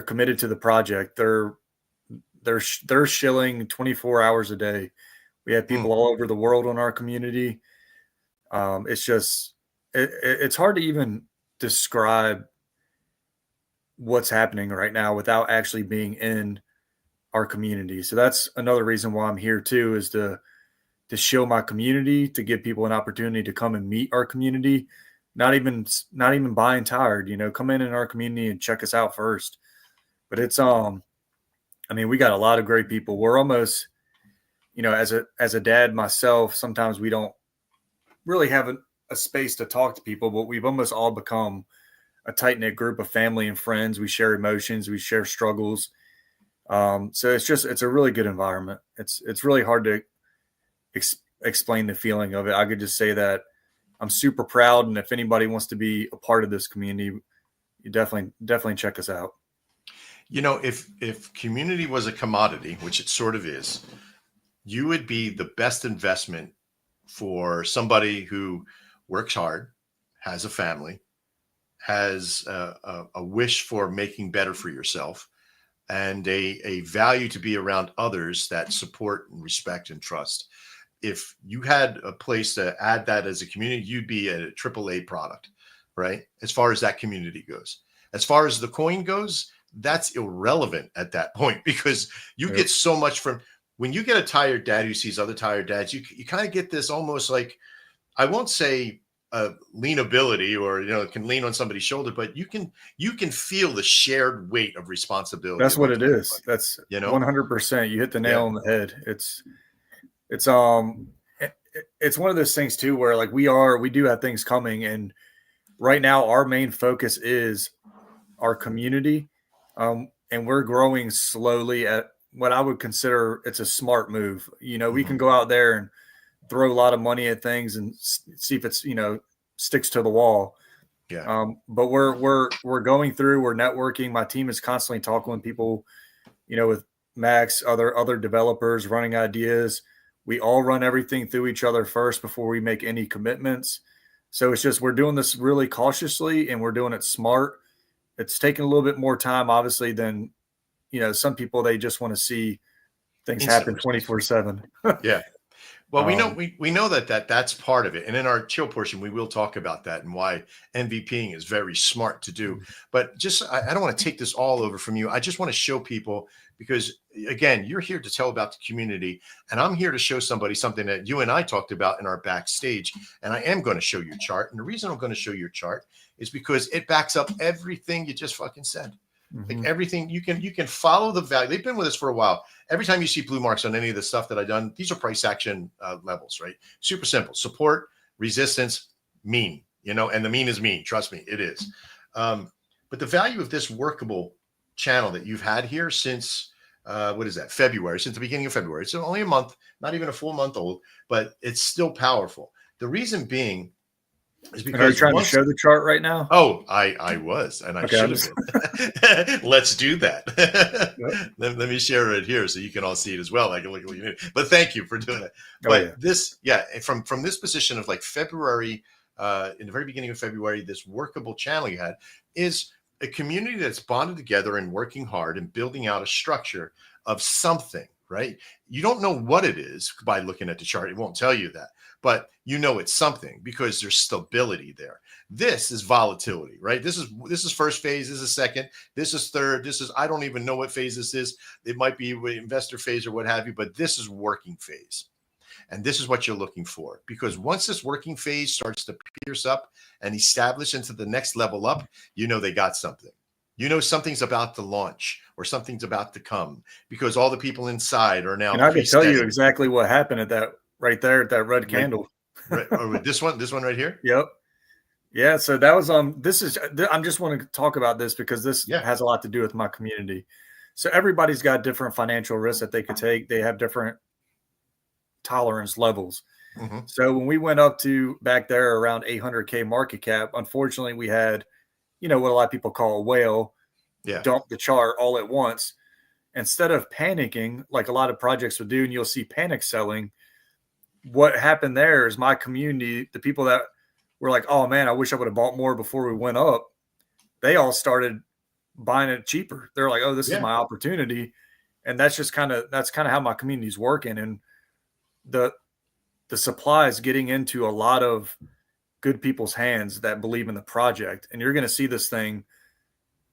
committed to the project. They're shilling 24 hours a day. We have people all over the world on our community. It's hard to even describe what's happening right now without actually being in our community. So that's another reason why I'm here too, is to show my community, to give people an opportunity to come and meet our community. Not even buying Tired, come in our community and check us out first. But it's, we got a lot of great people. We're almost, as a dad myself, sometimes we don't really have a space to talk to people, but we've almost all become a tight-knit group of family and friends. We share emotions, we share struggles. So it's a really good environment. It's really hard to explain the feeling of it. I could just say that I'm super proud, and if anybody wants to be a part of this community, you definitely check us out. If community was a commodity, which it sort of is, you would be the best investment for somebody who works hard, has a family, has a wish for making better for yourself, and a value to be around others that support and respect and trust. If you had a place to add that as a community, you'd be a AAA product, right? As far as that community goes. As far as the coin goes, that's irrelevant at that point, because you get so much from when you get a tired dad who sees other tired dads. You kind of get this almost like, I won't say leanability, or can lean on somebody's shoulder, but you can feel the shared weight of responsibility. That's what it is. That's 100%. You hit the nail on the head. It's one of those things too, where like we do have things coming, and right now our main focus is our community, and we're growing slowly at what I would consider it's a smart move. We can go out there and throw a lot of money at things and see if it's sticks to the wall. But we're going through, we're networking. My team is constantly talking with people, with Max, other developers, running ideas. We all run everything through each other first before we make any commitments. So it's just, we're doing this really cautiously, and we're doing it smart. It's taking a little bit more time, obviously, than, some people, they just want to see things happen 24/7. Yeah. Well, we know that's part of it. And in our chill portion, we will talk about that and why MVPing is very smart to do. But just, I don't want to take this all over from you. I just want to show people, because again, you're here to tell about the community, and I'm here to show somebody something that you and I talked about in our backstage. And I am going to show you a chart. And the reason I'm going to show you a chart is because it backs up everything you just fucking said. Like everything, you can follow the value. They've been with us for a while. Every time you see blue marks on any of the stuff that I've done, these are price action levels, right? Super simple: support, resistance, mean. And the mean is mean. Trust me, it is. But the value of this workable channel that you've had here since what is that? February, since the beginning of February. It's only a month, not even a full month old, but it's still powerful. The reason being is because, are you trying to show the chart right now? Oh, I was, and I should have been. Let's do that. Let me share it here so you can all see it as well. I can look at what you need. But thank you for doing it. But this, from this position of like February, in the very beginning of February, this workable channel you had is a community that's bonded together and working hard and building out a structure of something, right? You don't know what it is by looking at the chart. It won't tell you that. But it's something, because there's stability there. This is volatility, right? This is first phase. This is second. This is third. This is, I don't even know what phase this is. It might be investor phase or what have you, but this is working phase. And this is what you're looking for, because once this working phase starts to pierce up and establish into the next level up, they got something. Something's about to launch, or something's about to come, because all the people inside are now. And I can tell you exactly what happened at that. Right there at that red candle. This one right here. Yep. Yeah. So that was I'm just want to talk about this because this has a lot to do with my community. So everybody's got different financial risks that they could take. They have different tolerance levels. So when we went up to back there around 800K market cap, unfortunately we had, what a lot of people call a whale, dump the chart all at once. Instead of panicking like a lot of projects would do, and you'll see panic selling. What happened there is my community, the people that were like, oh man, I wish I would have bought more before we went up. They all started buying it cheaper. They're like, oh, this is my opportunity. And that's kind of how my community is working. And the supply is getting into a lot of good people's hands that believe in the project. And you're going to see this thing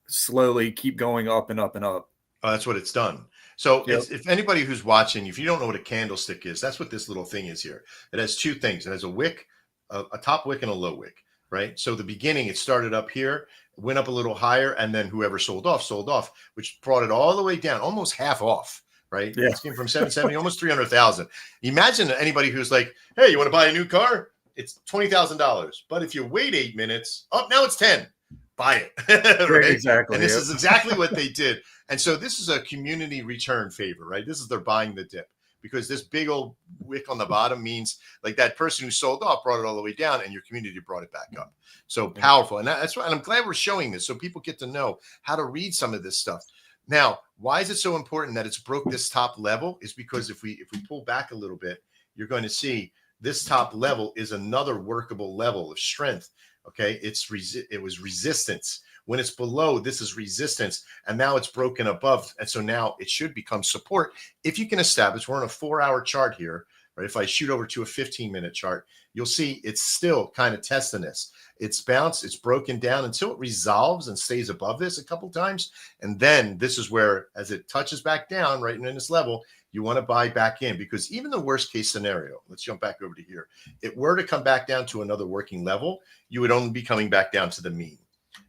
slowly keep going up and up and up. Oh, that's what it's done. So if anybody who's watching, if you don't know what a candlestick is, that's what this little thing is here. It has two things. It has a wick, a top wick and a low wick, right? So the beginning, it started up here, went up a little higher, and then whoever sold off, which brought it all the way down, almost half off, right? Yeah. It came from 770, almost 300,000. Imagine anybody who's like, hey, you want to buy a new car? It's $20,000. But if you wait 8 minutes, now it's 10. Buy it. Right? Exactly. And this is exactly what they did. And so this is a community return favor, right? This is they're buying the dip, because this big old wick on the bottom means like that person who sold off brought it all the way down, and your community brought it back up. So powerful. And that's why, and I'm glad we're showing this so people get to know how to read some of this stuff. Now, why is it so important that it's broke this top level? Is because if we pull back a little bit, you're going to see this top level is another workable level of strength. Okay, it was resistance. When it's below, this is resistance, and now it's broken above, and so now it should become support. If you can establish, we're on a 4-hour chart here, right? If I shoot over to a 15-minute chart, you'll see it's still kind of testing this. It's bounced, it's broken down until it resolves and stays above this a couple times, and then this is where, as it touches back down right in this level, you want to buy back in, because even the worst case scenario, let's jump back over to here. If it were to come back down to another working level, you would only be coming back down to the mean.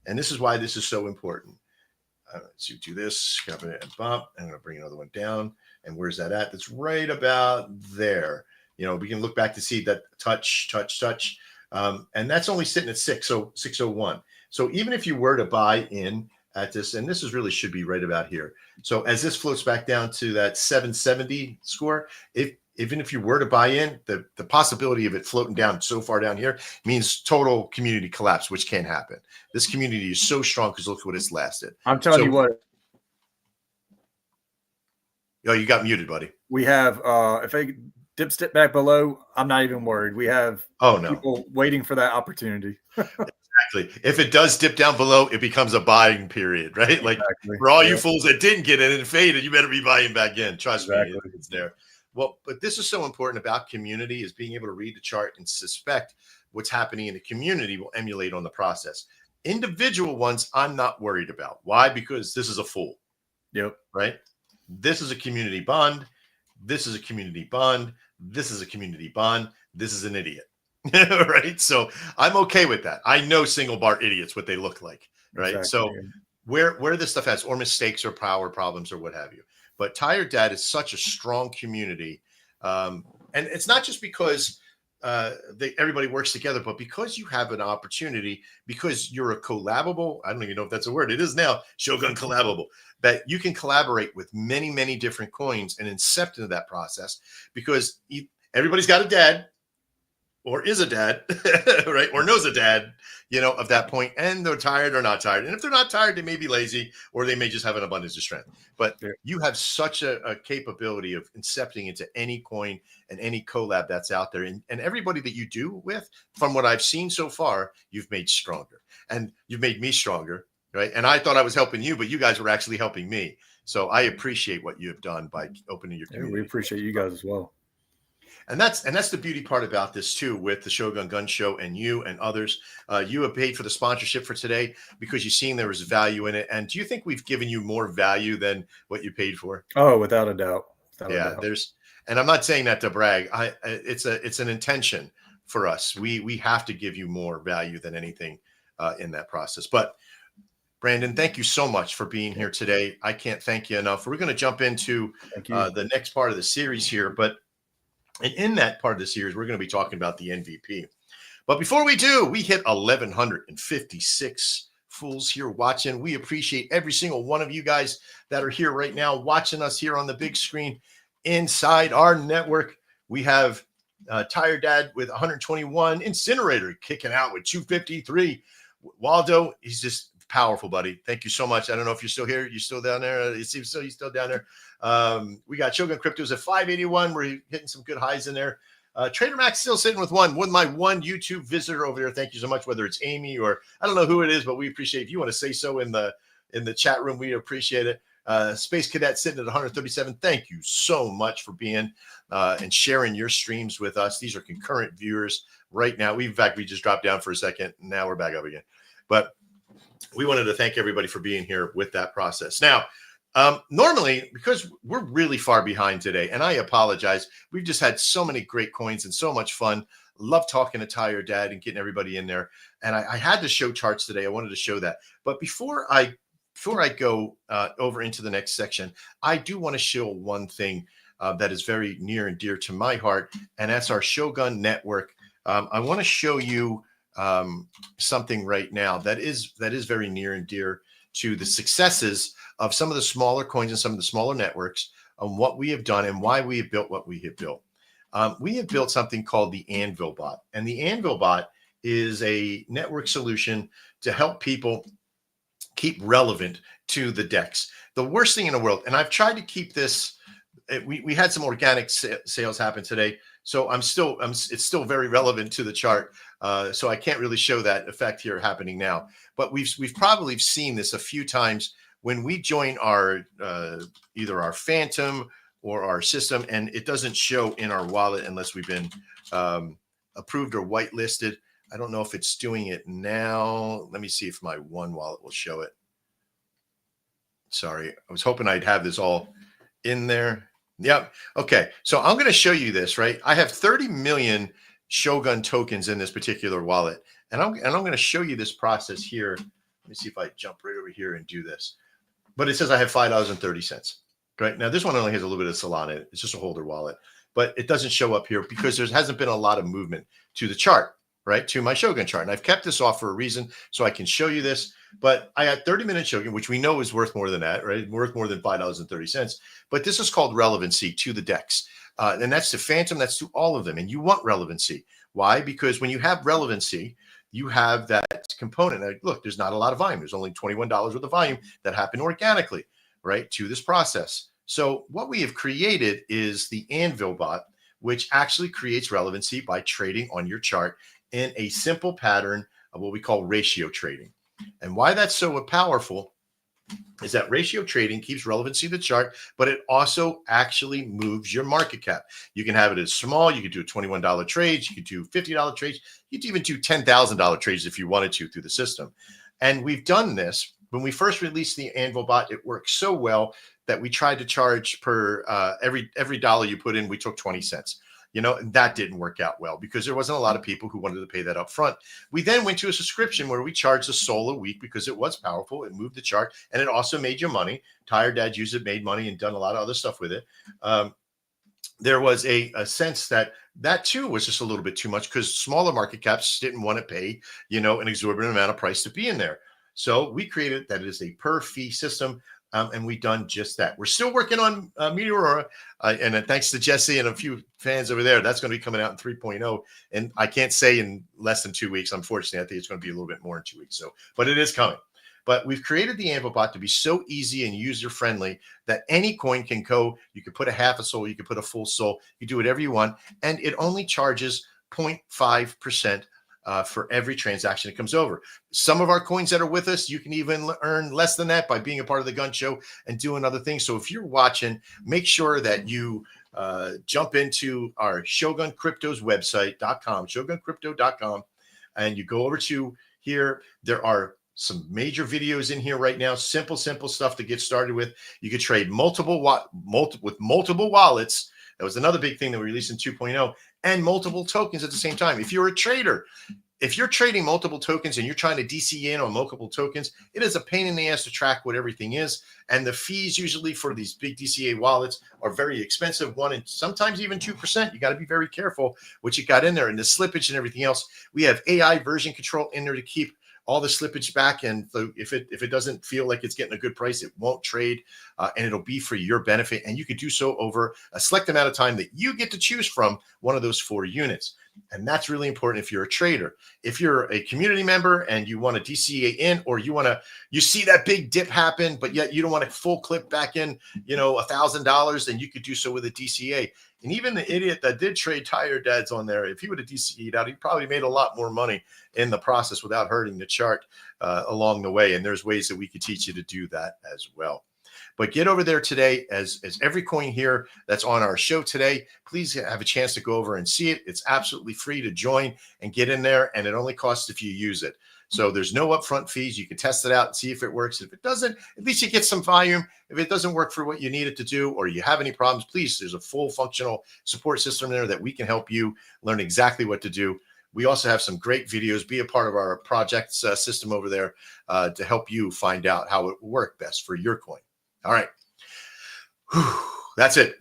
And this is why this is so important. So you do this, copy it and bump. I'm going to bring another one down. And where's that at? That's right about there. You know, we can look back to see that touch. And that's only sitting at 601. So even if you were to buy in at this, and this is really should be right about here. So as this floats back down to that 770 score, even if you were to buy in, the possibility of it floating down so far down here means total community collapse, which can't happen. This community is so strong because look what it's lasted. I'm telling you what. Oh, you got muted, buddy. We have, if they dip step back below, I'm not even worried. We have people waiting for that opportunity. Exactly. If it does dip down below, it becomes a buying period, right? Like for all you fools that didn't get in and faded, you better be buying back in. Trust me, it's there. Well, but this is so important about community, is being able to read the chart and suspect what's happening in the community will emulate on the process. Individual ones, I'm not worried about. Why? Because this is a fool. Yep. Right? This is a community bond. This is a community bond. This is a community bond. This is an idiot. Right? So I'm okay with that. I know single bar idiots, what they look like. Right? Exactly. So where this stuff has, or mistakes or power problems or what have you. But Tired Dad is such a strong community. And it's not just because everybody works together, but because you have an opportunity, because you're a collabable, I don't even know if that's a word. It is now, Shogun collabable, that you can collaborate with many, many different coins and incept into that process, because everybody's got a dad or is a dad, right? Or knows a dad, you know, of that point, and they're tired or not tired. And if they're not tired, they may be lazy, or they may just have an abundance of strength. But you have such a capability of incepting into any coin and any collab that's out there. And everybody that you do with, from what I've seen so far, you've made stronger. And you've made me stronger, right? And I thought I was helping you, but you guys were actually helping me. So I appreciate what you have done by opening your community. We appreciate you guys as well. And that's the beauty part about this too, with the Shogun Gun Show and you and others. You have paid for the sponsorship for today because you've seen there was value in it. And do you think we've given you more value than what you paid for? Oh, without a doubt. And I'm not saying that to brag. It's an intention for us. We have to give you more value than anything in that process. But Brandon, thank you so much for being here today. I can't thank you enough. We're going to jump into the next part of the series here, but in that part of the series, we're going to be talking about the MVP. But before we do, we hit 1,156 fools here watching. We appreciate every single one of you guys that are here right now watching us here on the big screen inside our network. We have Tired Dad with 121, Incinerator kicking out with 253. Waldo, he's just powerful, buddy. Thank you so much. I don't know if you're still here. You still down there? It seems so. You're still down there. We got Shogun Cryptos at 581. We're hitting some good highs in there. Trader Max still sitting with my one YouTube visitor over there. Thank you so much. Whether it's Amy or I don't know who it is, but we appreciate if you want to say so in the chat room. We appreciate it. Space Cadet sitting at 137. Thank you so much for being and sharing your streams with us. These are concurrent viewers right now. In fact, we just dropped down for a second. Now we're back up again. But we wanted to thank everybody for being here with that process. Now, normally, because we're really far behind today, and I apologize, we've just had so many great coins and so much fun. Love talking to Tired Dad and getting everybody in there. And I had to show charts today. I wanted to show that. But before I go over into the next section, I do want to show one thing that is very near and dear to my heart, and that's our Shogun Network. I want to show you something right now that is very near and dear to the successes of some of the smaller coins and some of the smaller networks on what we have done and why we have built what we have built. We have built something called the Anvil Bot, and the Anvil Bot is a network solution to help people keep relevant to the DEX. The worst thing in the world, and I've tried to keep this, we had some organic sales happen today. So it's still very relevant to the chart. So I can't really show that effect here happening now. But we've probably seen this a few times when we join our either our Phantom or our system, and it doesn't show in our wallet unless we've been approved or whitelisted. I don't know if it's doing it now. Let me see if my One wallet will show it. Sorry, I was hoping I'd have this all in there. Yep. Okay. So I'm going to show you this, right? I have 30 million Shogun tokens in this particular wallet. And I'm going to show you this process here. Let me see if I jump right over here and do this. But it says I have $5.30. Right now, this one only has a little bit of Solana in it. It's just a holder wallet, but it doesn't show up here because there hasn't been a lot of movement to the chart, right? To my Shogun chart. And I've kept this off for a reason so I can show you this. But I had 30-minute Shogun, which we know is worth more than that, right? Worth more than $5.30. But this is called relevancy to the DEX. And that's to Phantom, that's to all of them. And you want relevancy. Why? Because when you have relevancy, you have that component. Like, look, there's not a lot of volume. There's only $21 worth of volume that happened organically, right, to this process. So what we have created is the Anvil bot, which actually creates relevancy by trading on your chart in a simple pattern of what we call ratio trading. And why that's so powerful is that ratio trading keeps relevancy to the chart, but it also actually moves your market cap. You can have it as small. You could do $21 trades. You could do $50 trades. You could even do $10,000 trades if you wanted to through the system. And we've done this. When we first released the Anvil bot, it worked so well that we tried to charge per every dollar you put in, we took 20 cents. You know, and that didn't work out well because there wasn't a lot of people who wanted to pay that up front. We then went to a subscription where we charged a SOL a week because it was powerful. It moved the chart and it also made you money. Tired Dad used it, made money, and done a lot of other stuff with it. There was a sense that too was just a little bit too much because smaller market caps didn't want to pay, you know, an exorbitant amount of price to be in there. So we created that it is a per fee system. And we've done just that. We're still working on Meteora, and thanks to Jesse and a few fans over there, that's going to be coming out in 3.0. And I can't say in less than 2 weeks. Unfortunately, I think it's going to be a little bit more in 2 weeks. So, but it is coming. But we've created the Anvil bot to be so easy and user friendly that any coin can go. You can put a half a SOL, you can put a full SOL, you do whatever you want, and it only charges 0.5%. For every transaction that comes over. Some of our coins that are with us, you can even earn less than that by being a part of the Gun Show and doing other things. So if you're watching, make sure that you jump into our Shogun Crypto's website.com, shoguncrypto.com, and you go over to here. There are some major videos in here right now. Simple stuff to get started with. You could trade multiple wallets. That was another big thing that we released in 2.0, and multiple tokens at the same time. If you're a trader, if you're trading multiple tokens and you're trying to DC in on multiple tokens, it is a pain in the ass to track what everything is. And the fees usually for these big DCA wallets are very expensive, 1% and sometimes even 2%. You got to be very careful what you got in there and the slippage and everything else. We have AI version control in there to keep all the slippage back, and so if it doesn't feel like it's getting a good price, it won't trade, and it'll be for your benefit. And you could do so over a select amount of time that you get to choose from one of those 4 units. And that's really important if you're a trader. If you're a community member and you want to DCA in, or you see that big dip happen, but yet you don't want to full clip back in, you know, $1,000, then you could do so with a DCA. And even the idiot that did trade Tired Dads on there, if he would have DCA'd out, he probably made a lot more money in the process without hurting the chart along the way. And there's ways that we could teach you to do that as well. But get over there today, as every coin here that's on our show today, please have a chance to go over and see it. It's absolutely free to join and get in there, and it only costs if you use it. So there's no upfront fees. You can test it out and see if it works. If it doesn't, at least you get some volume. If it doesn't work for what you need it to do, or you have any problems, please, there's a full functional support system there that we can help you learn exactly what to do. We also have some great videos. Be a part of our projects system over there to help you find out how it will work best for your coin. All right. Whew, that's it.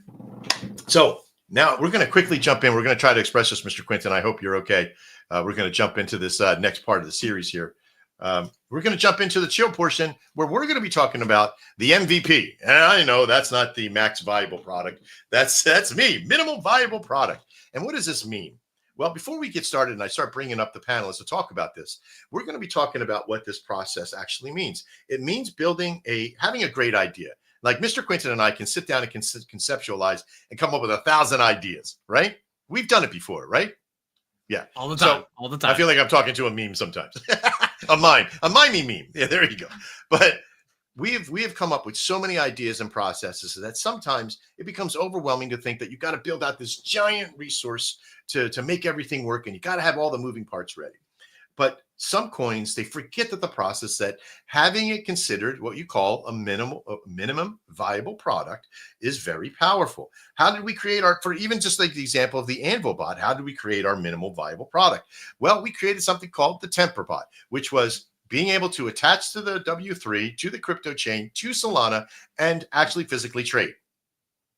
So now we're going to quickly jump in. We're going to try to express this, Mr. Quinton. I hope you're okay. We're going to jump into this next part of the series here. We're going to jump into the chill portion where we're going to be talking about the MVP. And I know that's not the max viable product. That's me, minimal viable product. And what does this mean? Well, before we get started and I start bringing up the panelists to talk about this, we're going to be talking about what this process actually means. It means having a great idea. Like Mr. Quinton and I can sit down and conceptualize and come up with 1,000 ideas, right? We've done it before, right? Yeah. All the time. All the time. I feel like I'm talking to a meme sometimes. a mimey meme. Yeah, there you go. But we have come up with so many ideas and processes that sometimes it becomes overwhelming to think that you got to build out this giant resource to make everything work, and you got to have all the moving parts ready. But some coins, they forget that the process that having it considered what you call a minimum viable product is very powerful. How did we create for even just like the example of the Anvil bot, how did we create our minimal viable product? Well, we created something called the Temper bot, which was being able to attach to the W3, to the crypto chain, to Solana, and actually physically trade.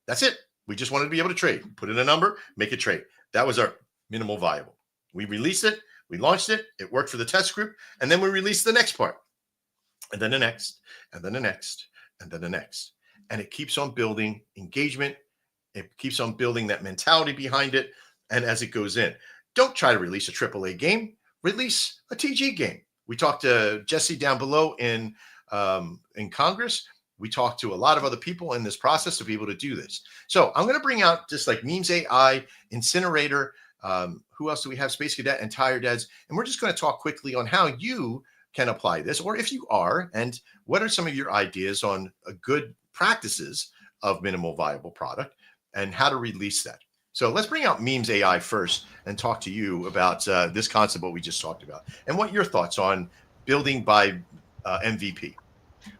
That's it. We just wanted to be able to trade. Put in a number, make it trade. That was our minimal viable. We released it. We launched it. It worked for the test group. And then we released the next part. And then the next, and then the next, and then the next. And it keeps on building engagement. It keeps on building that mentality behind it. And as it goes in, don't try to release a AAA game. Release a TG game. We talked to Jesse down below in Congress. We talked to a lot of other people in this process to be able to do this. So I'm going to bring out just like Memes AI, Incinerator, who else do we have? Space Cadet and Tire Dads. And we're just going to talk quickly on how you can apply this, or if you are, and what are some of your ideas on good practices of minimal viable product and how to release that. So let's bring out Memes AI first and talk to you about this concept, what we just talked about, and what your thoughts on building by MVP.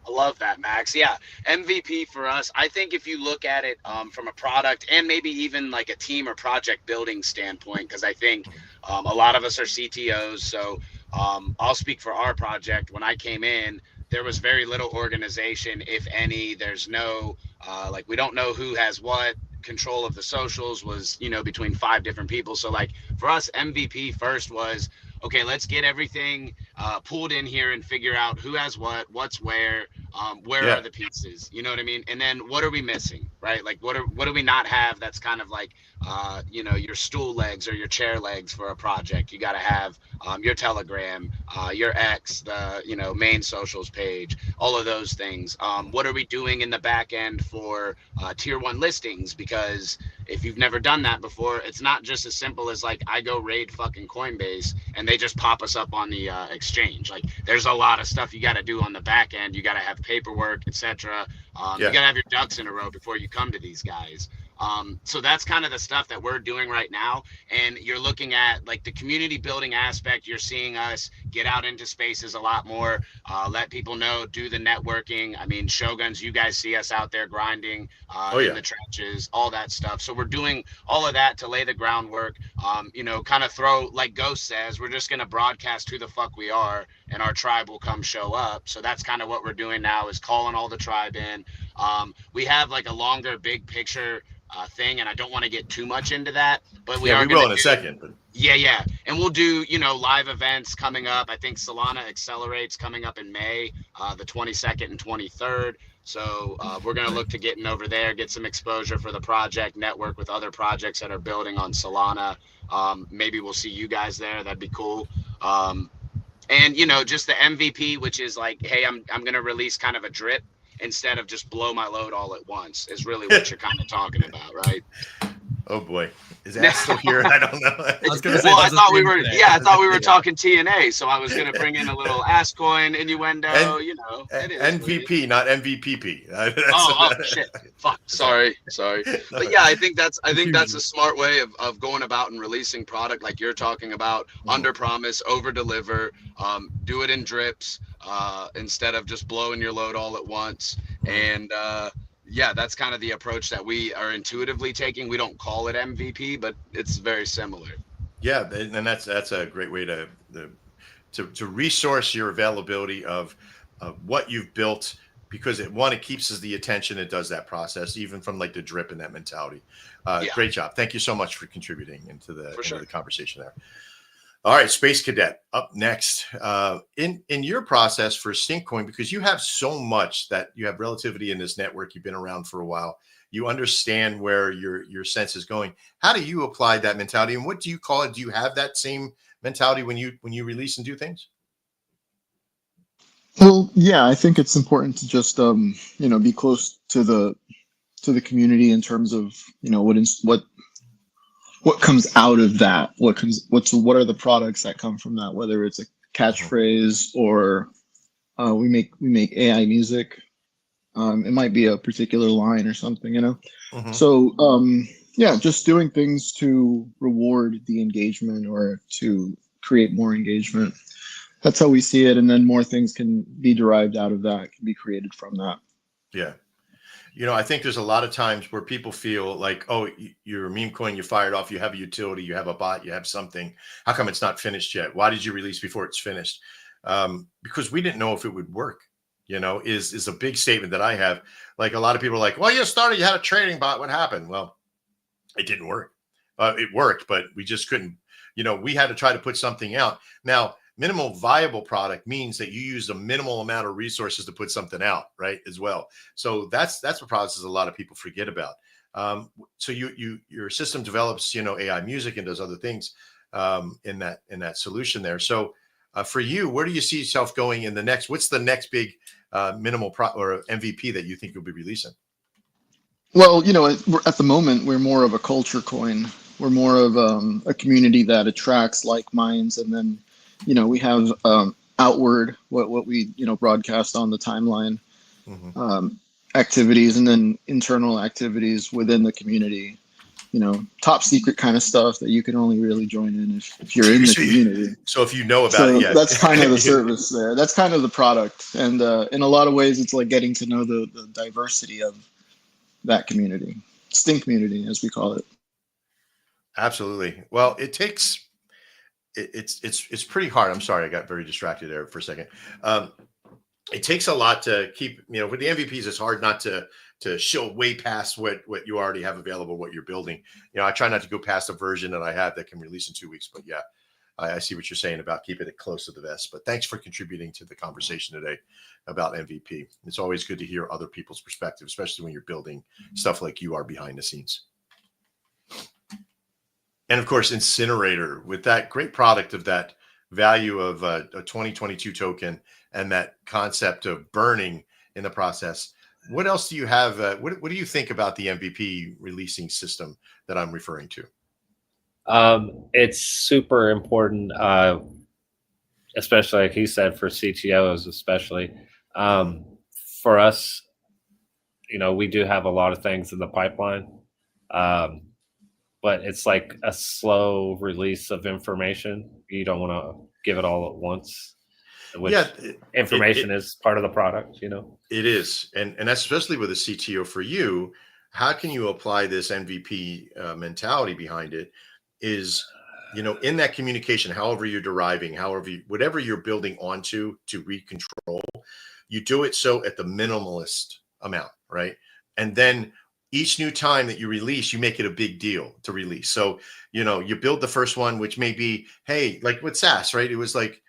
I love that, Max. Yeah, MVP for us, I think if you look at it from a product and maybe even like a team or project building standpoint, because I think a lot of us are CTOs. So I'll speak for our project. When I came in, there was very little organization, if any. There's no, like, we don't know who has what. Control of the socials was, between 5 different people. So like for us, MVP first was, okay, let's get everything pulled in here and figure out who has what's where are the pieces, you know what I mean? And then what are we missing, right? Like what do we not have that's kind of like, your stool legs or your chair legs for a project? You got to have your Telegram, your X, the, main socials page, all of those things. What are we doing in the back end for tier 1 listings? Because if you've never done that before, it's not just as simple as like I go raid fucking Coinbase and they just pop us up on the exchange. Like there's a lot of stuff you got to do on the back end. You got to have paperwork, etc. You got to have your ducks in a row before you come to these guys. So that's kind of the stuff that we're doing right now. And you're looking at like the community building aspect. You're seeing us get out into spaces a lot more, let people know, do the networking. I mean, Shoguns, you guys see us out there grinding in the trenches, all that stuff. So we're doing all of that to lay the groundwork, kind of throw, like Ghost says, we're just going to broadcast who the fuck we are and our tribe will come show up. So that's kind of what we're doing now, is calling all the tribe in. We have like a longer big picture thing, and I don't want to get too much into that, but we will in a second. But... Yeah, and we'll do live events coming up. I think Solana Accelerates coming up in May, the 22nd and 23rd. So we're going to look to getting over there, get some exposure for the project, network with other projects that are building on Solana. Maybe we'll see you guys there. That'd be cool. And just the MVP, which is like, hey, I'm going to release kind of a drip instead of just blow my load all at once, is really what you're kind of talking about, right? Oh boy, is that still here? I don't know. I was gonna say, I thought we were talking TNA, so I was gonna bring in a little ass coin innuendo. MVP, not MVPP. Oh shit! Fuck. Sorry. But yeah, I think that's a smart way of going about and releasing product like you're talking about. Under promise, over deliver. Do it in drips instead of just blowing your load all at once. And yeah, that's kind of the approach that we are intuitively taking. We don't call it MVP, but it's very similar. Yeah, and that's a great way to resource your availability of what you've built, because it keeps the attention. It does that process, even from like the drip and that mentality. Great job. Thank you so much for contributing into the conversation there. All right, Space Cadet up next. In your process for Synccoin, because you have so much that you have relativity in this network, you've been around for a while, you understand where your sense is going. How do you apply that mentality, and what do you call it? Do you have that same mentality when you release and do things? Well, yeah, I think it's important to just be close to the community in terms of what what comes out of that, what are the products that come from that, whether it's a catchphrase or we make AI music. It might be a particular line or something, you know. Mhm. So yeah, just doing things to reward the engagement or to create more engagement. That's how we see it, and then more things can be derived out of that, can be created from that. Yeah. You know, I think there's a lot of times where people feel like, oh, you're a meme coin, you fired off, you have a utility, you have a bot, you have something. How come it's not finished yet? Why did you release before it's finished? Because we didn't know if it would work. You know, is a big statement that I have. Like a lot of people are like, well, you started, you had a trading bot. What happened? Well, it didn't work. It worked, but we just couldn't, you know, we had to try to put something out. Now, minimal viable product means that you use a minimal amount of resources to put something out, right? As well. So that's a process a lot of people forget about. So your system develops, you know, AI music and does other things in that solution there. So for you, where do you see yourself going in the next? What's the next big minimal or MVP that you think you'll be releasing? Well, you know, at the moment, we're more of a culture coin. We're more of a community that attracts like minds, and then, you know, we have outward what we, you know, broadcast on the timeline, activities, and then internal activities within the community. You know, top secret kind of stuff that you can only really join in if you're in the community. So if you know about it, yeah. That's kind of the service there. That's kind of the product. And in a lot of ways, it's like getting to know the diversity of that community, Stink community, as we call it. Absolutely. Well, it takes, it's pretty hard. I'm sorry, I got very distracted there for a second. It takes a lot to keep, you know, with the MVPs, it's hard not to shill way past what you already have available, what you're building. You know, I try not to go past a version that I have that can release in 2 weeks, but yeah, I see what you're saying about keeping it close to the vest. But thanks for contributing to the conversation today about MVP. It's always good to hear other people's perspective, especially when you're building stuff like you are behind the scenes. And of course, Incinerator, with that great product of that value of a 2022 token and that concept of burning in the process. What else do you have? What do you think about the MVP releasing system that I'm referring to? It's super important, especially like he said, for CTOs, especially for us. You know, we do have a lot of things in the pipeline, but it's like a slow release of information. You don't want to give it all at once. Which information is part of the product, you know. It is, and that's especially with a CTO for you. How can you apply this MVP mentality behind it? Is, you know, in that communication, however you're deriving, whatever you're building onto to recontrol, you do it so at the minimalist amount, right? And then each new time that you release, you make it a big deal to release. So, you know, you build the first one, which may be, hey, like with SaaS, right? It was like,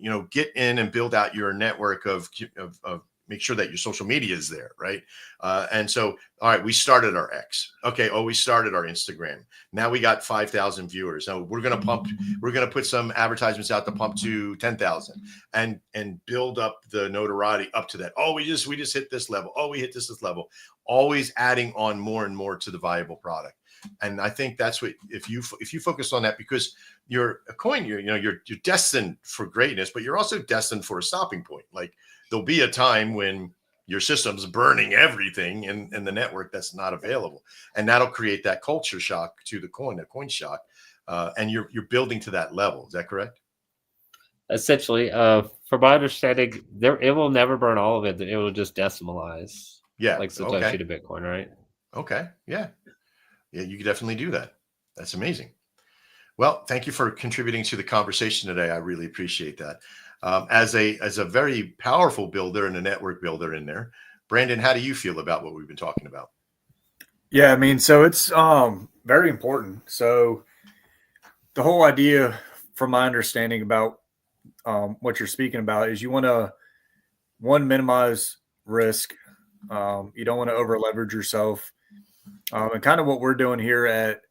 you know, get in and build out your network of make sure that your social media is there, right? And so, all right, we started our X. Okay, we started our Instagram. Now we got 5,000 viewers. Now we're gonna put some advertisements out to pump to 10,000 and build up the notoriety up to that. Oh, we just hit this level. Oh, we hit this level. Always adding on more and more to the viable product. And I think that's what, if you focus on that, because you're a coin, you're destined for greatness, but you're also destined for a stopping point. Like there'll be a time when your system's burning everything in the network that's not available, and that'll create that culture shock to the coin, that coin shock, and you're building to that level. Is that correct? Essentially, from my understanding, it will never burn all of it. It will just decimalize. Yeah, like Satoshi to Bitcoin, right? Okay, yeah. Yeah, you could definitely do that. That's amazing. Well, thank you for contributing to the conversation today. I really appreciate that. As a very powerful builder and a network builder in there, Brandon, how do you feel about what we've been talking about? Yeah, I mean, so it's very important. So the whole idea, from my understanding about what you're speaking about, is you want to, minimize risk. You don't want to over leverage yourself. And kind of what we're doing here at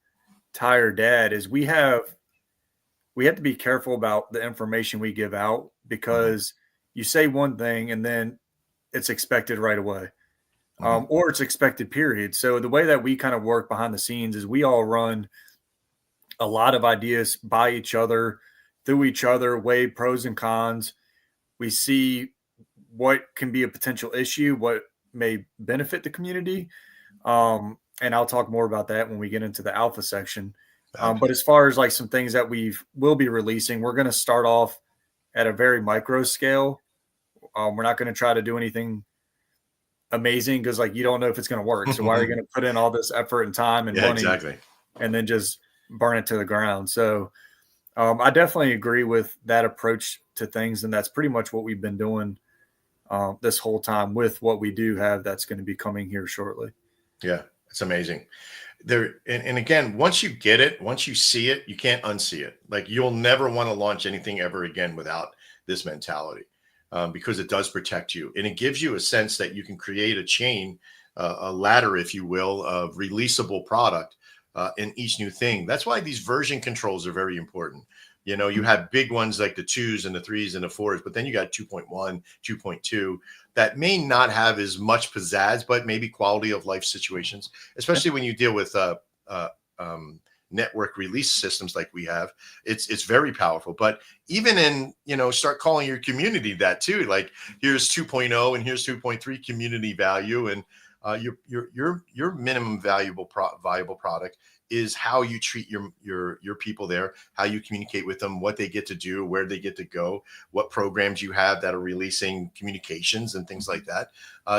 Tire Dad is we have to be careful about the information we give out, because you say one thing and then it's expected right away, or it's expected, period. So the way that we kind of work behind the scenes is we all run a lot of ideas by each other, through each other, weigh pros and cons. We see what can be a potential issue, what may benefit the community. And I'll talk more about that when we get into the alpha section. But as far as like some things that will be releasing, we're going to start off at a very micro scale. We're not going to try to do anything amazing because like you don't know if it's going to work. So why are you going to put in all this effort and time and money and then just burn it to the ground? So I definitely agree with that approach to things, and that's pretty much what we've been doing this whole time with what we do have that's going to be coming here shortly. Yeah, it's amazing. And again, once you get it, once you see it, you can't unsee it. Like you'll never want to launch anything ever again without this mentality, because it does protect you, and it gives you a sense that you can create a chain, a ladder, if you will, of releasable product in each new thing. That's why these version controls are very important. You know, you have big ones like the 2s and the 3s and the 4s, but then you got 2.1, 2.2 that may not have as much pizzazz, but maybe quality of life situations, especially when you deal with network release systems like we have. It's very powerful. But even in, you know, start calling your community that too. Like here's 2.0 and here's 2.3 community value, and your minimum viable product is how you treat your people there, how you communicate with them, what they get to do, where they get to go, what programs you have that are releasing communications and things like that.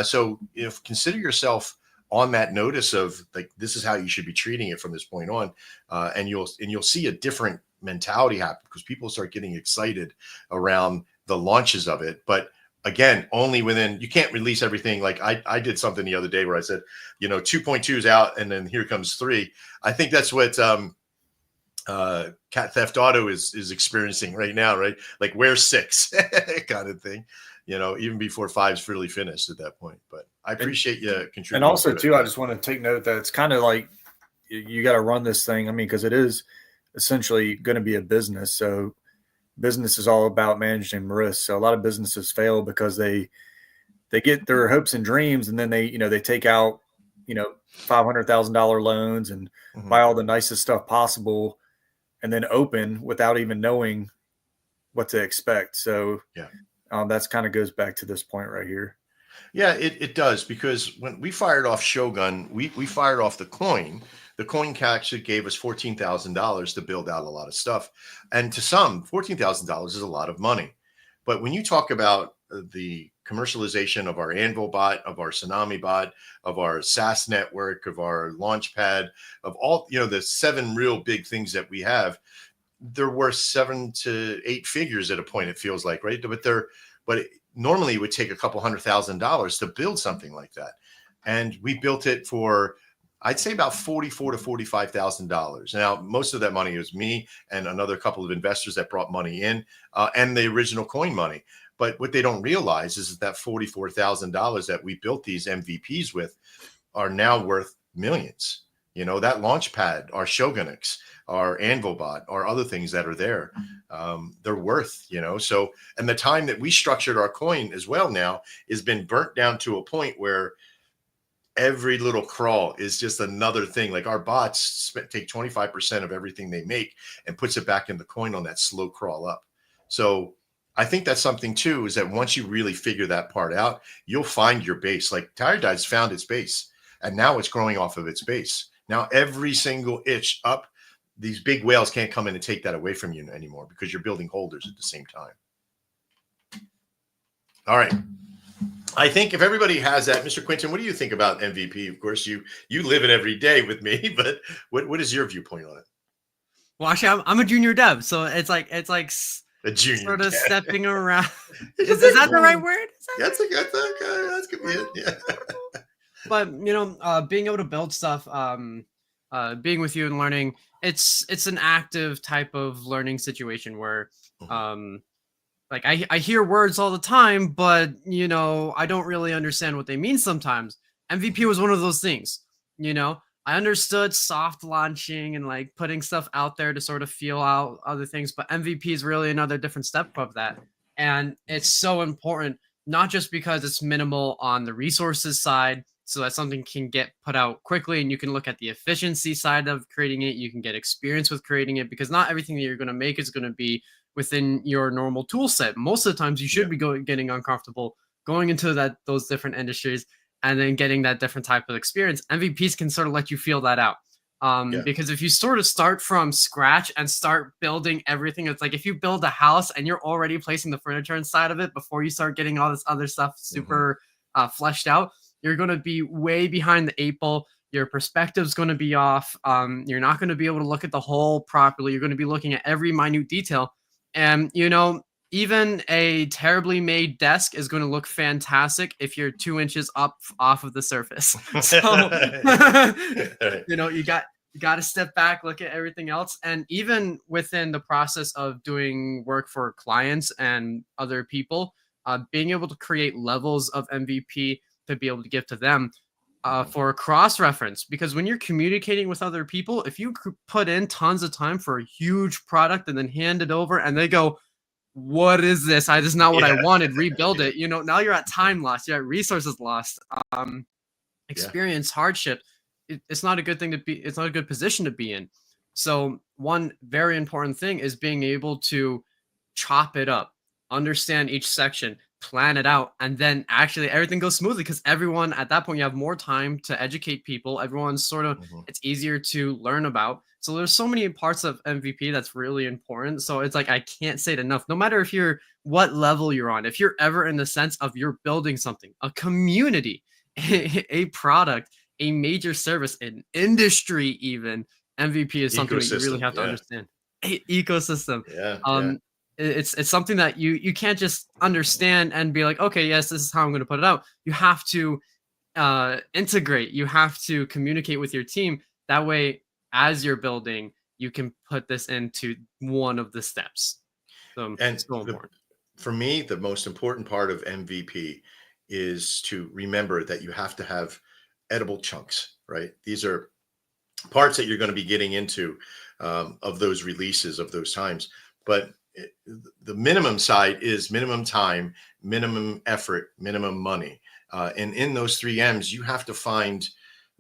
So if consider yourself on that notice of like, this is how you should be treating it from this point on. And you'll see a different mentality happen because people start getting excited around the launches of it. But again, only within, you can't release everything. Like I did something the other day where I said, you know, 2.2 is out and then here comes 3. I think that's what Cat Theft Auto is experiencing right now, right? Like where's 6 kind of thing, you know, even before 5's really finished at that point. But I appreciate you contributing. And also too, I just want to take note that it's kind of like you got to run this thing. I mean, because it is essentially going to be a business. So business is all about managing risk. So a lot of businesses fail because they get their hopes and dreams, and then they take out, $500,000 loans and buy all the nicest stuff possible, and then open without even knowing what to expect. So that's kind of goes back to this point right here. Yeah, it does, because when we fired off Shogun, we fired off the coin. The coin actually gave us $14,000 to build out a lot of stuff. And to some, $14,000 is a lot of money. But when you talk about the commercialization of our Anvil bot, of our Tsunami bot, of our SaaS network, of our Launchpad, of all, the 7 real big things that we have, they're worth 7 to 8 figures at a point, it feels like, right? But it normally would take a couple $100,000 to build something like that. And we built it for, I'd say, about $44,000 to $45,000. Now, most of that money was me and another couple of investors that brought money in, and the original coin money. But what they don't realize is that $44,000 that we built these MVPs with are now worth millions. That Launchpad, our Shogunix, our Anvilbot, our other things that are there, they're worth, So, and the time that we structured our coin as well now has been burnt down to a point where every little crawl is just another thing. Like our bots take 25% of everything they make and puts it back in the coin on that slow crawl up. So I think that's something too, is that once you really figure that part out, you'll find your base. Like Tyredide's found its base, and now it's growing off of its base. Now every single itch up, these big whales can't come in and take that away from you anymore, because you're building holders at the same time. All right. I think if everybody has that, Mr. Quinton, what do you think about MVP? Of course, you live it every day with me, but what is your viewpoint on it? Well, actually, I'm a junior dev, so it's like a junior sort of dev. Stepping around. Is that the right word? That's good. Yeah. But being able to build stuff, being with you and learning, it's an active type of learning situation where like I hear words all the time, but I don't really understand what they mean sometimes. MVP was one of those things. I understood soft launching and like putting stuff out there to sort of feel out other things, but MVP is really another different step of that. And it's so important, not just because it's minimal on the resources side, so that something can get put out quickly, and you can look at the efficiency side of creating it. You can get experience with creating it, because not everything that you're going to make is going to be within your normal tool set. Most of the times you should be getting uncomfortable going into those different industries and then getting that different type of experience. MVPs can sort of let you feel that out. Because if you sort of start from scratch and start building everything, it's like if you build a house and you're already placing the furniture inside of it before you start getting all this other stuff super fleshed out, you're going to be way behind the 8 ball. Your perspective's going to be off. You're not going to be able to look at the whole properly. You're going to be looking at every minute detail. And, you know, even a terribly made desk is going to look fantastic if you're 2 inches up off of the surface. So, you know, you got to step back, look at everything else. And even within the process of doing work for clients and other people, being able to create levels of MVP to be able to give to them for cross-reference. Because when you're communicating with other people, if you put in tons of time for a huge product and then hand it over and they go, what is this? This is not what I wanted. Rebuild it. You know, now you're at time loss. You're at resources lost. Experience hardship. It's not a good thing to be. It's not a good position to be in. So one very important thing is being able to chop it up, understand each section, plan it out, and then actually everything goes smoothly, because everyone at that point, you have more time to educate people. Everyone's sort of, it's easier to learn about. So there's so many parts of MVP that's really important. So it's like, I can't say it enough. No matter if you're what level you're on, if you're ever in the sense of you're building something, a community, a product, a major service, an industry, even, MVP is something that you really have to understand. Ecosystem. It's something that you can't just understand and be like, okay, yes, this is how I'm going to put it out. You have to integrate. You have to communicate with your team. That way, as you're building, you can put this into one of the steps. So it's so important. For me, the most important part of MVP is to remember that you have to have edible chunks, right? These are parts that you're going to be getting into of those releases, of those times. But the minimum side is minimum time, minimum effort, minimum money. And in those 3 M's, you have to find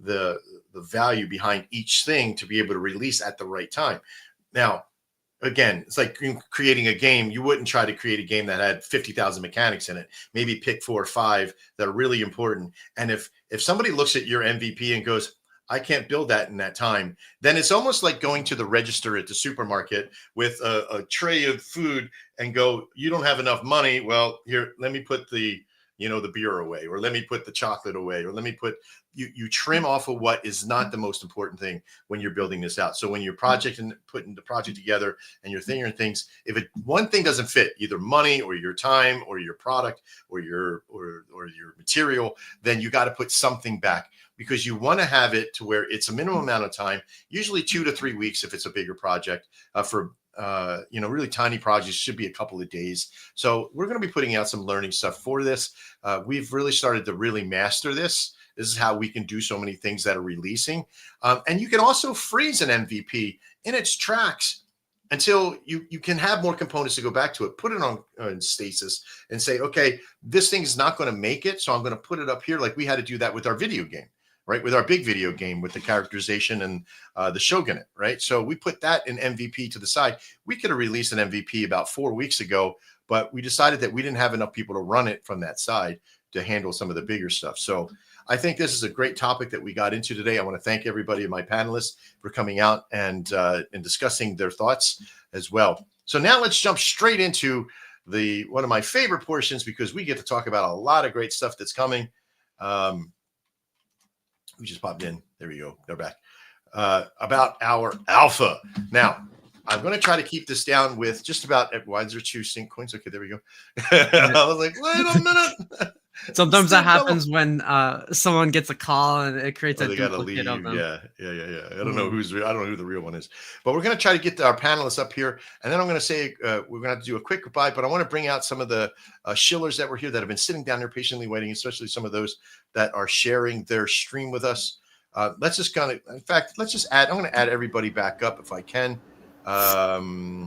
the value behind each thing to be able to release at the right time. Now, again, it's like creating a game. You wouldn't try to create a game that had 50,000 mechanics in it. Maybe pick 4 or 5 that are really important. And if somebody looks at your MVP and goes, I can't build that in that time, then it's almost like going to the register at the supermarket with a tray of food and go, you don't have enough money. Well, here, let me put the beer away, or let me put the chocolate away, or let me put, you trim off of what is not the most important thing when you're building this out. So when you're putting the project together and you're thinking things, if one thing doesn't fit, either money or your time or your product or your material, then you got to put something back, because you want to have it to where it's a minimum amount of time, usually 2 to 3 weeks if it's a bigger project. For really tiny projects, should be a couple of days. So we're going to be putting out some learning stuff for this. We've really started to really master this. This is how we can do so many things that are releasing. And you can also freeze an MVP in its tracks until you can have more components to go back to it. Put it on stasis and say, okay, this thing is not going to make it, so I'm going to put it up here. Like we had to do that with our video game, right? With our big video game, with the characterization and the Shogun, right? So we put that in MVP to the side. We could have released an MVP about 4 weeks ago, but we decided that we didn't have enough people to run it from that side to handle some of the bigger stuff. So I think this is a great topic that we got into today. I want to thank everybody, my panelists, for coming out and discussing their thoughts as well. So now let's jump straight into one of my favorite portions, because we get to talk about a lot of great stuff that's coming. We just popped in. There we go. They're back. About our alpha. Now, I'm going to try to keep this down with just about, why is there 2 sync coins? Okay, there we go. I was like, wait a minute. Sometimes that happens when someone gets a call and it creates a they gotta duplicate leave. of them. Yeah. I don't know who the real one is, but we're going to try to get our panelists up here, and then I'm going to say we're going to have to do a quick goodbye. But I want to bring out some of the Shillers that were here that have been sitting down there patiently waiting, especially some of those that are sharing their stream with us. Let's just let's just add. I'm going to add everybody back up if I can. I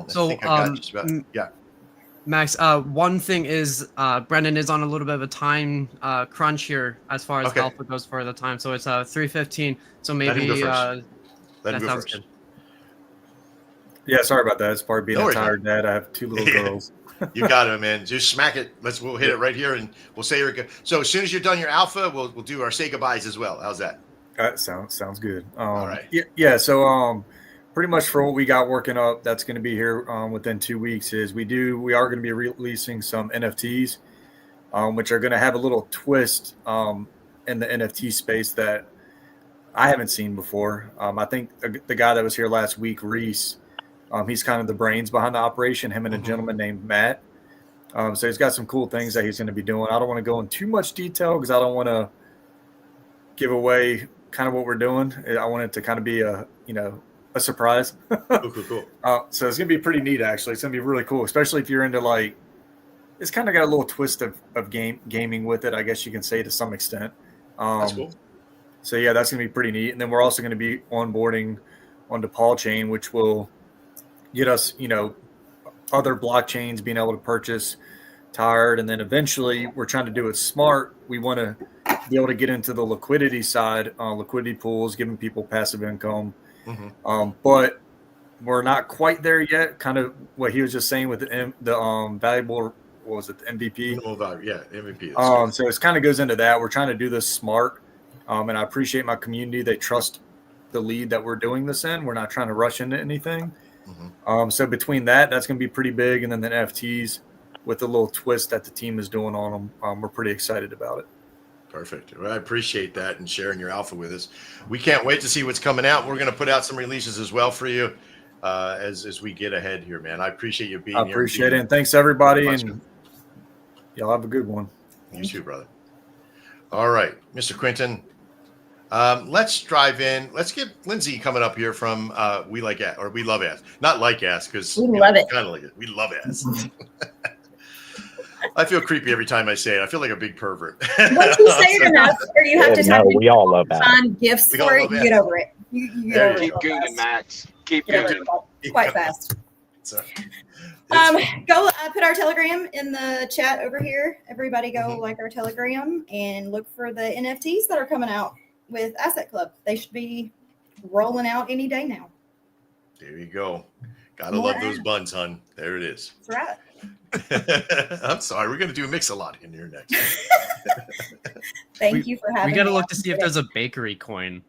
think I got just about, yeah. Max, one thing is Brendan is on a little bit of a time crunch here as far as Okay. alpha goes for the time. So it's 3:15. So Let him go maybe first. Let him that go sounds first. good. Yeah, sorry about that. It's part of being No a worries, man. tired dad. I have 2 little girls. You got it, man. Just smack it. We'll hit it right here, and we'll say you're good. So as soon as you're done your alpha, we'll do our say goodbyes as well. How's that? Sounds good. All right. Yeah. So pretty much for what we got working up, that's going to be here within 2 weeks. Is we are going to be releasing some NFTs, which are going to have a little twist in the NFT space that I haven't seen before. I think the guy that was here last week, Reese, he's kind of the brains behind the operation. Him and a gentleman named Matt. So he's got some cool things that he's going to be doing. I don't want to go in too much detail because I don't want to give away kind of what we're doing. I want it to kind of be a surprise. Cool. So it's going to be pretty neat, actually. It's going to be really cool, especially if you're into like, it's kind of got a little twist of gaming with it, I guess you can say to some extent. That's cool. So yeah, that's going to be pretty neat. And then we're also going to be onboarding onto Paul Chain, which will get us, other blockchains being able to purchase Tired. And then eventually we're trying to do it smart. We want to be able to get into the liquidity side, liquidity pools, giving people passive income. But we're not quite there yet. Kind of what he was just saying with the valuable, what was it, the MVP? MVP. So it kind of goes into that. We're trying to do this smart. And I appreciate my community. They trust the lead that we're doing this in. We're not trying to rush into anything. So between that's going to be pretty big. And then the NFTs with the little twist that the team is doing on them, we're pretty excited about it. Perfect. Well, I appreciate that and sharing your alpha with us. We can't wait to see what's coming out. We're going to put out some releases as well for you as we get ahead here, man. I appreciate you being here. I appreciate it. And thanks, everybody. And y'all have a good one. You too, brother. All right, Mr. Quinton. Let's drive in. Let's get Lindsay coming up here from We Like Ass, or We Love Ass. Not like ass, because we love it. Kind of like it. We love ass. I feel creepy every time I say it. I feel like a big pervert. Once you say it enough, or you have to no, we all love that. find gifts for it, you get over it. You get over Keep it. gooning, Max. Keep Get over gooning. it quite fast. Sorry. Go put our Telegram in the chat over here. Everybody go like our Telegram and look for the NFTs that are coming out with Asset Club. They should be rolling out any day now. There you go. Gotta love those buns, hun. There it is. That's right. I'm sorry. We're going to do a mix-a-lot in here next. Thank you for having me. We got to me look on to see if today. there's a bakery coin,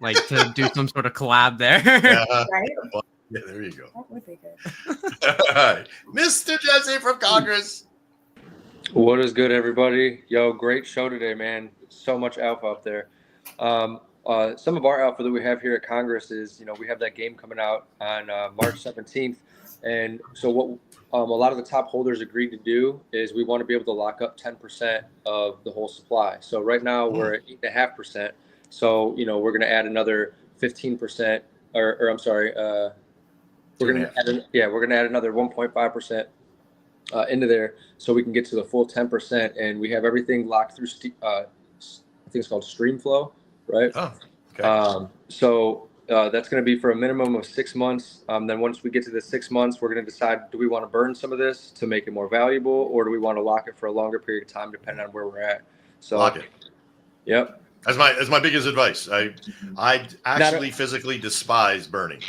like to do some sort of collab there. Right? Yeah, there you go. That would be good. All right. Mr. Jesse from Congress. What is good, everybody? Yo, great show today, man. So much alpha up there. Some of our alpha that we have here at Congress is, we have that game coming out on March 17th. And so what a lot of the top holders agreed to do is we want to be able to lock up 10% of the whole supply. So right now we're at 8.5%. So, we're going to add another 15% or I'm sorry, we're going to add another 1.5% into there so we can get to the full 10%. And we have everything locked through, I think it's called Streamflow, right? Oh, okay. So that's going to be for a minimum of 6 months. Then once we get to the 6 months, we're going to decide, do we want to burn some of this to make it more valuable, or do we want to lock it for a longer period of time, depending on where we're at? So lock it. Yep. That's my biggest advice. I actually physically despise burning.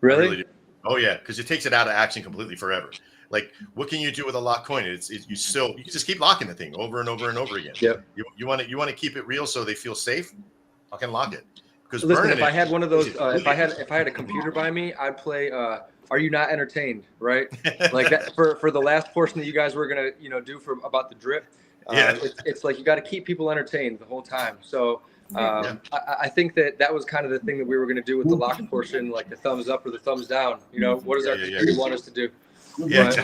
Really? I really do. Oh yeah, because it takes it out of action completely forever. Like, what can you do with a locked coin? You can just keep locking the thing over and over and over again. Yep. You want to keep it real so they feel safe. Fucking lock it. Because listen, if I had one of those, if I had a computer by me, I'd play. Are you not entertained? Right? Like that for the last portion that you guys were gonna do about the drip. It's like you got to keep people entertained the whole time. So I think that was kind of the thing that we were gonna do with the lock portion, like the thumbs up or the thumbs down. What does our community want us to do? Yeah.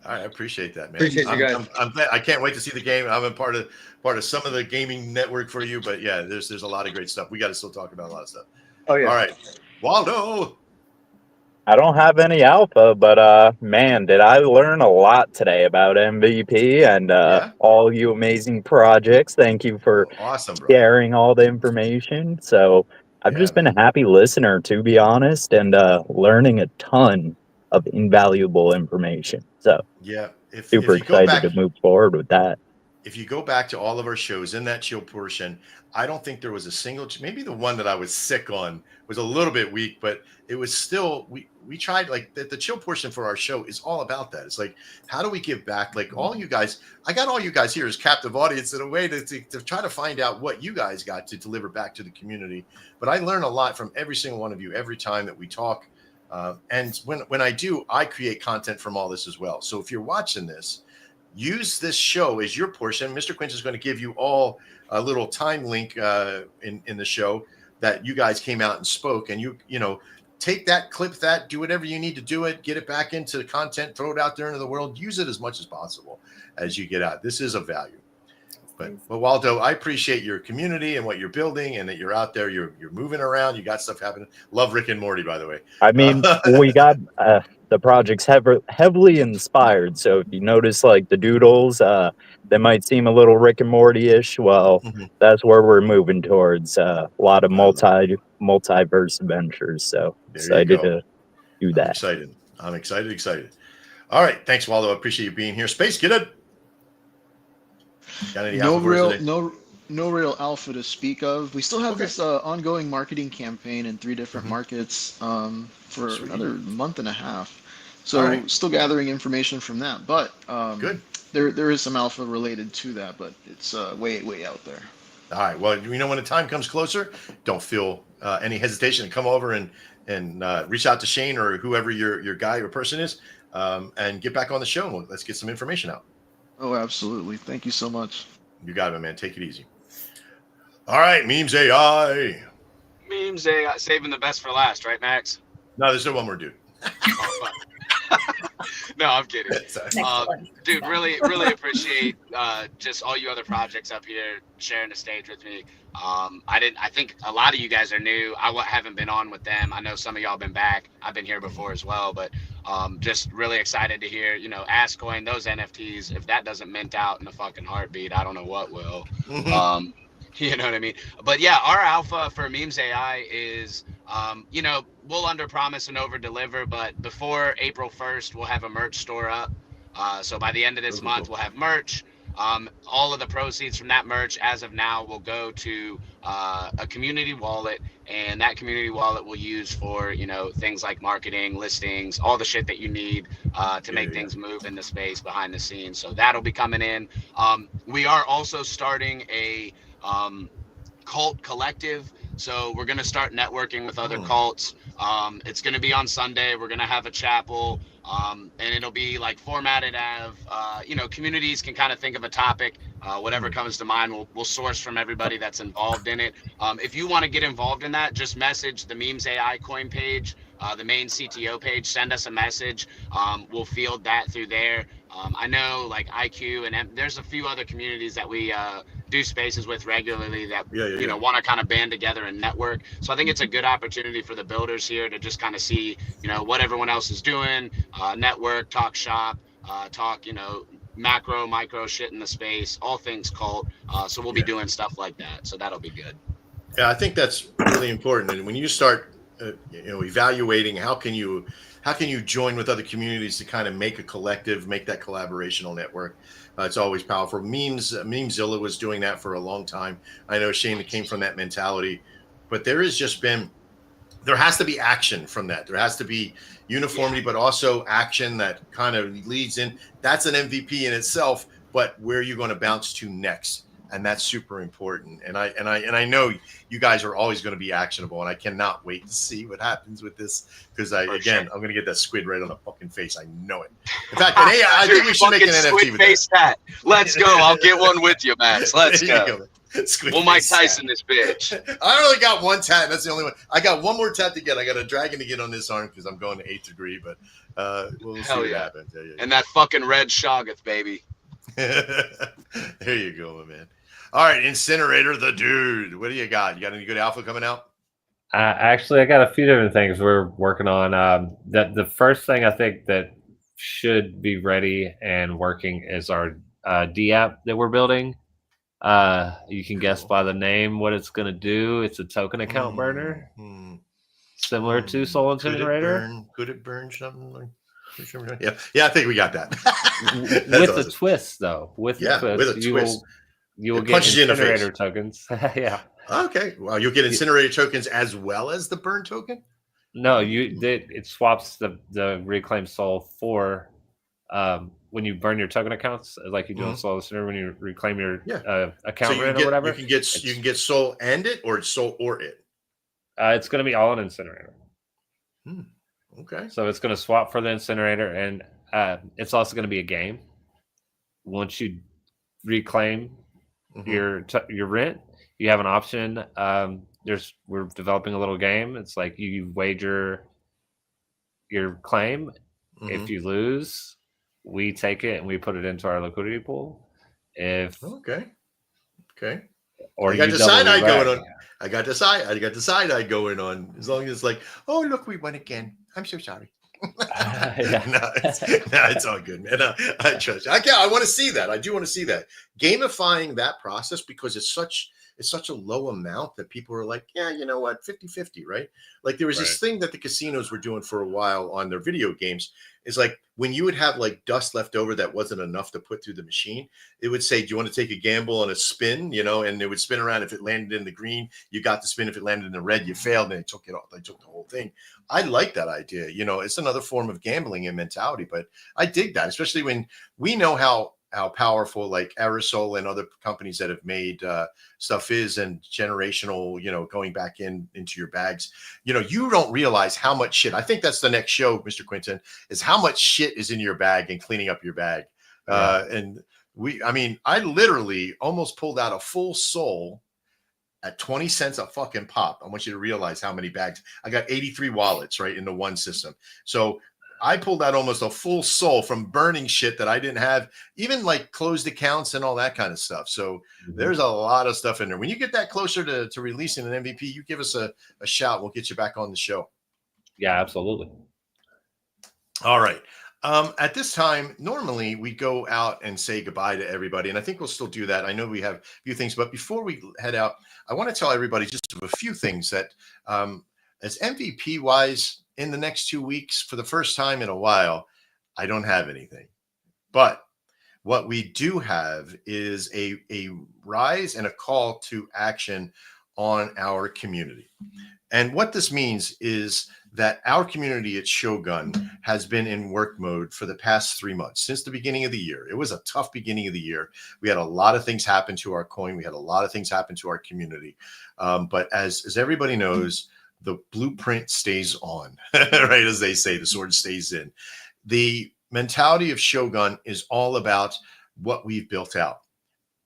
All right, I appreciate that, man. Appreciate you guys. I'm glad. I can't wait to see the game. I'm a part of some of the gaming network for you, but yeah, there's a lot of great stuff. We got to still talk about a lot of stuff. Oh yeah. All right, Waldo. I don't have any alpha, but man, did I learn a lot today about MVP and all you amazing projects. Thank you for sharing all the information. So I've just been a happy listener, to be honest, and learning a ton. of invaluable information. So Yeah, if super you go excited back, to move forward with that. if you go back to all of our shows in that chill portion, I don't think there was a single, maybe the one that I was sick on was a little bit weak, but it was still, we tried like the chill portion for our show is all about that. It's like, how do we give back? Like all you guys, I got all you guys here as captive audience in a way to try to find out what you guys got to deliver back to the community. But I learn a lot from every single one of you every time that we talk. And when I do, I create content from all this as well. So if you're watching this, use this show as your portion. Mr. Quince is going to give you all a little time link in the show that you guys came out and spoke, and you know, take that, clip that, do whatever you need to do it, get it back into the content, throw it out there into the world, use it as much as possible as you get out. This is a value. But Waldo, I appreciate your community and what you're building, and that you're out there, you're moving around, you got stuff happening. Love Rick and Morty, by the way. I mean, we got the project's heavily inspired. So if you notice, like the doodles, they might seem a little Rick and Morty-ish. Well, that's where we're moving towards. A lot of multiverse adventures. So excited to do that. I'm excited. All right, thanks, Waldo. I appreciate you being here. Space, get it. Got any No alpha real alpha to speak of. We still have this ongoing marketing campaign in 3 different markets for another month and a half. So still gathering information from that, but good. There is some alpha related to that, but it's way out there. All right. Well, you know, when the time comes closer, don't feel any hesitation to come over and reach out to Shane or whoever your guy or person is, and get back on the show. And let's get some information out. Oh, absolutely. Thank you so much. You got it, man. Take it easy. All right, Memes AI. Memes AI, saving the best for last, right, Max? No, there's no one more dude. Oh, no, I'm kidding. Dude, really appreciate just all you other projects up here sharing the stage with me. I think a lot of you guys are new. I haven't been on with them. I know some of y'all been back. I've been here before as well, but just really excited to hear, you know, Askcoin, those NFTs, if that doesn't mint out in a fucking heartbeat, I don't know what will. You know what I mean? But yeah, our alpha for Memes AI is, you know, we'll under promise and over deliver, but before April 1st, we'll have a merch store up. So by the end of this month, we'll have merch. All of the proceeds from that merch as of now will go to a community wallet, and that community wallet will use for, you know, things like marketing, listings, all the shit that you need to make things move in the space behind the scenes. So that'll be coming in. We are also starting a cult collective. So we're going to start networking with other cults. It's going to be on Sunday. We're going to have a chapel, and it'll be like formatted as, you know, communities can kind of think of a topic, whatever comes to mind. We'll source from everybody that's involved in it. If you want to get involved in that, just message the Memes AI coin page, the main CTO page, send us a message. We'll field that through there. I know like IQ and there's a few other communities that we do spaces with regularly that you know want to kind of band together and network. So I think it's a good opportunity for the builders here to just kind of see, you know, what everyone else is doing, network, talk shop, talk, you know, macro, micro shit in the space, all things cult. So we'll be doing stuff like that. So that'll be good. Yeah, I think that's really important. And when you start, you know, evaluating how can you join with other communities to kind of make a collective, make that collaborational network. It's always powerful. Memezilla was doing that for a long time. I know Shane came from that mentality, but there has to be action from that. There has to be uniformity, but also action that kind of leads in. That's an MVP in itself, but where are you going to bounce to next? And that's super important. And I know you guys are always going to be actionable, and I cannot wait to see what happens with this, because I'm going to get that squid right on the fucking face. I know it. In fact, I think we should make an NFT with face that. Let's go. I'll get one with you, Max. Let's go. We'll Mike Tyson this bitch. I only got one tat, and that's the only one. I got one more tat to get. I got a dragon to get on this arm because I'm going to 8th degree, but we'll see what happens. Yeah. And that fucking red Shoggoth, baby. There you go, my man. All right, Incinerator the dude. What do you got? You got any good alpha coming out? Actually, I got a few different things we're working on. The first thing I think that should be ready and working is our D app that we're building. You can guess by the name what it's going to do. It's a token account burner. similar to Soul Incinerator. Could it burn something like? Yeah, I think we got that. With awesome. a twist, though. With Yeah, a twist, with a twist. You will It get punches you in the face. incinerator tokens. Yeah. Okay. Well, you'll get incinerator tokens as well as the burn token. No, it swaps the reclaimed soul for when you burn your token accounts, like you do on Soul Incinerator, when you reclaim your account rent or whatever. You can get soul and it, or it's soul or it. It's going to be all an incinerator. Okay. So it's going to swap for the incinerator, and it's also going to be a game. Once you reclaim your rent, you have an option. We're developing a little game. It's like you wager your claim. If you lose, we take it and we put it into our liquidity pool. Okay. Or I got you the double side eye your going bag. on. I got the side eye going on. As long as it's like, oh look, we won again. I'm so sorry. No, it's all good, man. I trust you. I want to see that. I do want to see that. Gamifying that process, because it's such a low amount that people are like, yeah, you know what, 50-50, right? Like there was this thing that the casinos were doing for a while on their video games. Is like when you would have like dust left over that wasn't enough to put through the machine, it would say, do you want to take a gamble on a spin? And it would spin around. If it landed in the green, you got the spin. If it landed in the red, you failed, and they took it off. They took the whole thing. I like that idea. It's another form of gambling and mentality, but I dig that, especially when we know how powerful like Aerosol and other companies that have made stuff is, and generational, going back into your bags. You don't realize how much shit. I think that's the next show, Mr. Quinton, is how much shit is in your bag and cleaning up your bag. And I literally almost pulled out a full soul at 20 cents a fucking pop. I want you to realize how many bags. I got 83 wallets right in the one system. So I pulled out almost a full soul from burning shit that I didn't have, even like closed accounts and all that kind of stuff. So there's a lot of stuff in there. When you get that closer to releasing an MVP, you give us a shout. We'll get you back on the show. Yeah, absolutely. All right. At this time, normally we go out and say goodbye to everybody, and I think we'll still do that. I know we have a few things, but before we head out, I want to tell everybody just a few things that as MVP wise, in the next 2 weeks, for the first time in a while, I don't have anything. But what we do have is a rise and a call to action on our community. And what this means is that our community at Shogun has been in work mode for the past 3 months, since the beginning of the year. It was a tough beginning of the year. We had a lot of things happen to our coin. We had a lot of things happen to our community. But as everybody knows, the blueprint stays on, right? As they say, the sword stays in. The mentality of Shogun is all about what we've built out.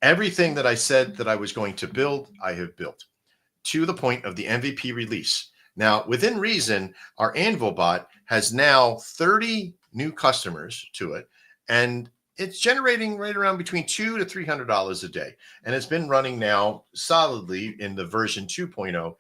Everything that I said that I was going to build, I have built to the point of the MVP release. Now, within reason, our Anvil bot has now 30 new customers to it, and it's generating right around between $200 to $300 a day. And it's been running now solidly in the version 2.0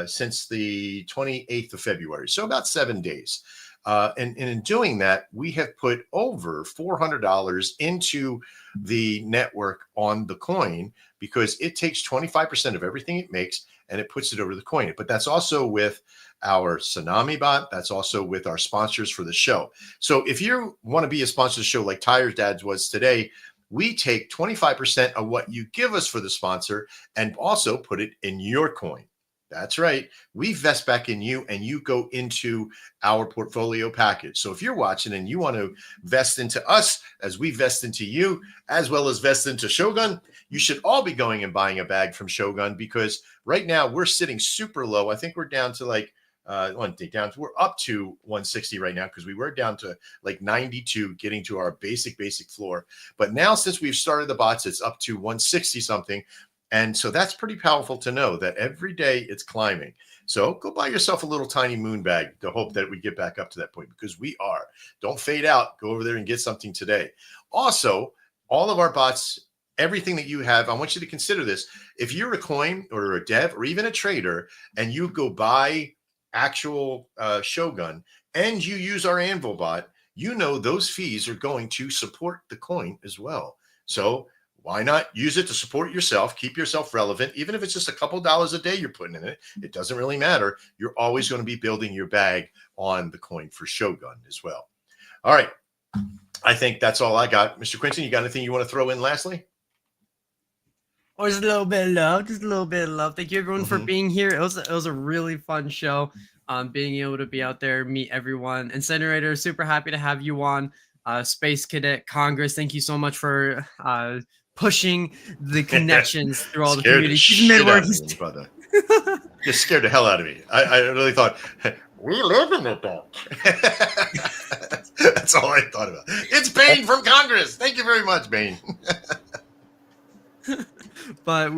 since the 28th of February. So about 7 days. And in doing that, we have put over $400 into the network on the coin, because it takes 25% of everything it makes and it puts it over the coin. But that's also with our Tsunami bot. That's also with our sponsors for the show. So if you want to be a sponsor of the show like Tires Dads was today, we take 25% of what you give us for the sponsor and also put it in your coin. That's right. We vest back in you, and you go into our portfolio package. So if you're watching and you want to vest into us as we vest into you, as well as vest into Shogun, you should all be going and buying a bag from Shogun, because right now we're sitting super low. I think we're down to like we're up to 160 right now, because we were down to like 92 getting to our basic floor. But now, since we've started the bots, it's up to 160 something. And so that's pretty powerful to know that every day it's climbing. So go buy yourself a little tiny moon bag to hope that we get back up to that point, because we are. Don't fade out. Go over there and get something today. Also, all of our bots, everything that you have, I want you to consider this. If you're a coin or a dev or even a trader, and you go buy actual Shogun and you use our Anvil bot, those fees are going to support the coin as well. So Why not use it to support yourself, keep yourself relevant, even if it's just a couple dollars a day you're putting in it. It doesn't really matter. You're always going to be building your bag on the coin for Shogun as well. All right. I think that's all I got. Mr. Quinton, you got anything you want to throw in lastly? Or just a little bit of love, just a little bit of love. Thank you everyone for being here. It was a really fun show. Being able to be out there, meet everyone. Incinerator, super happy to have you on. Space Cadet Congress, thank you so much for pushing the connections through all the communities. Brother. Just scared the hell out of me. I really thought, we live in the dark. That's all I thought about. It's Bane from Congress. Thank you very much, Bane. But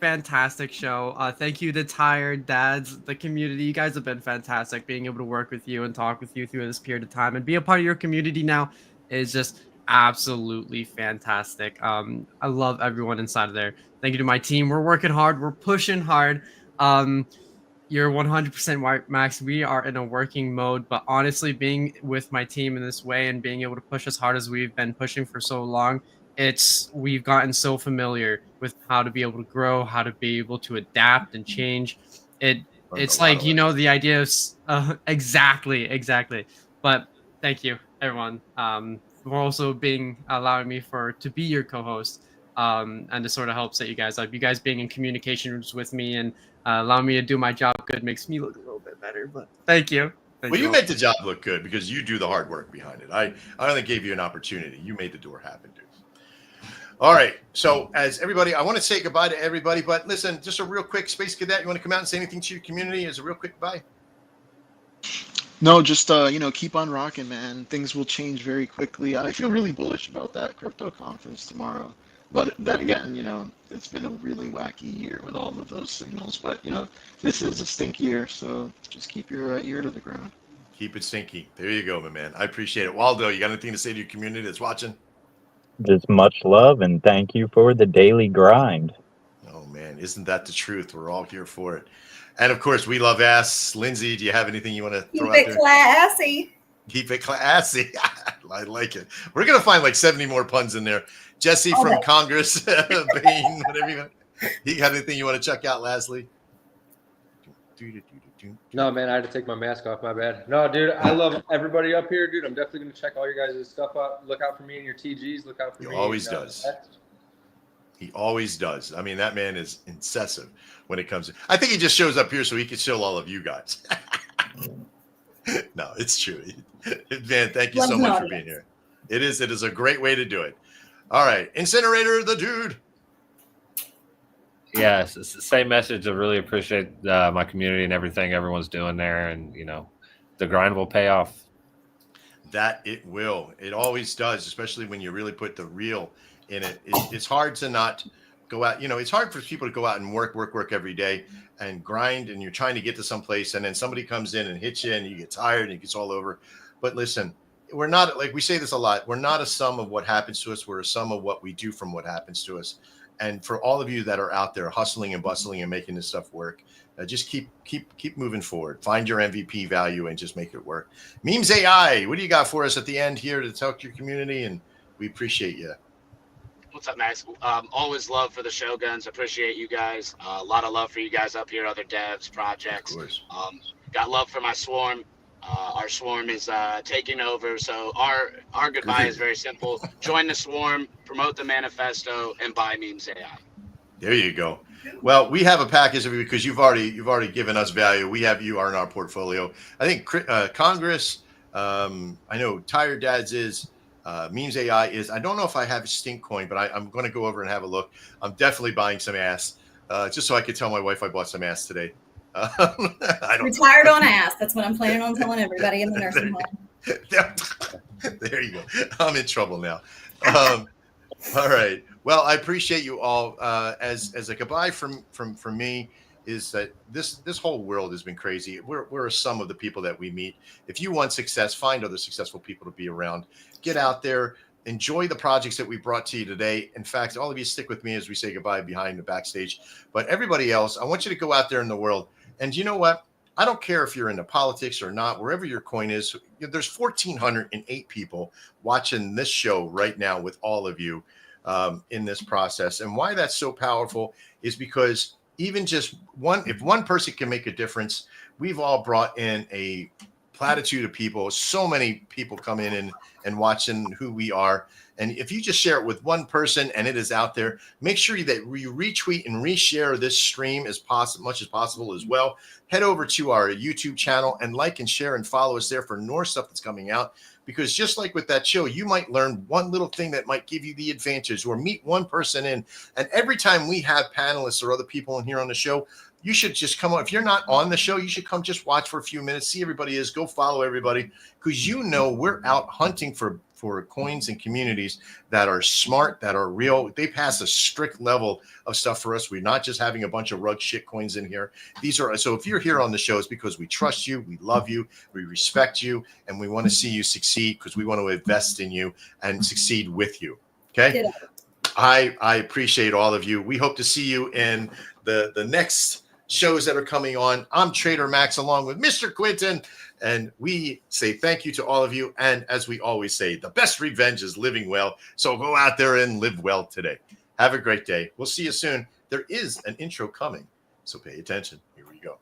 fantastic show. Thank you to Tired Dads, the community. You guys have been fantastic. Being able to work with you and talk with you through this period of time and be a part of your community now is just absolutely fantastic. I love everyone inside of there. Thank you to my team. We're working hard. We're pushing hard. You're 100% right, Max. We are in a working mode, but honestly, being with my team in this way and being able to push as hard as we've been pushing for so long, we've gotten so familiar with how to be able to grow, how to be able to adapt and change. It's like, the idea of exactly. But thank you, everyone. For also allowing me to be your co-host, and to sort of help set you guys up. You guys being in communications with me and allowing me to do my job good makes me look a little bit better. But thank you. You made the job look good because you do the hard work behind it. I only gave you an opportunity. You made the door happen, dude. All right. So as everybody, I want to say goodbye to everybody, but listen, just a real quick, Space Cadet, you want to come out and say anything to your community as a real quick goodbye? No, just keep on rocking, man. Things will change very quickly. I feel really bullish about that crypto conference tomorrow. But then again, it's been a really wacky year with all of those signals. But this is a stink year, so just keep your ear to the ground. Keep it stinky. There you go, my man. I appreciate it. Waldo, you got anything to say to your community that's watching? Just much love and thank you for the daily grind. Oh man, isn't that the truth? We're all here for it. And of course, we love ass. Lindsay, do you have anything you want to throw out there? Keep it classy. Keep it classy. I like it. We're gonna find like 70 more puns in there. Jesse from Congress, Bane, whatever you want. You got anything you want to check out lastly? No, man, I had to take my mask off. My bad. No, dude, I love everybody up here, dude. I'm definitely going to check all your guys' stuff out. Look out for me and your TGs. Look out for me. He always does. He always does. I mean, that man is incessive when it comes to. I think he just shows up here so he can show all of you guys. No, it's true. Man, thank you so much for being here. It is a great way to do it. All right. Incinerator, the dude. Yes, it's the same message. I really appreciate my community and everything everyone's doing there. And, the grind will pay off. That it will. It always does, especially when you really put the real in it. It's hard to not go out. It's hard for people to go out and work every day and grind, and you're trying to get to some place, and then somebody comes in and hits you, and you get tired, and it gets all over. But listen, we're not, like we say this a lot, we're not a sum of what happens to us. We're a sum of what we do from what happens to us. And for all of you that are out there hustling and bustling and making this stuff work, just keep moving forward. Find your MVP value and just make it work. Memes AI, what do you got for us at the end here to talk to your community? And we appreciate you. What's up, Max? Always love for the Shoguns. Appreciate you guys. A lot of love for you guys up here, other devs, projects. Of course. Got love for my swarm. Our swarm is taking over. So our goodbye is very simple. Join the swarm, promote the manifesto, and buy Memes AI. There you go. Well, we have a package of you because you've already given us value. We have you are in our portfolio. I think Congress. I know Tired Dads is. Memes AI is. I don't know if I have Stink Coin, but I'm going to go over and have a look. I'm definitely buying some ass, just so I could tell my wife I bought some ass today. Retired on ass. That's what I'm planning on telling everybody in the nursing home. There you go. I'm in trouble now. All right. Well, I appreciate you all. As a goodbye from me is that this whole world has been crazy. We're a sum of the people that we meet. If you want success, find other successful people to be around. Get out there. Enjoy the projects that we brought to you today. In fact, all of you stick with me as we say goodbye behind the backstage. But everybody else, I want you to go out there in the world. And you know what? I don't care if you're into politics or not, wherever your coin is. There's 1,408 people watching this show right now with all of you. in this process. And why that's so powerful is because even just if one person can make a difference, we've all brought in a platitude of people. So many people come in and watching who we are. And if you just share it with one person and it is out there, make sure that you retweet and reshare this stream as much as possible as well. Head over to our YouTube channel and like and share and follow us there for more stuff that's coming out. Because just like with that show, you might learn one little thing that might give you the advantage, or meet one person in. And every time we have panelists or other people in here on the show, you should just come on. If you're not on the show, you should come just watch for a few minutes, see everybody is, go follow everybody, because we're out hunting for coins and communities that are smart, that are real. They pass a strict level of stuff for us. We're not just having a bunch of rug shit coins in here. So if you're here on the show, it's because we trust you, we love you, we respect you, and we want to see you succeed, because we want to invest in you and succeed with you. Okay. I appreciate all of you. We hope to see you in the next shows that are coming on. I'm Trader Max along with Mr. Quinton, and we say thank you to all of you. And as we always say, the best revenge is living well. So go out there and live well today. Have a great day. We'll see you soon. There is an intro coming, so pay attention. Here we go.